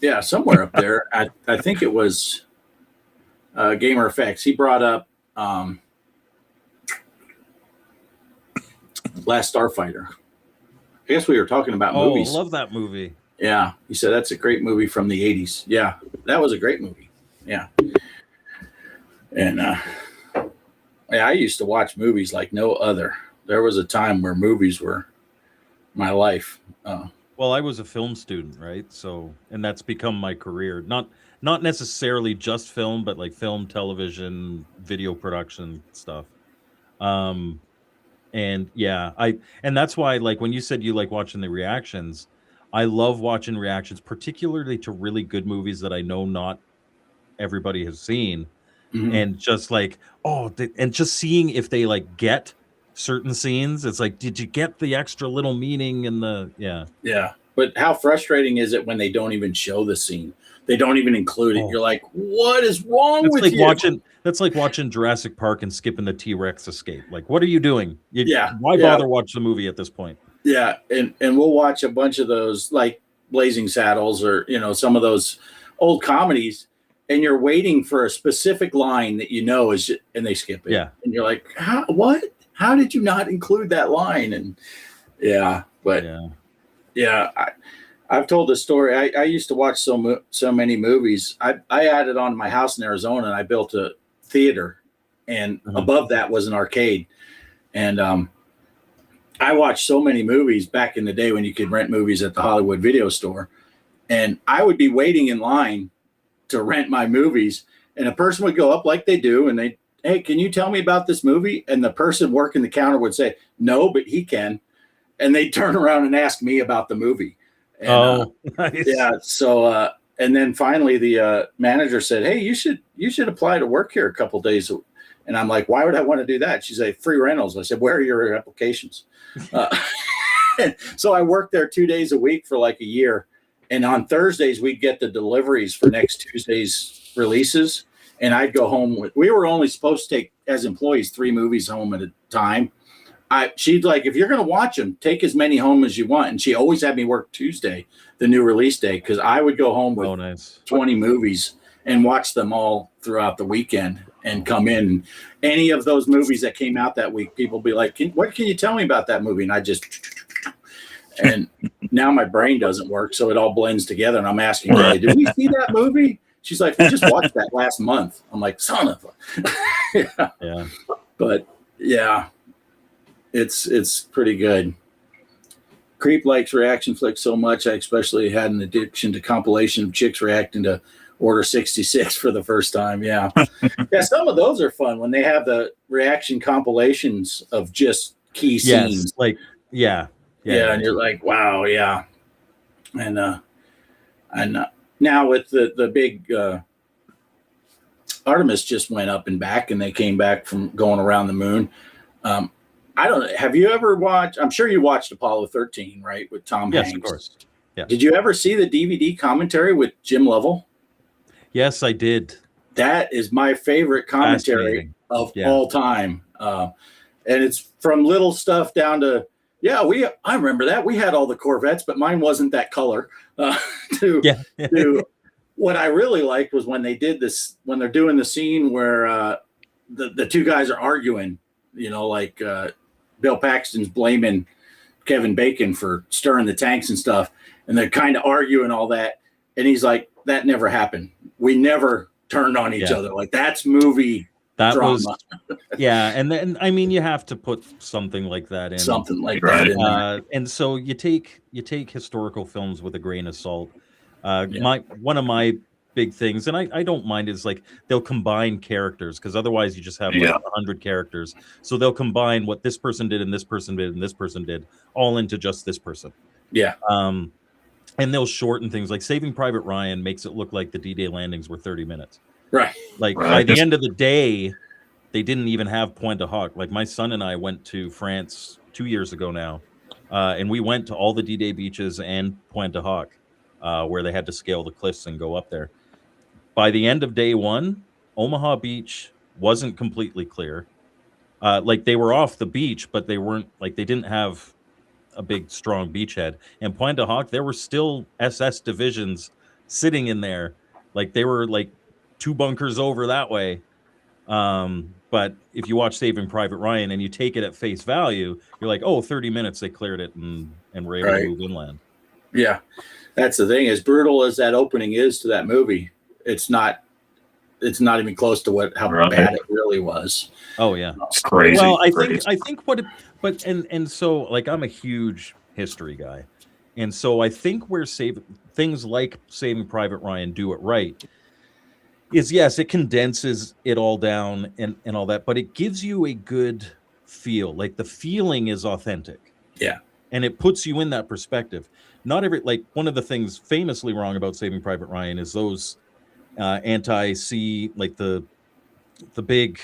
[SPEAKER 3] yeah, somewhere up there, I think it was Gamer Effects. He brought up Last Starfighter. I guess we were talking about movies.
[SPEAKER 5] I love that movie.
[SPEAKER 3] Yeah. He said that's a great movie from the 80s. Yeah. That was a great movie. Yeah. And I used to watch movies like no other. There was a time where movies were my life.
[SPEAKER 5] Well, I was a film student, right? So, and that's become my career. Not necessarily just film, but like film, television, video production stuff. And yeah, and that's why, like, when you said you like watching the reactions, I love watching reactions, particularly to really good movies that I know not everybody has seen,
[SPEAKER 3] Mhm.
[SPEAKER 5] and just like, and just seeing if they like get certain scenes. It's like, did you get the extra little meaning in the
[SPEAKER 3] Yeah. But how frustrating is it when they don't even show the scene? They don't even include it.
[SPEAKER 5] Oh.
[SPEAKER 3] You're like, what is wrong
[SPEAKER 5] That's
[SPEAKER 3] with
[SPEAKER 5] like
[SPEAKER 3] you?
[SPEAKER 5] that's like watching Jurassic Park and skipping the T-Rex escape. Like, what are you doing? Why
[SPEAKER 3] Yeah.
[SPEAKER 5] bother watch the movie at this point?
[SPEAKER 3] Yeah, and we'll watch a bunch of those like Blazing Saddles or some of those old comedies, and you're waiting for a specific line that and they skip it.
[SPEAKER 5] Yeah.
[SPEAKER 3] And you're like, what? How did you not include that line? And I've told this story. I used to watch so many movies. I added on to my house in Arizona, and I built a theater, and above that was an arcade. And I watched so many movies back in the day when you could rent movies at the Hollywood Video Store, and I would be waiting in line to rent my movies, and a person would go up like they do, and hey, can you tell me about this movie? And the person working the counter would say, no, but he can. And they'd turn around and ask me about the movie. And,
[SPEAKER 5] nice.
[SPEAKER 3] Yeah. So, and then finally the manager said, hey, you should apply to work here a couple days. And I'm like, why would I want to do that? She's like, free rentals. I said, where are your applications? So I worked there 2 days a week for like a year. And on Thursdays, we'd get the deliveries for next Tuesday's releases. And I'd go home we were only supposed to take, as employees, 3 movies home at a time. She'd like, if you're going to watch them, take as many home as you want. And she always had me work Tuesday, the new release day, because I would go home with 20 movies and watch them all throughout the weekend and come in. Any of those movies that came out that week, people be like, what can you tell me about that movie? And I just, and now my brain doesn't work, so it all blends together. And I'm asking, hey, did we see that movie? She's like, we just watched that last month. I'm like, son of a.
[SPEAKER 5] Yeah.
[SPEAKER 3] But yeah. It's pretty good. Creep likes reaction flicks so much. I especially had an addiction to compilation of chicks reacting to Order 66 for the first time. Yeah. Yeah. Some of those are fun when they have the reaction compilations of just key scenes.
[SPEAKER 5] Like, yeah.
[SPEAKER 3] And you're like, wow. Yeah. And now with the big, Artemis just went up and back, and they came back from going around the moon. I don't know. Have you ever watched? I'm sure you watched Apollo 13, right, with Tom Hanks.
[SPEAKER 5] Yes, of course. Yeah.
[SPEAKER 3] Did you ever see the DVD commentary with Jim Lovell?
[SPEAKER 5] Yes, I did.
[SPEAKER 3] That is my favorite commentary of all time, and it's from little stuff down to I remember that we had all the Corvettes, but mine wasn't that color. To what I really liked was when they did this, when they're doing the scene where the two guys are arguing. Like Bill Paxton's blaming Kevin Bacon for stirring the tanks and stuff. And they're kind of arguing all that. And he's like, that never happened. We never turned on each other. Like, that's movie drama.
[SPEAKER 5] And then, I mean, you have to put something like that in.
[SPEAKER 3] Something like that in there.
[SPEAKER 5] And so you take historical films with a grain of salt. One of my big things, and I don't mind, is like they'll combine characters, because otherwise you just have like 100 characters. So they'll combine what this person did and this person did and this person did all into just this person.
[SPEAKER 3] Yeah.
[SPEAKER 5] And they'll shorten things. Like Saving Private Ryan makes it look like the D-Day landings were 30 minutes.
[SPEAKER 3] Right.
[SPEAKER 5] Like by the end of the day, they didn't even have Pointe du Hoc. Like my son and I went to France 2 years ago now, and we went to all the D-Day beaches and Pointe du Hoc, where they had to scale the cliffs and go up there. By the end of day one, Omaha Beach wasn't completely clear. Like they were off the beach, but they weren't, like they didn't have a big, strong beachhead. And Pointe du Hoc, there were still SS divisions sitting in there. Like they were like 2 bunkers over that way. But if you watch Saving Private Ryan and you take it at face value, you're like, 30 minutes, they cleared it and were able to move inland.
[SPEAKER 3] Yeah. That's the thing. As brutal as that opening is to that movie, it's not even close to how bad it really was.
[SPEAKER 5] Oh yeah,
[SPEAKER 4] it's crazy.
[SPEAKER 5] Well, I think so like I'm a huge history guy, and so I think where things like Saving Private Ryan do it right is, yes, it condenses it all down and all that, but it gives you a good feel. Like the feeling is authentic.
[SPEAKER 3] Yeah,
[SPEAKER 5] and it puts you in that perspective. Not every, like one of the things famously wrong about Saving Private Ryan is those anti-sea, like the big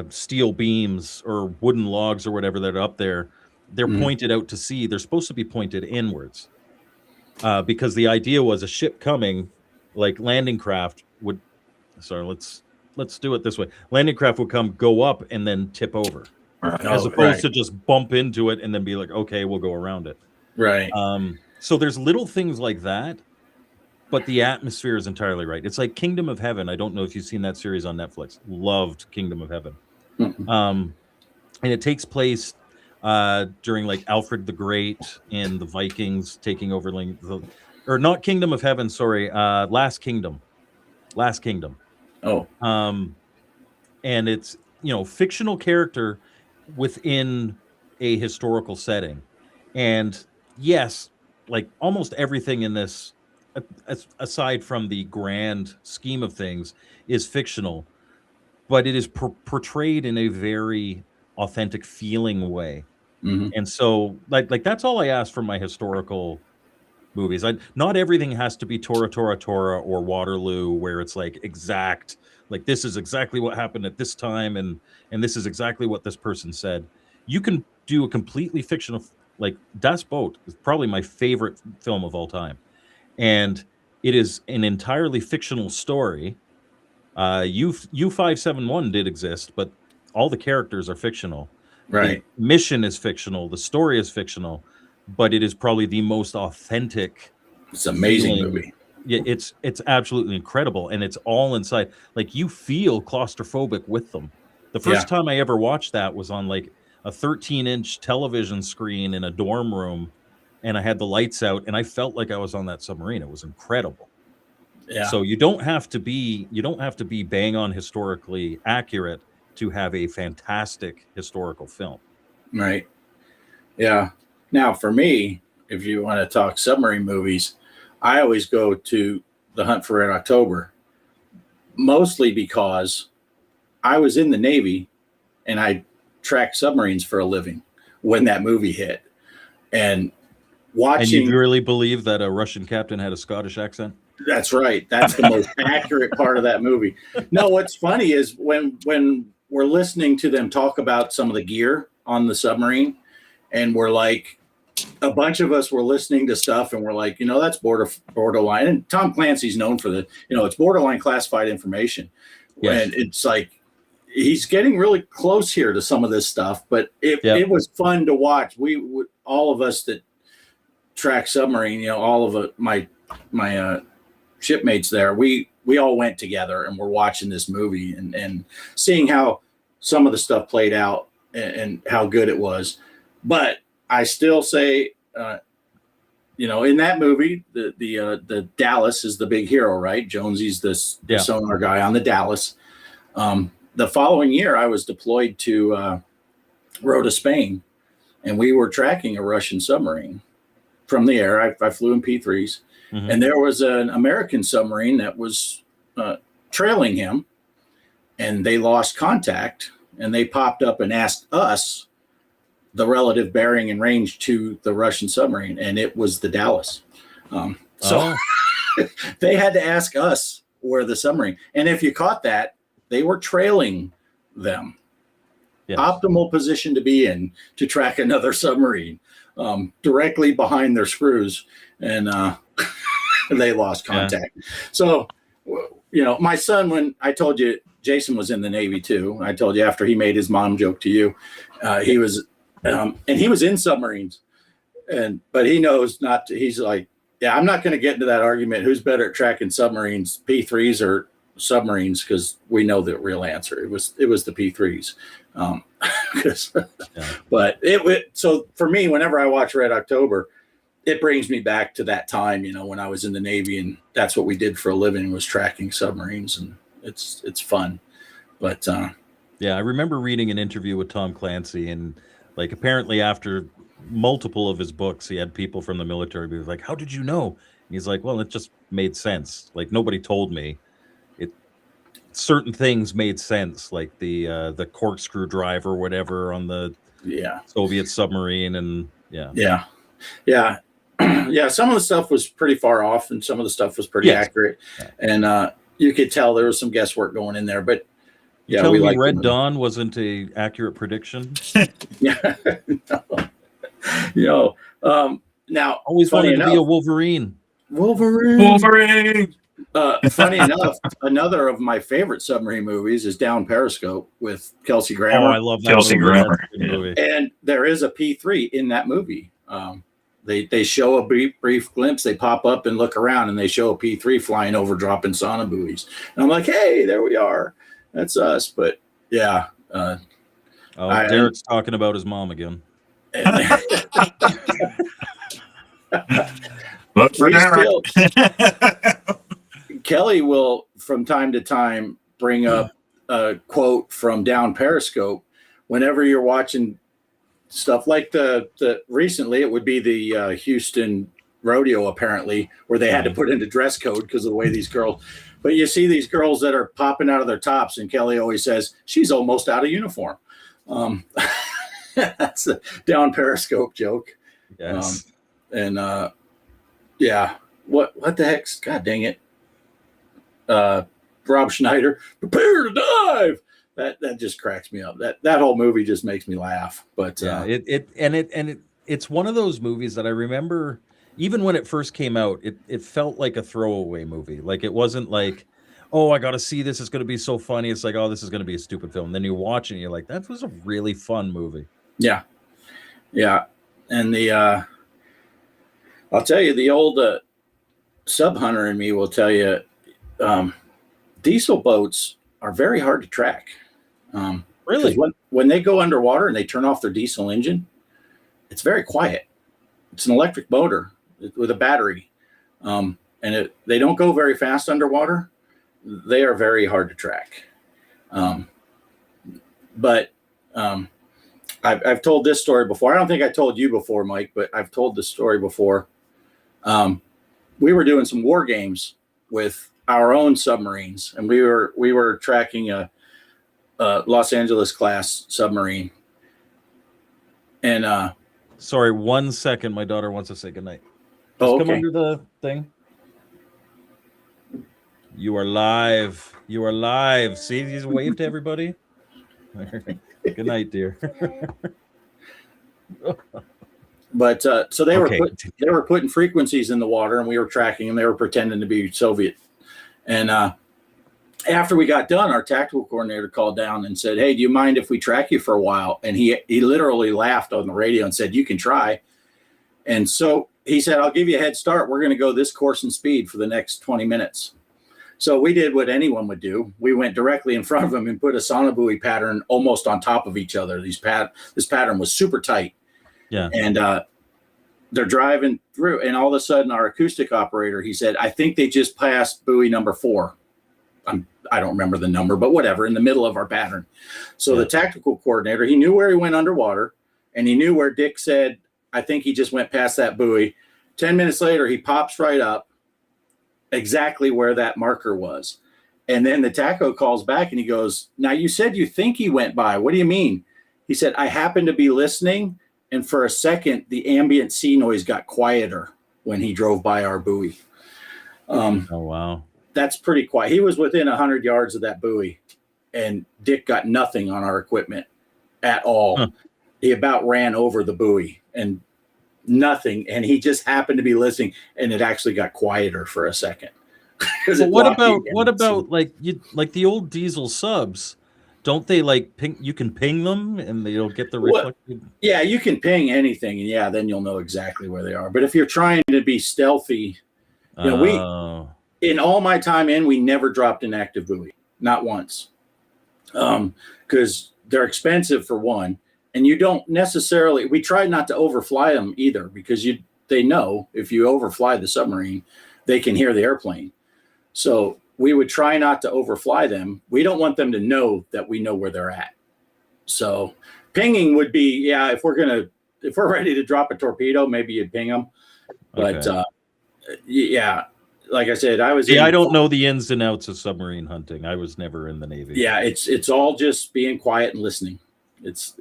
[SPEAKER 5] steel beams or wooden logs or whatever that are up there, they're pointed out to sea. They're supposed to be pointed inwards because the idea was a ship coming, like landing craft would. Sorry, let's do it this way. Landing craft would come, go up, and then tip over, as opposed to just bump into it and then be like, okay, we'll go around it.
[SPEAKER 3] Right.
[SPEAKER 5] So there's little things like that, but the atmosphere is entirely right. It's like Kingdom of Heaven. I don't know if you've seen that series on Netflix. Loved Kingdom of Heaven. And it takes place during like Alfred the Great and the Vikings taking over, or not Kingdom of Heaven. Sorry, Last Kingdom. Oh. And it's, fictional character within a historical setting. And yes, like almost everything in this, aside from the grand scheme of things, is fictional, but it is portrayed in a very authentic feeling way. And so like that's all I ask from my historical movies. Not everything has to be Tora or Waterloo, where it's like exact, like this is exactly what happened at this time, and this is exactly what this person said. You can do a completely fictional, like Das Boot is probably my favorite film of all time, and it is an entirely fictional story. U571 did exist, but all the characters are fictional.
[SPEAKER 3] Right.
[SPEAKER 5] The mission is fictional. The story is fictional, but it is probably the most authentic.
[SPEAKER 3] It's an amazing movie.
[SPEAKER 5] Yeah, it's absolutely incredible, and it's all inside. Like you feel claustrophobic with them. The first time I ever watched that was on like a 13-inch television screen in a dorm room, and I had the lights out, and I felt like I was on that submarine. It was incredible. Yeah. So you don't have to be bang on historically accurate to have a fantastic historical film.
[SPEAKER 3] Right. Yeah. Now, for me, if you want to talk submarine movies, I always go to The Hunt for Red October, mostly because I was in the Navy and I tracked submarines for a living when that movie hit. And watching...
[SPEAKER 5] And you really believe that a Russian captain had a Scottish accent?
[SPEAKER 3] That's right. That's the most accurate part of that movie. No, what's funny is when we're listening to them talk about some of the gear on the submarine, and we're like, a bunch of us were listening to stuff and we're like, that's borderline. And Tom Clancy's known for it's borderline classified information. Yes. And it's like, he's getting really close here to some of this stuff, but it was fun to watch. We all of us that track submarine, all of my shipmates there, we all went together and we're watching this movie and seeing how some of the stuff played out and how good it was. But I still say, in that movie, the Dallas is the big hero, right? Jonesy's the sonar guy on the Dallas. The following year, I was deployed to Rota, Spain, and we were tracking a Russian submarine from the air. I flew in P3s, and there was an American submarine that was trailing him, and they lost contact, and they popped up and asked us the relative bearing and range to the Russian submarine, and it was the Dallas. They had to ask us where the submarine, and if you caught that, they were trailing them. Yes. Optimal position to be in to track another submarine, directly behind their screws, and they lost contact. Yeah. So, my son, when I told you Jason was in the Navy too, I told you after he made his mom joke to you, he was, and he was in submarines, but he knows not to. He's like, yeah, I'm not going to get into that argument. Who's better at tracking submarines, P3s or submarines? Because we know the real answer. It was the P3s. But so for me, whenever I watch Red October, it brings me back to that time, when I was in the Navy, and that's what we did for a living, was tracking submarines, and it's fun. But
[SPEAKER 5] I remember reading an interview with Tom Clancy, and like apparently after multiple of his books, he had people from the military be like, "How did you know?" And he's like, "Well, it just made sense. Like nobody told me. Certain things made sense, like the corkscrew drive or whatever on the Soviet submarine, and yeah.
[SPEAKER 3] yeah, some of the stuff was pretty far off, and some of the stuff was pretty accurate, and you could tell there was some guesswork going in there. But yeah,
[SPEAKER 5] Tell
[SPEAKER 3] we
[SPEAKER 5] me
[SPEAKER 3] like
[SPEAKER 5] Red Dawn wasn't a accurate prediction.
[SPEAKER 3] Yeah, no. Now,
[SPEAKER 5] Always
[SPEAKER 3] funny
[SPEAKER 5] wanted to be a
[SPEAKER 3] enough,
[SPEAKER 5] Wolverine.
[SPEAKER 4] Wolverine.
[SPEAKER 3] Funny enough, another of my favorite submarine movies is Down Periscope with Kelsey
[SPEAKER 5] Oh,
[SPEAKER 3] Grammer.
[SPEAKER 5] I love that
[SPEAKER 4] Kelsey
[SPEAKER 5] movie.
[SPEAKER 4] Grammer,
[SPEAKER 5] That's a good movie.
[SPEAKER 3] And there is a P3 in that movie. They show a brief glimpse. They pop up and look around, and they show a P3 flying over, dropping sauna buoys. And I'm like, hey, there we are. That's us. But yeah.
[SPEAKER 5] Derek's talking about his mom again.
[SPEAKER 4] Look for Derek.
[SPEAKER 3] Kelly will, from time to time, bring up a quote from Down Periscope whenever you're watching stuff like the recently. It would be the Houston rodeo, apparently, where they had to put into dress code because of the way these girls. But you see these girls that are popping out of their tops, and Kelly always says she's almost out of uniform. That's a Down Periscope joke.
[SPEAKER 5] Yes.
[SPEAKER 3] Yeah, what the heck's, god dang it, Rob Schneider, prepare to dive. That just cracks me up. That whole movie just makes me laugh. But
[SPEAKER 5] it's one of those movies that I remember, even when it first came out, it felt like a throwaway movie. Like, it wasn't like, oh, I got to see this, it's going to be so funny. It's like, oh, this is going to be a stupid film. And then you watch it and you're like, that was a really fun movie.
[SPEAKER 3] Yeah. And I'll tell you, the old sub hunter in me will tell you, diesel boats are very hard to track.
[SPEAKER 5] Really?
[SPEAKER 3] When they go underwater and they turn off their diesel engine, it's very quiet. It's an electric motor with a battery. They don't go very fast underwater. They are very hard to track. I've told this story before. I don't think I told you before, Mike, but I've told this story before. We were doing some war games with our own submarines, and we were tracking a Los Angeles class submarine. And
[SPEAKER 5] sorry, 1 second. My daughter wants to say goodnight.
[SPEAKER 3] Oh,
[SPEAKER 5] Come
[SPEAKER 3] okay.
[SPEAKER 5] under the thing. You are live. You are live. See, he's waved to everybody. Good night, dear.
[SPEAKER 3] But so they
[SPEAKER 5] Okay.
[SPEAKER 3] were putting frequencies in the water, and we were tracking them. They were pretending to be Soviet. And after we got done, our tactical coordinator called down and said, "Hey, do you mind if we track you for a while?" And he literally laughed on the radio and said, "You can try." And so he said, "I'll give you a head start. We're going to go this course and speed for the next 20 minutes." So we did what anyone would do. We went directly in front of them and put a sonobuoy pattern almost on top of each other. This pattern was super tight.
[SPEAKER 5] Yeah.
[SPEAKER 3] And they're driving through, and all of a sudden our acoustic operator, he said, "I think they just passed buoy number 4. I don't remember the number, but whatever, in the middle of our pattern." So the tactical coordinator, he knew where he went underwater, and he knew where Dick said, "I think he just went past that buoy." 10 minutes later, he pops right up exactly where that marker was. And then the TACO calls back and he goes, "Now you said you think he went by. What do you mean?" He said, "I happened to be listening, and for a second, the ambient sea noise got quieter when he drove by our buoy."
[SPEAKER 5] Oh, wow.
[SPEAKER 3] That's pretty quiet. He was within 100 yards of that buoy, and Dick got nothing on our equipment at all.
[SPEAKER 5] Huh.
[SPEAKER 3] He about ran over the buoy and nothing. And he just happened to be listening, and it actually got quieter for a second.
[SPEAKER 5] But what about like the old diesel subs? Don't they like ping? You can ping them and they'll get the reflected.
[SPEAKER 3] Yeah, you can ping anything, and yeah, then you'll know exactly where they are. But if you're trying to be stealthy, in all my time we never dropped an active buoy, not once, because they're expensive for one, and you don't necessarily. We try not to overfly them either, because they know if you overfly the submarine, they can hear the airplane. So we would try not to overfly them. We don't want them to know that we know where they're at. So pinging would be, if we're ready to drop a torpedo, maybe you'd ping them. But like I said,
[SPEAKER 5] I don't know the ins and outs of submarine hunting. I was never in the Navy.
[SPEAKER 3] Yeah, it's all just being quiet and listening. It's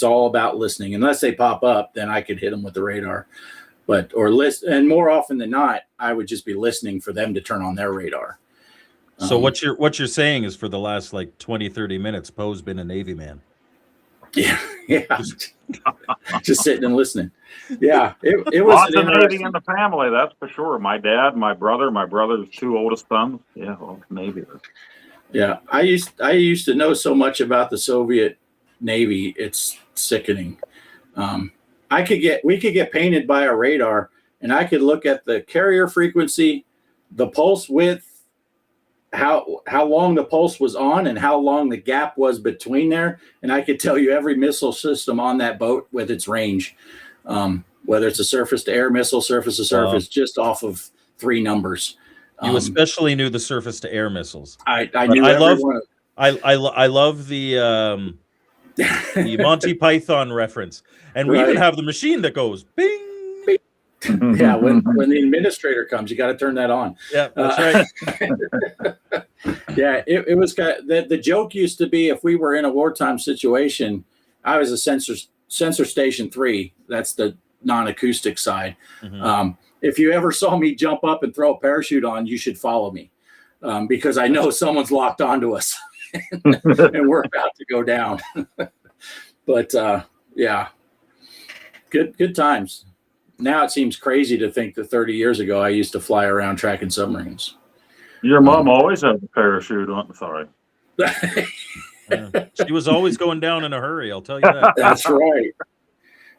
[SPEAKER 3] all about listening. Unless they pop up, then I could hit them with the radar. and more often than not, I would just be listening for them to turn on their radar.
[SPEAKER 5] So what you're saying is for the last like 20, 30 minutes, Poe's been a Navy man.
[SPEAKER 3] Yeah. Just sitting and listening. Yeah, it was
[SPEAKER 4] lots of Navy in the family, that's for sure. My dad, my brother's 2 oldest sons. Yeah, well, Navy.
[SPEAKER 3] Yeah, I used to know so much about the Soviet Navy. It's sickening. We could get painted by a radar, and I could look at the carrier frequency, the pulse width, how long the pulse was on, and how long the gap was between there, and I could tell you every missile system on that boat with its range, whether it's a surface-to-air missile, surface-to-surface, just off of 3 numbers.
[SPEAKER 5] You especially knew the surface-to-air missiles.
[SPEAKER 3] I knew every one.
[SPEAKER 5] I love the Monty Python reference, and we even have the machine that goes bing.
[SPEAKER 3] Yeah, when the administrator comes, you got to turn that on.
[SPEAKER 5] Yeah, that's right.
[SPEAKER 3] Yeah, it was kind of, the joke used to be if we were in a wartime situation, I was a sensor station 3. That's the non-acoustic side. Mm-hmm. If you ever saw me jump up and throw a parachute on, you should follow me because I know someone's locked onto us and we're about to go down. But yeah, good times. Now it seems crazy to think that 30 years ago I used to fly around tracking submarines.
[SPEAKER 4] Your mom always had a parachute on. Sorry.
[SPEAKER 5] She was always going down in a hurry, I'll tell you that.
[SPEAKER 3] That's right.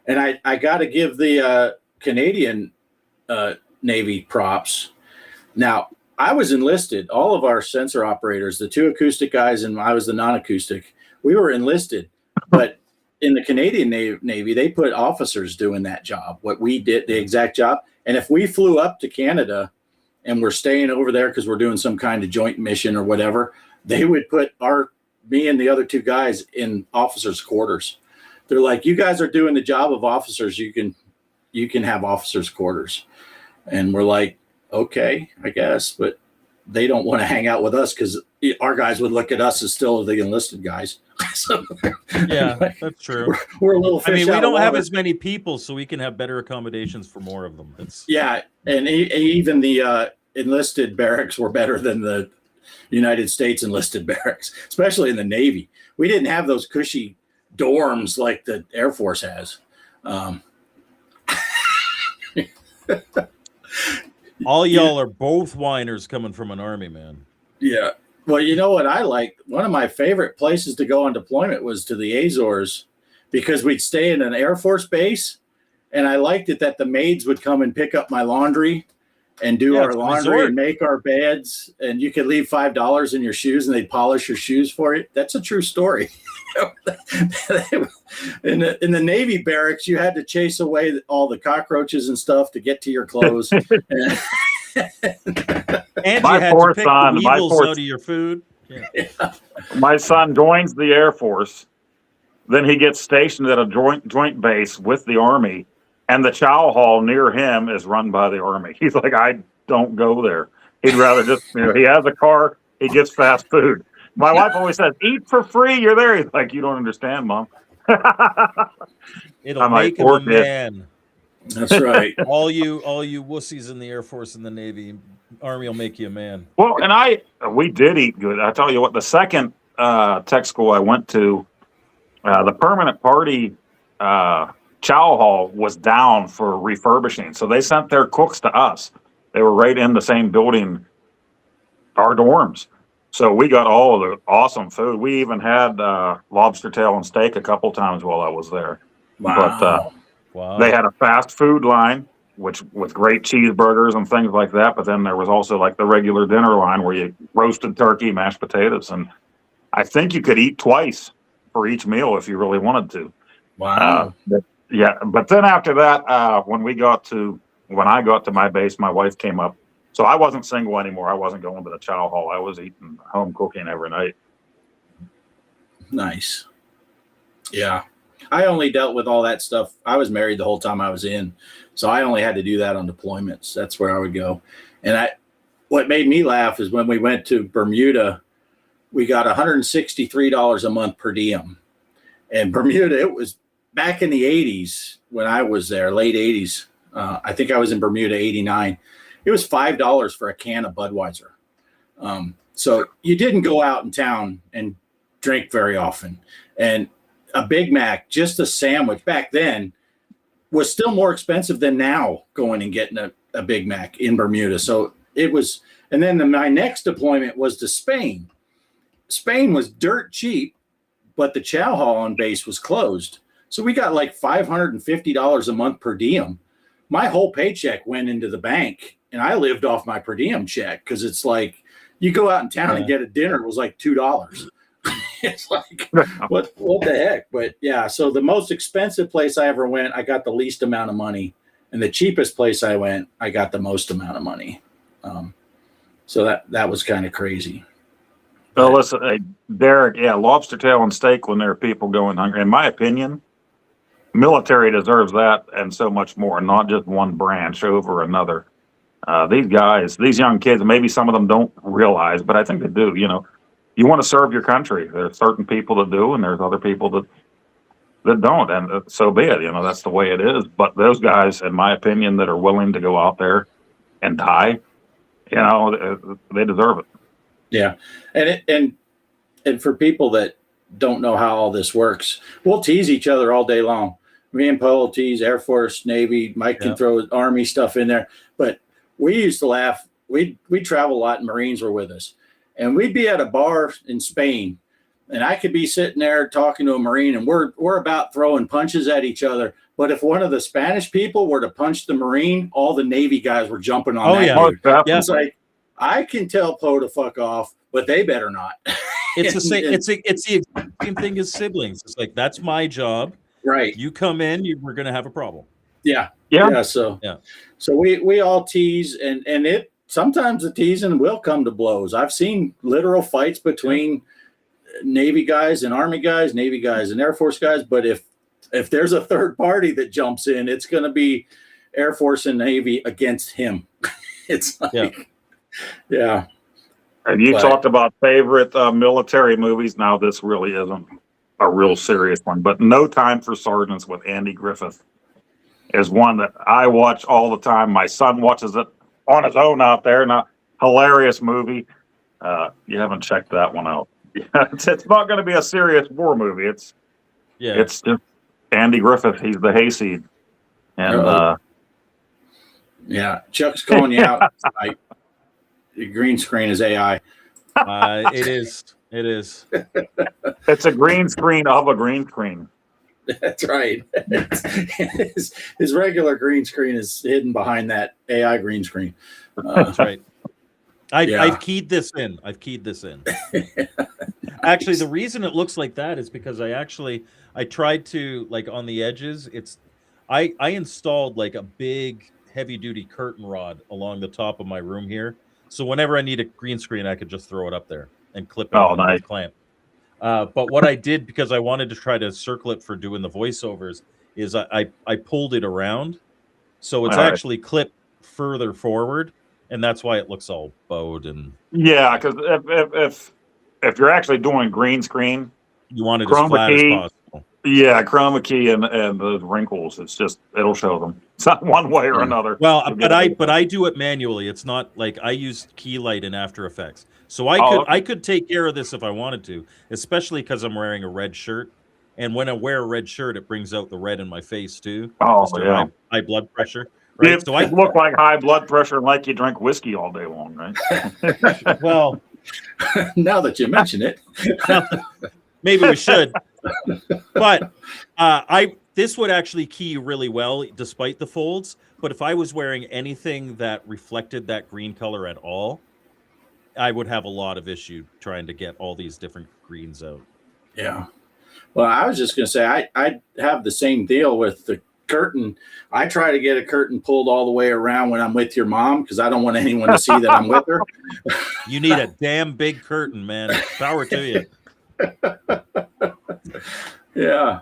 [SPEAKER 3] And I got to give the Canadian Navy props. Now, I was enlisted. All of our sensor operators, the 2 acoustic guys and I was the non-acoustic, we were enlisted. But in the Canadian Navy, they put officers doing that job, what we did, the exact job. And if we flew up to Canada and we're staying over there because we're doing some kind of joint mission or whatever, they would put me and the other 2 guys in officers' quarters. They're like, you guys are doing the job of officers. You can have officers' quarters. And we're like, okay, I guess. But they don't want to hang out with us because our guys would look at us as still the enlisted guys. So,
[SPEAKER 5] yeah, that's true.
[SPEAKER 3] We're a little fish
[SPEAKER 5] we
[SPEAKER 3] out
[SPEAKER 5] don't
[SPEAKER 3] of
[SPEAKER 5] have
[SPEAKER 3] water.
[SPEAKER 5] as many people, so we can have better accommodations for more of them.
[SPEAKER 3] Yeah, and even the enlisted barracks were better than the United States enlisted barracks, especially in the Navy. We didn't have those cushy dorms like the Air Force has.
[SPEAKER 5] All y'all are both whiners coming from an Army, man.
[SPEAKER 3] Yeah. Well, you know what I like? One of my favorite places to go on deployment was to the Azores because we'd stay in an Air Force base, and I liked it that the maids would come and pick up my laundry and do our laundry and make our beds, and you could leave $5 in your shoes and they'd polish your shoes for you. That's a true story. In the Navy barracks, you had to chase away all the cockroaches and stuff to get to your clothes.
[SPEAKER 5] And you had to pick the weevils out of your food. Yeah.
[SPEAKER 4] My son joins the Air Force. Then he gets stationed at a joint base with the Army, and the chow hall near him is run by the Army. He's like, I don't go there. He'd rather just, he has a car, he gets fast food. My wife always says, eat for free, you're there. He's like, you don't understand, Mom.
[SPEAKER 5] It'll make him a man.
[SPEAKER 3] That's right.
[SPEAKER 5] all you wussies in the Air Force and the Navy, Army will make you a man.
[SPEAKER 4] Well, and we did eat good. I tell you what, the second tech school I went to, the permanent party chow hall was down for refurbishing. So they sent their cooks to us. They were right in the same building, our dorms. So we got all of the awesome food. We even had lobster tail and steak a couple times while I was there.
[SPEAKER 3] Wow.
[SPEAKER 4] But
[SPEAKER 5] wow.
[SPEAKER 4] They had a fast food line, with great cheeseburgers and things like that. But then there was also like the regular dinner line where you roasted turkey, mashed potatoes. And I think you could eat twice for each meal if you really wanted to.
[SPEAKER 3] Wow.
[SPEAKER 4] But then after that, when I got to my base, my wife came up. So I wasn't single anymore. I wasn't going to the chow hall. I was eating home cooking every night.
[SPEAKER 3] Nice. Yeah. I only dealt with all that stuff. I was married the whole time I was in. So I only had to do that on deployments. That's where I would go. And what made me laugh is when we went to Bermuda, we got $163 a month per diem. And Bermuda, it was back in the 80s when I was there, late 80s. I think I was in Bermuda, 89. It was $5 for a can of Budweiser. So you didn't go out in town and drink very often. And a Big Mac, just a sandwich back then, was still more expensive than now going and getting a Big Mac in Bermuda. So it was, and then my next deployment was to Spain. Spain was dirt cheap, but the chow hall on base was closed. So we got like $550 a month per diem. My whole paycheck went into the bank, and I lived off my per diem check, because it's like you go out in town and get a dinner, it was like $2. It's like, what the heck? But yeah, so the most expensive place I ever went, I got the least amount of money. And the cheapest place I went, I got the most amount of money. So that was kind of crazy.
[SPEAKER 4] Well, listen, hey, Derek, yeah, lobster tail and steak when there are people going hungry. In my opinion, military deserves that and so much more, not just one branch over another. These guys, these young kids, maybe some of them don't realize, but I think they do, you know. You want to serve your country. There's certain people that do, and there's other people that don't, and so be it. You know, that's the way it is. But those guys, in my opinion, that are willing to go out there and die, you know, they deserve it.
[SPEAKER 3] Yeah, and for people that don't know how all this works, we'll tease each other all day long. Me and Poe will tease Air Force, Navy. Mike can throw Army stuff in there, but we used to laugh. We travel a lot, and Marines were with us. And we'd be at a bar in Spain, and I could be sitting there talking to a Marine, and we're about throwing punches at each other. But if one of the Spanish people were to punch the Marine, all the Navy guys were jumping on that.
[SPEAKER 4] Oh,
[SPEAKER 3] Dude.
[SPEAKER 4] yeah.
[SPEAKER 3] It's like, I can tell Poe to fuck off, but they better not.
[SPEAKER 5] It's the same. It's the exact same thing as siblings. It's like, that's my job.
[SPEAKER 3] Right.
[SPEAKER 5] You come in, we're gonna have a problem.
[SPEAKER 3] Yeah. So we all tease, and it. Sometimes the teasing will come to blows. I've seen literal fights between Navy guys and Army guys, Navy guys and Air Force guys. But if there's a third party that jumps in, it's going to be Air Force and Navy against him. It's like, yeah.
[SPEAKER 4] And you talked about favorite military movies. Now, this really isn't a real serious one, but No Time for Sergeants with Andy Griffith is one that I watch all the time. My son watches it on his own out there. Not hilarious movie. You haven't checked that one out. It's not going to be a serious war movie. It's just Andy Griffith. He's the hayseed, and
[SPEAKER 3] Chuck's calling you out. The green screen is AI.
[SPEAKER 5] It is.
[SPEAKER 4] It's a green screen of a green screen.
[SPEAKER 3] That's right. His regular green screen is hidden behind that AI green screen.
[SPEAKER 5] That's right. I've keyed this in. Actually, the reason it looks like that is because I tried to, like, on the edges. I installed like a big heavy duty curtain rod along the top of my room here. So whenever I need a green screen, I could just throw it up there and clip it on the clamp. But what I did, because I wanted to try to circle it for doing the voiceovers, is I pulled it around, so it's actually clipped further forward, and that's why it looks all bowed. And
[SPEAKER 4] yeah, because if you're actually doing green screen,
[SPEAKER 5] you want it as flat as possible.
[SPEAKER 4] Yeah, chroma key and the wrinkles. It's just, it'll show them. It's not one way or another.
[SPEAKER 5] Well, but I do it manually. It's not like I use Keylight in After Effects. So I could take care of this if I wanted to, especially because I'm wearing a red shirt. And when I wear a red shirt, it brings out the red in my face too.
[SPEAKER 4] Oh, yeah.
[SPEAKER 5] High blood pressure. Right?
[SPEAKER 4] So I look like high blood pressure and like you drink whiskey all day long, right?
[SPEAKER 5] Well,
[SPEAKER 3] now that you mention it,
[SPEAKER 5] maybe we should. But this would actually key you really well, despite the folds. But if I was wearing anything that reflected that green color at all, I would have a lot of issue trying to get all these different greens out.
[SPEAKER 3] Yeah. Well, I was just going to say, I have the same deal with the curtain. I try to get a curtain pulled all the way around when I'm with your mom, because I don't want anyone to see that I'm with her.
[SPEAKER 5] You need a damn big curtain, man. Power to you.
[SPEAKER 3] Yeah.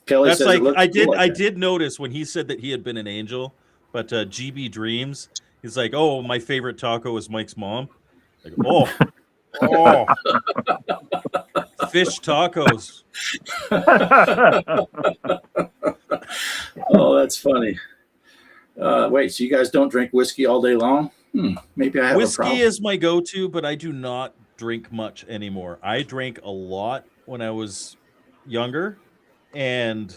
[SPEAKER 3] Kelly
[SPEAKER 5] That's
[SPEAKER 3] says
[SPEAKER 5] like, I
[SPEAKER 3] that.
[SPEAKER 5] did notice when he said that he had been an angel, but GB Dreams, he's like, oh, my favorite taco is Mike's mom. Like, oh, fish tacos.
[SPEAKER 3] Oh, that's funny. Wait, so you guys don't drink whiskey all day long? Maybe I have a
[SPEAKER 5] Whiskey
[SPEAKER 3] problem.
[SPEAKER 5] is my go-to, but I do not drink much anymore. I drank a lot when I was younger, and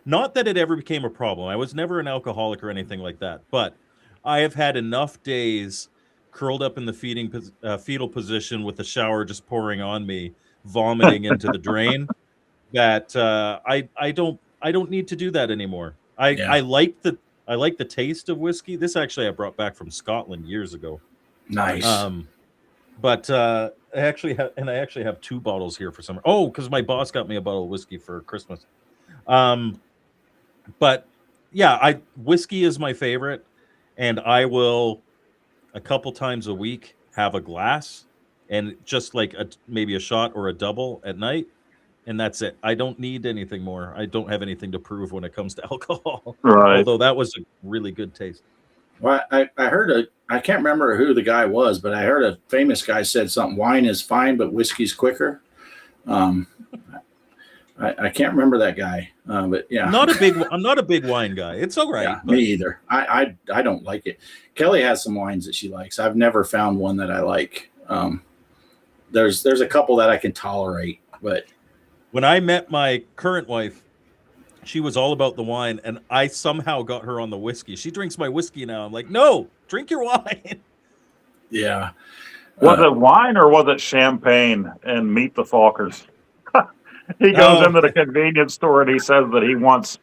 [SPEAKER 5] not that it ever became a problem. I was never an alcoholic or anything like that, but I have had enough days curled up in the fetal position with the shower just pouring on me, vomiting into the drain, that I don't need to do that anymore. I like the taste of whiskey. This actually I brought back from Scotland years ago.
[SPEAKER 3] Nice.
[SPEAKER 5] But I actually have 2 bottles here for summer. Oh, because my boss got me a bottle of whiskey for Christmas. But yeah, whiskey is my favorite, and I will a couple times a week have a glass, and just like maybe a shot or a double at night, and that's it. I don't need anything more. I don't have anything to prove when it comes to alcohol.
[SPEAKER 4] Right.
[SPEAKER 5] Although that was a really good taste.
[SPEAKER 3] Well, I heard I can't remember who the guy was, but I heard a famous guy said something. Wine is fine, but whiskey's quicker. I can't remember that guy, but yeah.
[SPEAKER 5] I'm not a big wine guy. It's all right.
[SPEAKER 3] Yeah,
[SPEAKER 5] but
[SPEAKER 3] me either. I don't like it. Kelly has some wines that she likes. I've never found one that I like. There's a couple that I can tolerate, but
[SPEAKER 5] when I met my current wife, she was all about the wine, and I somehow got her on the whiskey. She drinks my whiskey now. I'm like, no, drink your wine.
[SPEAKER 3] yeah.
[SPEAKER 4] Was it wine or was it champagne and Meet the Fockers? He goes into the convenience store and he says that he wants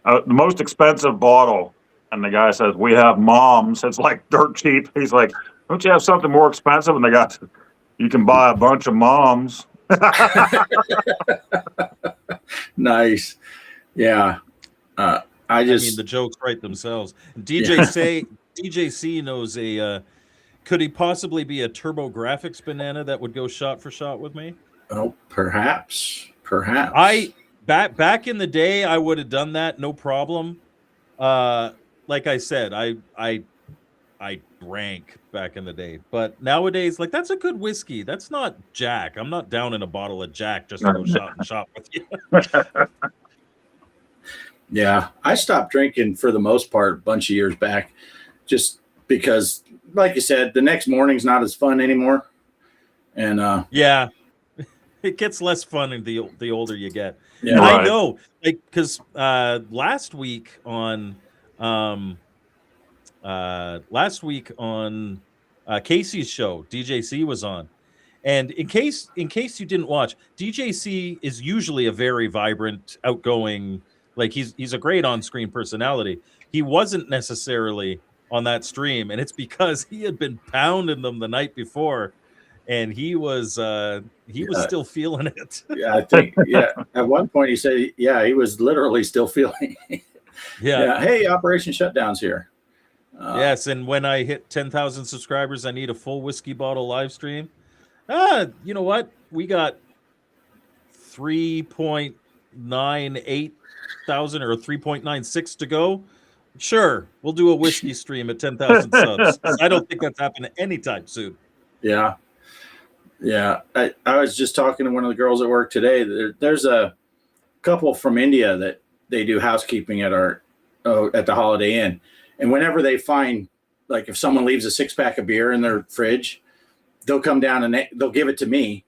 [SPEAKER 4] the most expensive bottle. And the guy says, we have Moms. It's like dirt cheap. He's like, don't you have something more expensive? And the guy says, you can buy a bunch of Moms.
[SPEAKER 3] Nice. Yeah. I mean,
[SPEAKER 5] the jokes write themselves. DJC knows could he possibly be a TurboGrafx banana that would go shot for shot with me?
[SPEAKER 3] Oh, perhaps.
[SPEAKER 5] Back in the day, I would have done that, no problem. Like I said, I drank back in the day, but nowadays, like, that's a good whiskey. That's not Jack. I'm not down in a bottle of Jack just to go shot with you.
[SPEAKER 3] Yeah, I stopped drinking for the most part a bunch of years back, just because, like you said, the next morning's not as fun anymore. And
[SPEAKER 5] yeah. It gets less fun the older you get.
[SPEAKER 3] Yeah,
[SPEAKER 5] right. I know, like, because last week on Casey's show, DJC was on, and in case you didn't watch, DJC is usually a very vibrant, outgoing, like he's a great on-screen personality. He wasn't necessarily on that stream, and it's because he had been pounding them the night before. And he was still feeling it.
[SPEAKER 3] Yeah, I think. Yeah, at one point he said, "Yeah, he was literally still feeling." Yeah. Hey, Operation Shutdown's here.
[SPEAKER 5] Yes, and when I hit 10,000 subscribers, I need a full whiskey bottle live stream. You know what? We got 3.98 thousand or 3.96 to go. Sure, we'll do a whiskey stream at 10,000 subs. I don't think that's happening anytime soon.
[SPEAKER 3] Yeah. Yeah, I was just talking to one of the girls at work today. There's a couple from India that they do housekeeping at the Holiday Inn, and whenever they find, like, if someone leaves a 6-pack of beer in their fridge, they'll come down and they'll give it to me,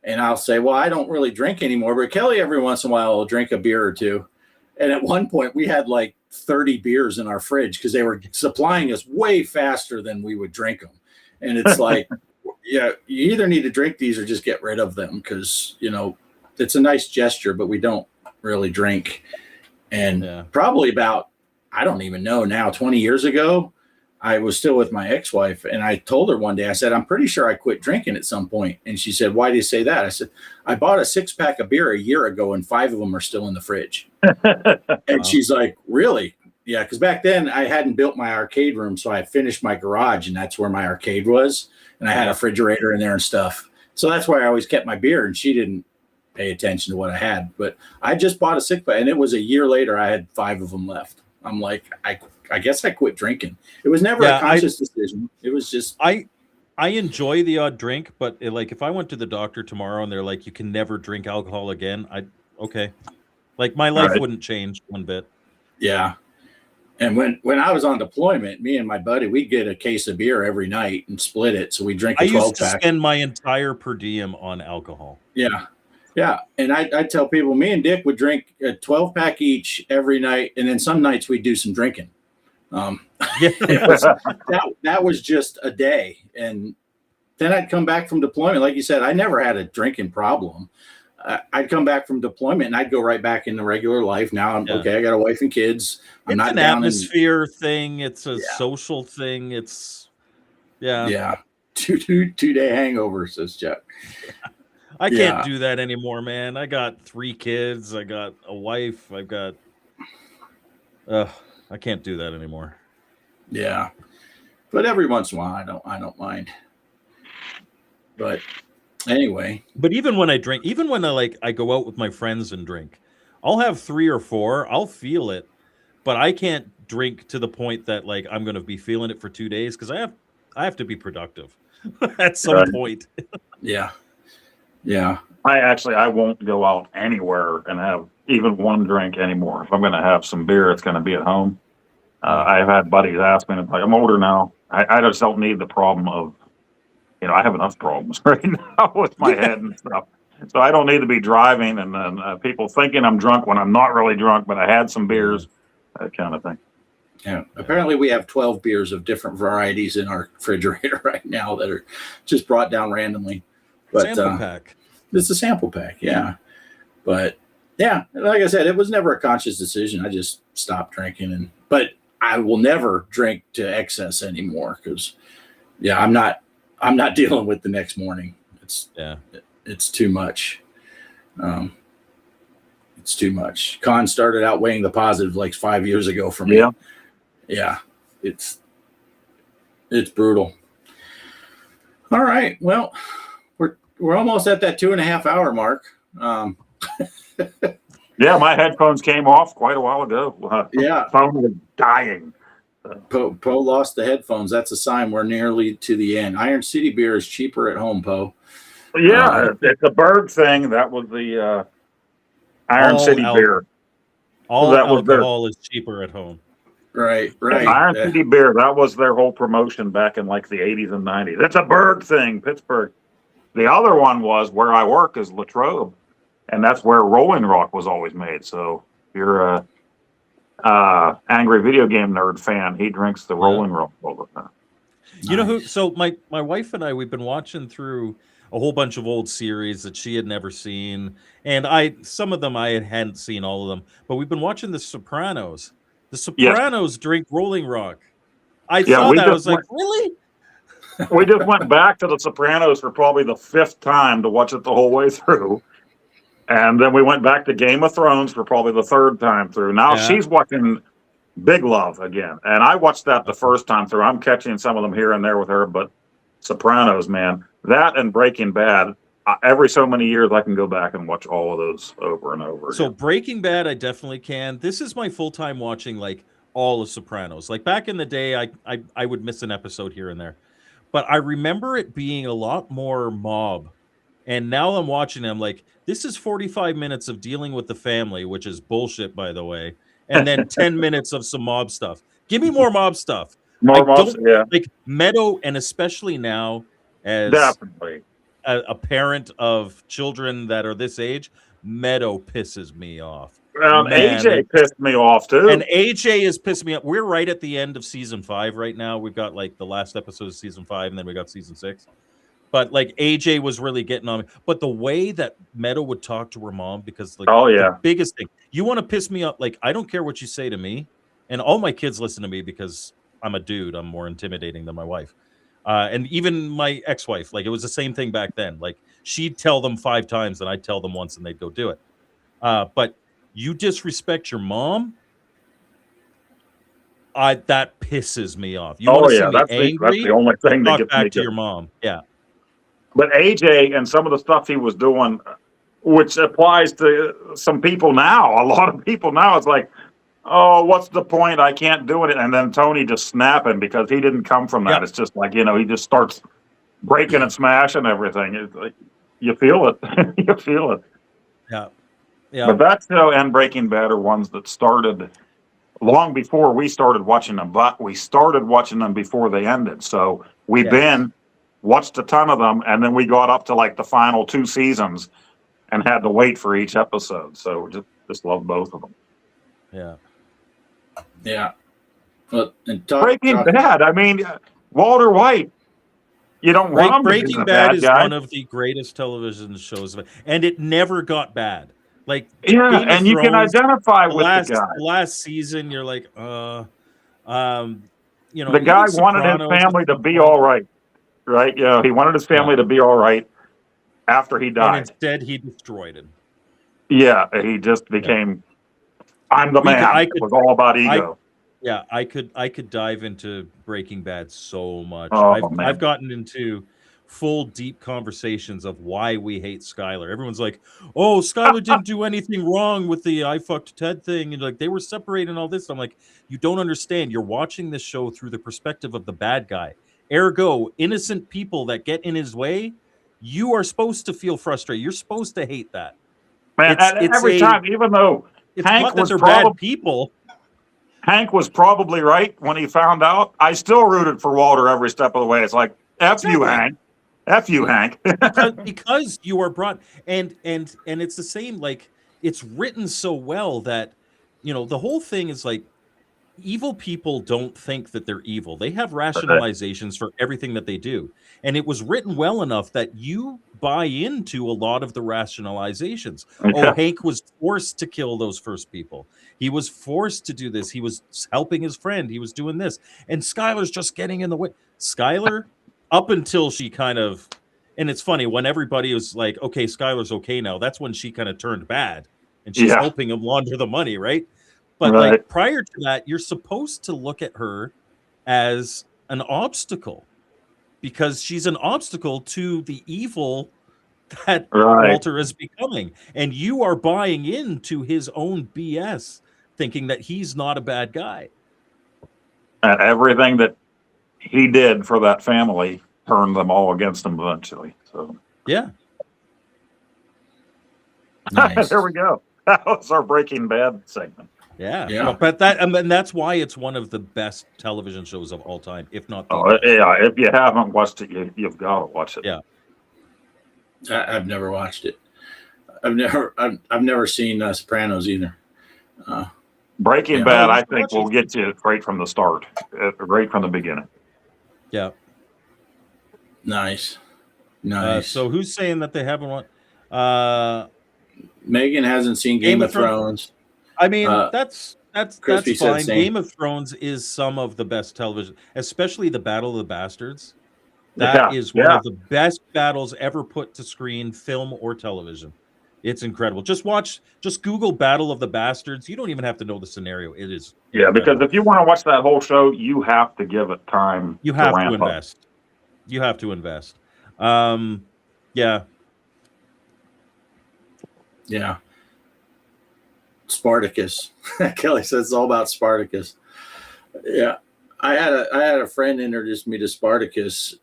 [SPEAKER 3] and I'll say, well, I don't really drink anymore, but Kelly every once in a while will drink a beer or two. And at one point we had like 30 beers in our fridge because they were supplying us way faster than we would drink them, and it's like. Yeah, you either need to drink these or just get rid of them because, it's a nice gesture, but we don't really drink. And probably about, I don't even know now, 20 years ago, I was still with my ex-wife, and I told her one day, I said, I'm pretty sure I quit drinking at some point. And she said, why do you say that? I said, I bought a 6-pack of beer a year ago, and 5 of them are still in the fridge. And she's like, really? Yeah, because back then I hadn't built my arcade room, so I finished my garage, and that's where my arcade was. And I had a refrigerator in there and stuff. So that's why I always kept my beer, and she didn't pay attention to what I had. But I just bought a 6-pack, and it was a year later I had 5 of them left. I'm like, I guess I quit drinking. It was never a conscious decision. It was just
[SPEAKER 5] I enjoy the odd drink, but if I went to the doctor tomorrow and they're like, you can never drink alcohol again, okay. Like, my life wouldn't change one bit.
[SPEAKER 3] Yeah. And when I was on deployment, me and my buddy, we'd get a case of beer every night and split it. So we drink a
[SPEAKER 5] I
[SPEAKER 3] 12
[SPEAKER 5] used to
[SPEAKER 3] pack.
[SPEAKER 5] spend my entire per diem on alcohol.
[SPEAKER 3] Yeah. Yeah. And I tell people, me and Dick would drink a 12 pack each every night. And then some nights we'd do some drinking. That was just a day. And then I'd come back from deployment. Like you said, I never had a drinking problem. I'd come back from deployment and I'd go right back into regular life. Now I'm okay. I got a wife and kids. I'm
[SPEAKER 5] it's
[SPEAKER 3] not
[SPEAKER 5] an
[SPEAKER 3] down
[SPEAKER 5] atmosphere thing. It's a social thing. It's
[SPEAKER 3] two-day hangover, says Jeff.
[SPEAKER 5] I can't do that anymore, man. I got 3 kids. I got a wife. I've got. I can't do that anymore.
[SPEAKER 3] Yeah, but every once in a while, I don't mind. But anyway,
[SPEAKER 5] but even when I drink, even when I go out with my friends and drink, I'll have 3 or 4. I'll feel it, but I can't drink to the point that like I'm going to be feeling it for 2 days because I have to be productive at some point. Yeah.
[SPEAKER 4] I won't go out anywhere and have even one drink anymore. If I'm going to have some beer, it's going to be at home. I've had buddies ask me, like, I'm older now. I just don't need the problem of, I have enough problems right now with my head and stuff. So I don't need to be driving and then people thinking I'm drunk when I'm not really drunk, but I had some beers, that kind of thing.
[SPEAKER 3] Yeah. Apparently we have 12 beers of different varieties in our refrigerator right now that are just brought down randomly. But
[SPEAKER 5] sample pack.
[SPEAKER 3] It's a sample pack, yeah. But yeah, like I said, it was never a conscious decision. I just stopped drinking, but I will never drink to excess anymore because, I'm not dealing with the next morning. It's too much. It's too much. Con started outweighing the positive like 5 years ago for me. Yeah, it's brutal. All right, well. We're almost at that 2.5 hour mark.
[SPEAKER 4] Yeah, my headphones came off quite a while ago. Phone was dying.
[SPEAKER 3] Poe lost the headphones. That's a sign we're nearly to the end. Iron City beer is cheaper at home, Poe.
[SPEAKER 4] Yeah, it's a Berg thing. That was the Iron City beer.
[SPEAKER 5] All alcohol is cheaper at home.
[SPEAKER 3] Right.
[SPEAKER 4] Iron City beer, that was their whole promotion back in like the 80s and 90s. It's a Berg thing, Pittsburgh. The other one was where I work is Latrobe, and that's where Rolling Rock was always made. So if you're a angry video game nerd fan, he drinks the Rolling Rock all the time.
[SPEAKER 5] You know who? So my wife and I, we've been watching through a whole bunch of old series that she had never seen, and some of them I hadn't seen all of them, but we've been watching The Sopranos. The Sopranos drink Rolling Rock. I saw that. I was like, really?
[SPEAKER 4] We just went back to The Sopranos for probably the 5th time to watch it the whole way through. And then we went back to Game of Thrones for probably the 3rd time through. Now she's watching Big Love again. And I watched that the first time through. I'm catching some of them here and there with her. But Sopranos, man, that and Breaking Bad, every so many years I can go back and watch all of those over and over again.
[SPEAKER 5] So Breaking Bad, I definitely can. This is my full-time watching like all of Sopranos. Like back in the day, I would miss an episode here and there. But I remember it being a lot more mob. And now I'm watching it, I'm like, this is 45 minutes of dealing with the family, which is bullshit, by the way. And then 10 minutes of some mob stuff. Give me more mob stuff. Like Meadow, and especially now as a parent of children that are this age, Meadow pisses me off.
[SPEAKER 4] AJ pissed me off too.
[SPEAKER 5] And AJ is pissing me off. We're right at the end of season 5 right now. We've got like the last episode of season 5, and then we got season 6. But like AJ was really getting on me. But the way that Meadow would talk to her mom, because like the biggest thing, you want to piss me off. Like, I don't care what you say to me. And all my kids listen to me because I'm a dude. I'm more intimidating than my wife. And even my ex-wife, like it was the same thing back then. Like she'd tell them 5 times and I'd tell them once and they'd go do it. But you disrespect your mom, that pisses me off. You want to see me angry?
[SPEAKER 4] That's the only thing that gets
[SPEAKER 5] back
[SPEAKER 4] me
[SPEAKER 5] to your mom. Yeah.
[SPEAKER 4] But AJ and some of the stuff he was doing, which applies to some people now, a lot of people now, it's like, oh, what's the point? I can't do it. And then Tony just snapping because he didn't come from that. Yep. It's just like, he just starts breaking and smashing everything. It's like, you feel it. You feel it.
[SPEAKER 5] Yeah. Yeah.
[SPEAKER 4] But that show and Breaking Bad are ones that started
[SPEAKER 6] long before we started watching them, but we started watching them before they ended. So we then watched a ton of them, and then we got up to like the final 2 seasons and had to wait for each episode. So just love both of them.
[SPEAKER 5] Yeah.
[SPEAKER 3] Yeah.
[SPEAKER 6] Breaking Bad. I mean, Walter White. You don't want him to be
[SPEAKER 5] Breaking
[SPEAKER 6] the
[SPEAKER 5] Bad
[SPEAKER 6] bad
[SPEAKER 5] is
[SPEAKER 6] guy.
[SPEAKER 5] one of the greatest television shows, and it never got bad. Like
[SPEAKER 6] Yeah,
[SPEAKER 5] Game of
[SPEAKER 6] and you can
[SPEAKER 5] Thrones,
[SPEAKER 6] identify with the guy.
[SPEAKER 5] last season, you're like, you know,
[SPEAKER 6] The guy
[SPEAKER 5] even
[SPEAKER 6] wanted his
[SPEAKER 5] Sopranos
[SPEAKER 6] family
[SPEAKER 5] at
[SPEAKER 6] to
[SPEAKER 5] some
[SPEAKER 6] be
[SPEAKER 5] point.
[SPEAKER 6] all right, right? You know, he wanted his family to be all right after he
[SPEAKER 5] And
[SPEAKER 6] died.
[SPEAKER 5] instead, he destroyed it.
[SPEAKER 6] Yeah, he just became, I'm the man. It was all about ego.
[SPEAKER 5] I could dive into Breaking Bad so much.
[SPEAKER 6] Oh, man.
[SPEAKER 5] I've gotten into full deep conversations of why we hate Skylar. Everyone's like, "Oh, Skylar didn't do anything wrong with the I fucked Ted thing," and like they were separated and all this. I'm like, you don't understand. You're watching this show through the perspective of the bad guy. Ergo, innocent people that get in his way, you are supposed to feel frustrated. You're supposed to hate that.
[SPEAKER 6] Man, every time, even though
[SPEAKER 5] it's
[SPEAKER 6] Hank
[SPEAKER 5] not that
[SPEAKER 6] was
[SPEAKER 5] they're bad people.
[SPEAKER 6] Hank was probably right when he found out. I still rooted for Walter every step of the way. It's like, F you, Hank. F you, Hank.
[SPEAKER 5] because you are brought and it's the same, like it's written so well that, you know, the whole thing is like evil people don't think that they're evil. They have rationalizations for everything that they do. And it was written well enough that you buy into a lot of the rationalizations. Oh, Hank was forced to kill those first people. He was forced to do this. He was helping his friend. He was doing this. And Skylar's just getting in the way. Skylar, up until she kind of, and it's funny, when everybody was like, okay, Skylar's okay now, that's when she kind of turned bad. And she's helping him launder the money, right? But like prior to that, you're supposed to look at her as an obstacle because she's an obstacle to the evil that Walter is becoming. And you are buying into his own BS, thinking that he's not a bad guy.
[SPEAKER 6] And everything that he did for that family turned them all against him eventually. So
[SPEAKER 5] yeah.
[SPEAKER 3] Nice.
[SPEAKER 6] There we go. That was our Breaking Bad segment.
[SPEAKER 5] Yeah. But that's why it's one of the best television shows of all time, if not the best.
[SPEAKER 6] Yeah, if you haven't watched it, you've got to watch it.
[SPEAKER 5] Yeah.
[SPEAKER 3] I've never watched it. I've never seen Sopranos either.
[SPEAKER 6] Breaking Bad, I think, will get you right from the start, right from the beginning.
[SPEAKER 5] Yeah.
[SPEAKER 3] Nice.
[SPEAKER 5] So who's saying that they haven't watched?
[SPEAKER 3] Megan hasn't seen Game of Thrones.
[SPEAKER 5] I mean, that's
[SPEAKER 3] Crispy
[SPEAKER 5] fine.
[SPEAKER 3] said
[SPEAKER 5] Game of Thrones is some of the best television, especially the Battle of the Bastards. That is one of the best battles ever put to screen, film or television. It's incredible. Just Google Battle of the Bastards. You don't even have to know the scenario. It is
[SPEAKER 6] because if you want to watch that whole show, you have to give it time.
[SPEAKER 5] You have to invest. You have to invest. Yeah.
[SPEAKER 3] Spartacus. Kelly says it's all about Spartacus. Yeah. I had a friend introduce me to Spartacus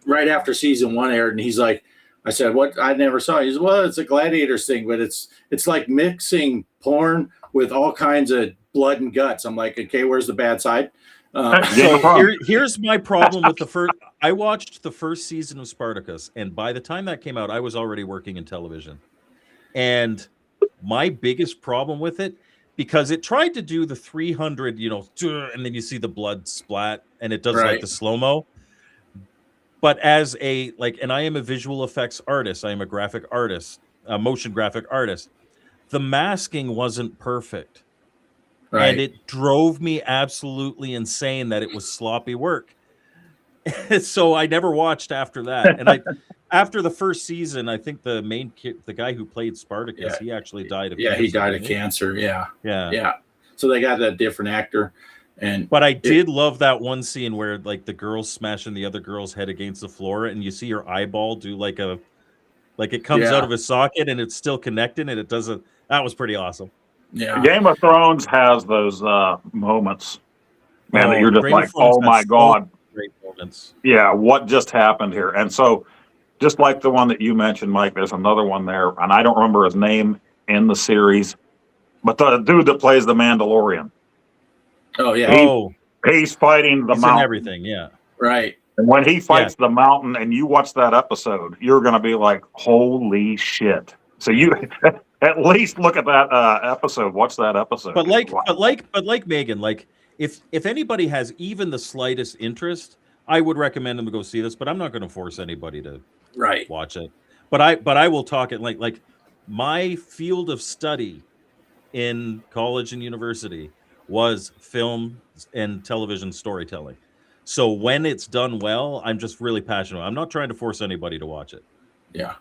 [SPEAKER 3] right after season 1 aired, and he's like, I said, what? I never saw it. He said, well, it's a gladiators thing, but it's like mixing porn with all kinds of blood and guts. I'm like, okay, where's the bad side?
[SPEAKER 5] So here's my problem with the first. I watched the first season of Spartacus, and by the time that came out, I was already working in television. And my biggest problem with it, because it tried to do the 300, and then you see the blood splat, and it does like the slow-mo. But as and I am a visual effects artist, I am a graphic artist, a motion graphic artist. The masking wasn't perfect. Right. And it drove me absolutely insane that it was sloppy work. So I never watched after that. And after the first season, I think the guy who played Spartacus, he actually died of cancer.
[SPEAKER 3] He died of cancer. Yeah.
[SPEAKER 5] Yeah.
[SPEAKER 3] So they got that different actor.
[SPEAKER 5] But I did love that one scene where like the girl's smashing the other girl's head against the floor, and you see her eyeball do like it comes out of a socket and it's still connected, and it doesn't. That was pretty awesome.
[SPEAKER 3] Yeah.
[SPEAKER 6] Game of Thrones has those moments, man, that you're just like, oh my God.
[SPEAKER 5] Great moments.
[SPEAKER 6] Yeah, what just happened here? And so, just like the one that you mentioned, Mike, there's another one there, and I don't remember his name in the series, but the dude that plays the Mandalorian.
[SPEAKER 3] Oh yeah.
[SPEAKER 5] Oh,
[SPEAKER 6] He's fighting the
[SPEAKER 5] he's in
[SPEAKER 6] mountain.
[SPEAKER 5] everything. Yeah.
[SPEAKER 3] Right.
[SPEAKER 6] And when he fights the mountain and you watch that episode, you're going to be like, holy shit. So you at least look at that episode. Watch that episode.
[SPEAKER 5] But like,
[SPEAKER 6] Wow.
[SPEAKER 5] but like Megan, like if anybody has even the slightest interest, I would recommend them to go see this. But I'm not going to force anybody to
[SPEAKER 3] Right.
[SPEAKER 5] watch it. But I will talk it like my field of study in college and university was film and television storytelling. So when it's done well, I'm just really passionate. I'm not trying to force anybody to watch it.
[SPEAKER 3] Yeah.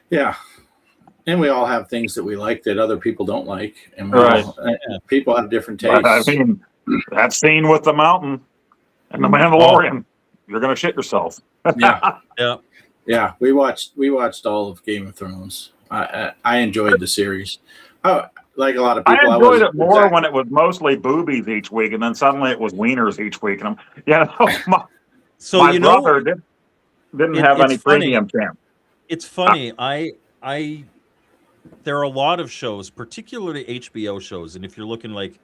[SPEAKER 3] Yeah. And we all have things that we like that other people don't like. And people have different tastes.
[SPEAKER 6] I mean, that scene with the mountain and the Mandalorian, you're going to shit yourself.
[SPEAKER 3] Yeah.
[SPEAKER 5] Yeah.
[SPEAKER 3] Yeah. We watched all of Game of Thrones. I enjoyed the series. Like a lot of people,
[SPEAKER 6] I enjoyed it more when it was mostly boobies each week, and then suddenly it was wieners each week. And my brother didn't have any premium channel.
[SPEAKER 5] It's funny. There are a lot of shows, particularly HBO shows, and if you're looking like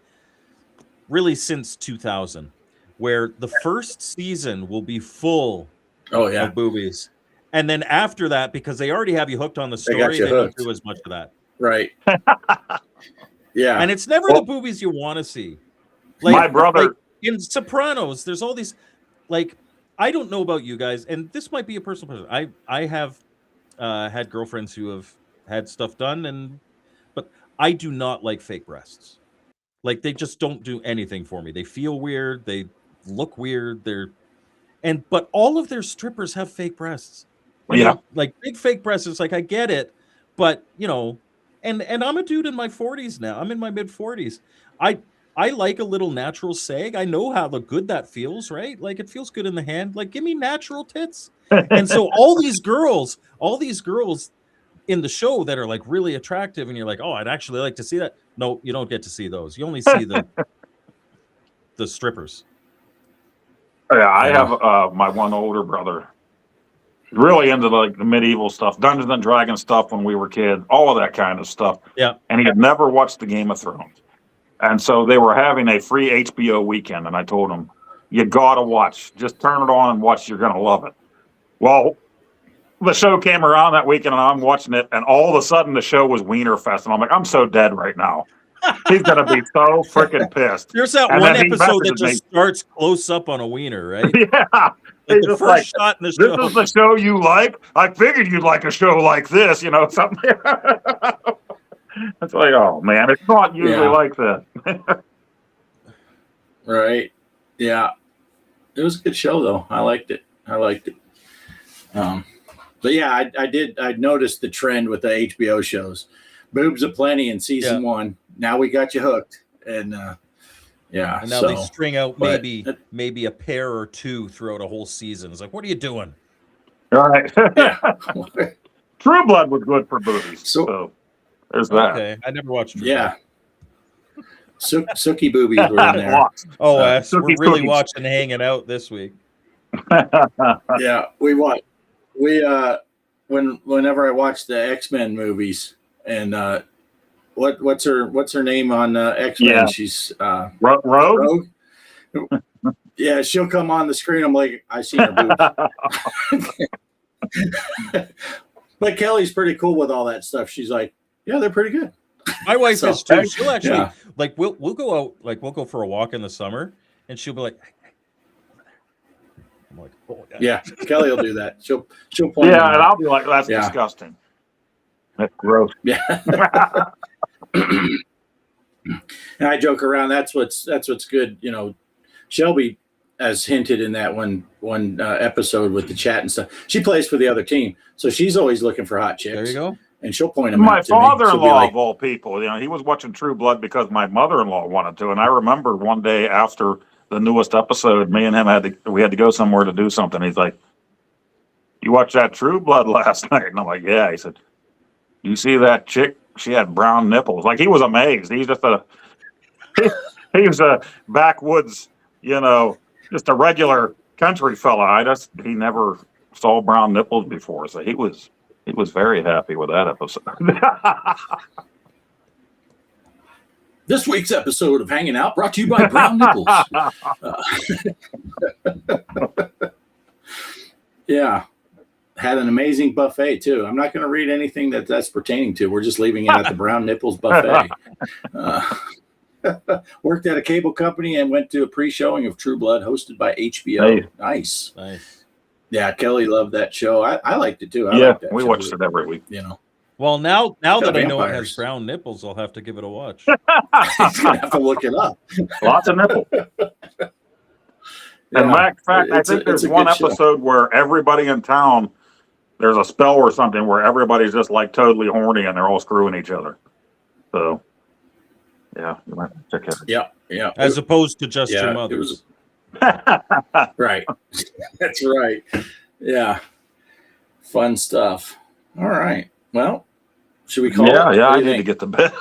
[SPEAKER 5] really since 2000, where the first season will be full of boobies, and then after that, because they already have you hooked on the story, they don't do as much of that.
[SPEAKER 3] Right. Yeah.
[SPEAKER 5] And it's never the boobies you want to see. Like,
[SPEAKER 6] my brother
[SPEAKER 5] like in Sopranos, there's all these, like, I don't know about you guys, and this might be a personal person. I have had girlfriends who have had stuff done, but I do not like fake breasts. Like, they just don't do anything for me. They feel weird. They look weird. But all of their strippers have fake breasts.
[SPEAKER 6] Yeah.
[SPEAKER 5] Like big fake breasts. It's like, I get it, but and I'm a dude in my 40s now. I'm in my mid 40s. I like a little natural sag. I know how good that feels, right? Like, it feels good in the hand. Like, give me natural tits. And so all these girls in the show that are like really attractive, and you're like, oh, I'd actually like to see that. No, you don't get to see those. You only see the strippers.
[SPEAKER 6] Yeah, I have my one older brother, really into like the medieval stuff, Dungeons and Dragons stuff when we were kids, all of that kind of stuff.
[SPEAKER 5] Yeah.
[SPEAKER 6] And he had never watched the Game of Thrones. And so they were having a free HBO weekend, and I told him, you got to watch. Just turn it on and watch. You're going to love it. Well, the show came around that weekend, and I'm watching it, and all of a sudden the show was Wiener Fest. And I'm like, I'm so dead right now. He's going to be so freaking pissed.
[SPEAKER 5] There's that
[SPEAKER 6] and
[SPEAKER 5] one episode that just starts close up on a wiener, right?
[SPEAKER 6] Yeah.
[SPEAKER 5] Like the first shot in the show.
[SPEAKER 6] This is the show you like? I figured you'd like a show like this, something. It's like, oh, man, it's not usually like that.
[SPEAKER 3] Right. Yeah. It was a good show, though. I liked it. But yeah, I noticed the trend with the HBO shows. Boobs aplenty in season 1. Now we got you hooked. And
[SPEAKER 5] and now they string out maybe a pair or two throughout a whole season. It's like, what are you doing?
[SPEAKER 6] All right. True Blood was good for boobies. So there's that.
[SPEAKER 5] Okay. I never watched True Blood.
[SPEAKER 3] Sookie boobies were in there.
[SPEAKER 5] We're really watching Hanging Out this week.
[SPEAKER 3] Yeah, whenever I watch the X-Men movies, and what's her name on X-Men?
[SPEAKER 6] Yeah.
[SPEAKER 3] She's
[SPEAKER 6] Rogue.
[SPEAKER 3] Yeah, she'll come on the screen. I'm like, I see her boobs. But Kelly's pretty cool with all that stuff. She's like, yeah, they're pretty good.
[SPEAKER 5] My wife is too. She'll actually like we'll go out, like we'll go for a walk in the summer, and she'll be like, hey, I'm like, oh
[SPEAKER 3] yeah. Kelly will do that. She'll point.
[SPEAKER 6] Yeah, and I'll be like, that's disgusting. That's gross.
[SPEAKER 3] Yeah. And I joke around. That's what's good. Shelby, as hinted in that one episode with the chat and stuff, she plays for the other team, so she's always looking for hot chicks.
[SPEAKER 5] There you go.
[SPEAKER 3] And she'll point them
[SPEAKER 6] my
[SPEAKER 3] out to me.
[SPEAKER 6] father-in-law of all people, he was watching True Blood because my mother-in-law wanted to. And I remember one day after the newest episode, me and him had to go somewhere to do something. He's like, "You watched that True Blood last night?" And I'm like, "Yeah." He said, "You see that chick? She had brown nipples." Like, he was amazed. He's just he was a backwoods, just a regular country fella. He never saw brown nipples before, so he was very happy with that episode.
[SPEAKER 3] This week's episode of Hanging Out brought to you by Brown Nipples. Yeah. Had an amazing buffet, too. I'm not going to read anything that's pertaining to. We're just leaving it at the Brown Nipples buffet. Worked at a cable company and went to a pre-showing of True Blood hosted by HBO. Nice. Yeah, Kelly loved that show. I liked it, too.
[SPEAKER 6] We watched it every week.
[SPEAKER 3] You know.
[SPEAKER 5] Well, now that I know it
[SPEAKER 3] vampires.
[SPEAKER 5] has brown nipples, I'll have to give it a watch.
[SPEAKER 3] He's going to have to look it up.
[SPEAKER 6] Lots of nipple. And matter of fact, I think there's one episode where everybody in town, there's a spell or something where everybody's just like totally horny and they're all screwing each other. So, yeah, you might check it out.
[SPEAKER 3] Yeah.
[SPEAKER 5] As opposed to just your mother's.
[SPEAKER 3] Right. That's right. Yeah. Fun stuff. All right. Well, should we call it?
[SPEAKER 6] Yeah, I need to get to bed.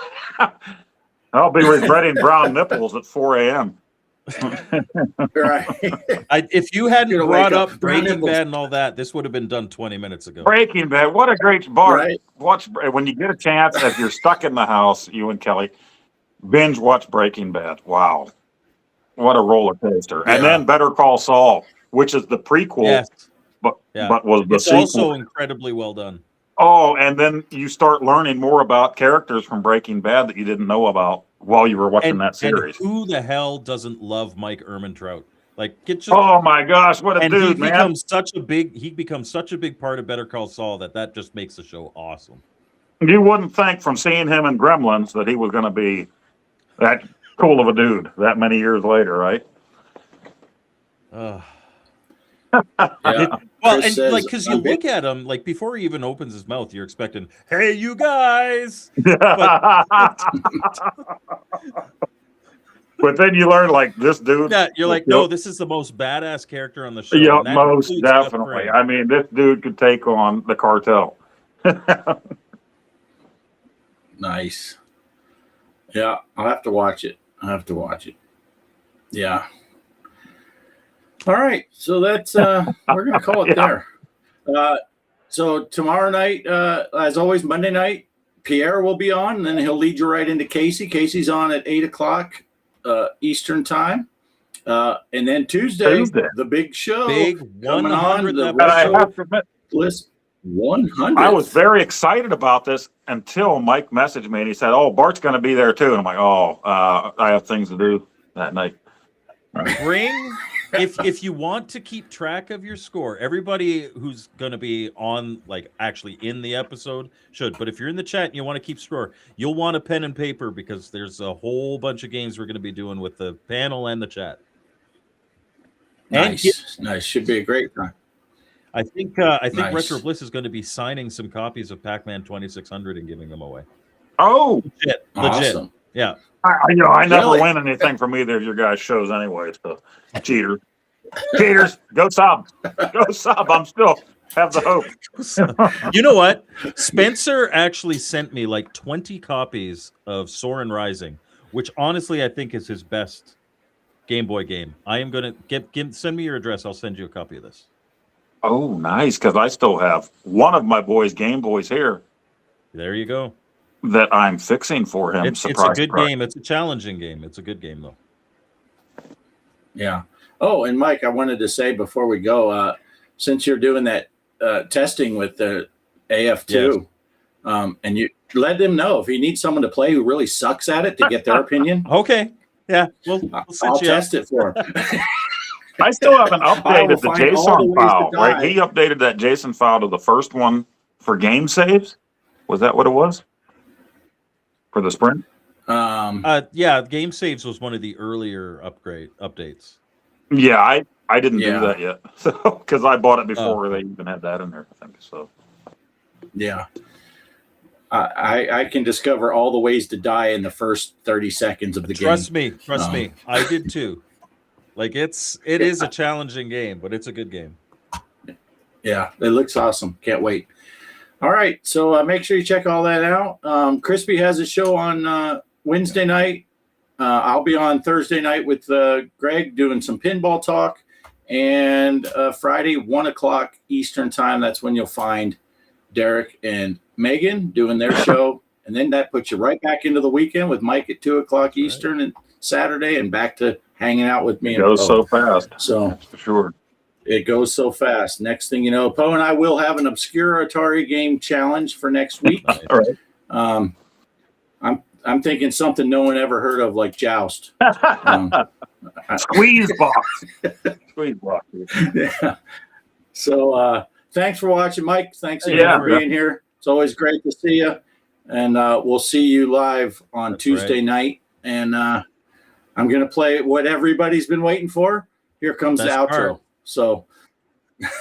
[SPEAKER 6] I'll be regretting brown nipples at 4 a.m.
[SPEAKER 3] Right.
[SPEAKER 5] If you hadn't brought up Breaking
[SPEAKER 3] nipples.
[SPEAKER 5] Bad and all that, this would have been done 20 minutes ago.
[SPEAKER 6] Breaking Bad, what a great bar.
[SPEAKER 3] Right.
[SPEAKER 6] Watch when you get a chance, if you're stuck in the house, you and Kelly, binge watch Breaking Bad. Wow. What a roller coaster.
[SPEAKER 3] Yeah.
[SPEAKER 6] And then Better Call Saul, which is the prequel,
[SPEAKER 5] Yes.
[SPEAKER 6] but was the
[SPEAKER 5] It's
[SPEAKER 6] sequel.
[SPEAKER 5] also incredibly well done.
[SPEAKER 6] Oh, and then you start learning more about characters from Breaking Bad that you didn't know about while you were watching that series.
[SPEAKER 5] And who the hell doesn't love Mike Ehrmantraut? Like,
[SPEAKER 6] Oh my gosh, what a dude,
[SPEAKER 5] he
[SPEAKER 6] man!
[SPEAKER 5] becomes such a big part of Better Call Saul that just makes the show awesome.
[SPEAKER 6] You wouldn't think from seeing him in Gremlins that he was going to be that cool of a dude that many years later, right?
[SPEAKER 3] Yeah.
[SPEAKER 5] Well,
[SPEAKER 3] Chris
[SPEAKER 5] and
[SPEAKER 3] says,
[SPEAKER 5] because you look at him, like before he even opens his mouth, you're expecting, "Hey, you guys!"
[SPEAKER 6] But then you learn, like, this dude.
[SPEAKER 5] Yeah, you're like, no, this is the most badass character on the show.
[SPEAKER 6] Yeah,
[SPEAKER 5] and that
[SPEAKER 6] most
[SPEAKER 5] includes Jeff
[SPEAKER 6] definitely.
[SPEAKER 5] Graham.
[SPEAKER 6] I mean, this dude could take on the cartel.
[SPEAKER 3] Nice. Yeah, I'll have to watch it. Yeah. All right. So that's we're gonna call it there. So tomorrow night, as always, Monday night, Pierre will be on, and then he'll lead you right into Casey. Casey's on at 8:00 Eastern time. And then Tuesday, the big show.
[SPEAKER 5] Big
[SPEAKER 3] coming
[SPEAKER 5] 100th
[SPEAKER 3] the
[SPEAKER 5] episode.
[SPEAKER 6] And I have to admit,
[SPEAKER 3] Bliss 100.
[SPEAKER 6] I was very excited about this until Mike messaged me and he said, "Oh, Bart's going to be there too." And I'm like, "Oh, I have things to do that night."
[SPEAKER 5] Bring if you want to keep track of your score, everybody who's going to be on, like, actually in the episode should. But if you're in the chat and you want to keep score, you'll want a pen and paper because there's a whole bunch of games we're going to be doing with the panel and the chat.
[SPEAKER 3] Nice. Should be a great time.
[SPEAKER 5] I think
[SPEAKER 3] Nice.
[SPEAKER 5] Retro Bliss is going to be signing some copies of Pac-Man 2600 and giving them away.
[SPEAKER 6] Oh,
[SPEAKER 5] Legit.
[SPEAKER 3] Awesome.
[SPEAKER 5] Yeah.
[SPEAKER 6] I never
[SPEAKER 3] Really?
[SPEAKER 6] win anything from either of your guys' shows anyway. So, cheaters, go sub, I'm still have the hope.
[SPEAKER 5] You know what? Spencer actually sent me like 20 copies of Soren Rising, which honestly I think is his best Game Boy game. I am going to send me your address. I'll send you a copy of this.
[SPEAKER 6] Oh, nice, because I still have one of my boys' Game Boys here
[SPEAKER 5] There you go.
[SPEAKER 6] that I'm fixing for him.
[SPEAKER 5] It's a good game. It's a challenging game. It's a good game, though.
[SPEAKER 3] Yeah. Oh, and Mike, I wanted to say before we go, since you're doing that testing with the AF2, and you let them know if you need someone to play who really sucks at it to get their opinion.
[SPEAKER 5] Okay. Yeah. We'll
[SPEAKER 3] I'll test it for him.
[SPEAKER 6] I still haven't
[SPEAKER 3] I will
[SPEAKER 6] updated the
[SPEAKER 3] find all the
[SPEAKER 6] JSON
[SPEAKER 3] ways to
[SPEAKER 6] file,
[SPEAKER 3] die.
[SPEAKER 6] right? He updated that JSON file to the first one for game saves. Was that what it was? For the sprint?
[SPEAKER 5] Yeah, Game Saves was one of the earlier updates.
[SPEAKER 6] Yeah, I didn't
[SPEAKER 3] Yeah.
[SPEAKER 6] do that yet. So, because I bought it before they even had that in there, I think. So,
[SPEAKER 3] Yeah. I can discover all the ways to die in the first 30 seconds of the game.
[SPEAKER 5] Trust me. I did too. Like it is a challenging game, but it's a good game.
[SPEAKER 3] Yeah, it looks awesome. Can't wait. All right, so make sure you check all that out. Crispy has a show on Wednesday night. I'll be on Thursday night with Greg doing some pinball talk. And Friday, 1:00 Eastern time, that's when you'll find Derek and Megan doing their show. And then that puts you right back into the weekend with Mike at 2:00 Eastern and Saturday, and back to hanging out with me.
[SPEAKER 6] It goes so fast.
[SPEAKER 3] So
[SPEAKER 6] That's for sure.
[SPEAKER 3] it goes so fast. Next thing you know, Poe and I will have an obscure Atari game challenge for next week.
[SPEAKER 6] All right.
[SPEAKER 3] I'm thinking something no one ever heard of, like Joust.
[SPEAKER 6] Squeeze box. Squeeze box.
[SPEAKER 3] Yeah. So thanks for watching, Mike. Thanks again for being here. It's always great to see you. And we'll see you live on Tuesday night. And I'm going to play what everybody's been waiting for. Here comes the outro.
[SPEAKER 5] Part.
[SPEAKER 3] So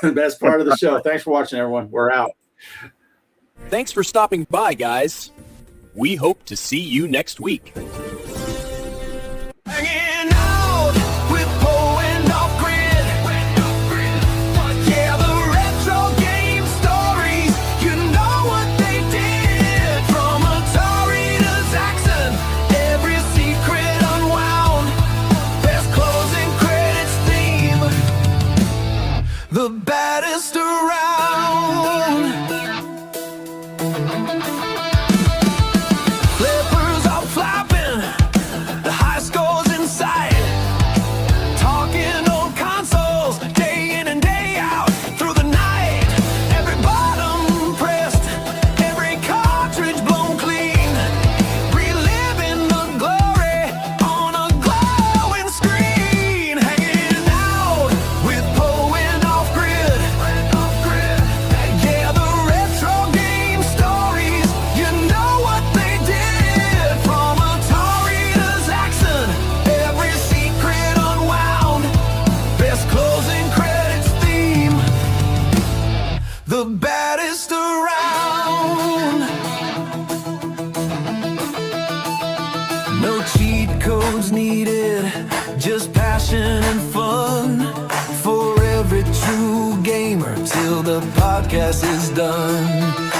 [SPEAKER 3] the best part of the show. Thanks for watching, everyone. We're out.
[SPEAKER 2] Thanks for stopping by, guys. We hope to see you next week.
[SPEAKER 1] Hanging out with Poe and Offgrid. Yeah, the retro game stories. You know what they did. From Atari to Zaxxon, every secret unwound. Best closing credits theme. The baddest around. Flippers are flapping. The high scores in sight. Talking on consoles, day in and day out. Through the night, every button pressed, every cartridge blown clean. Reliving the glory on a glowing screen. Hanging out with Poe and Offgrid. Yeah, the retro game stories. You know what they did. From Atari to Zaxxon, every secret unwound. Best closing credits theme. The baddest around. No cheat codes needed, just passion and fun. For every true gamer till the podcast is done.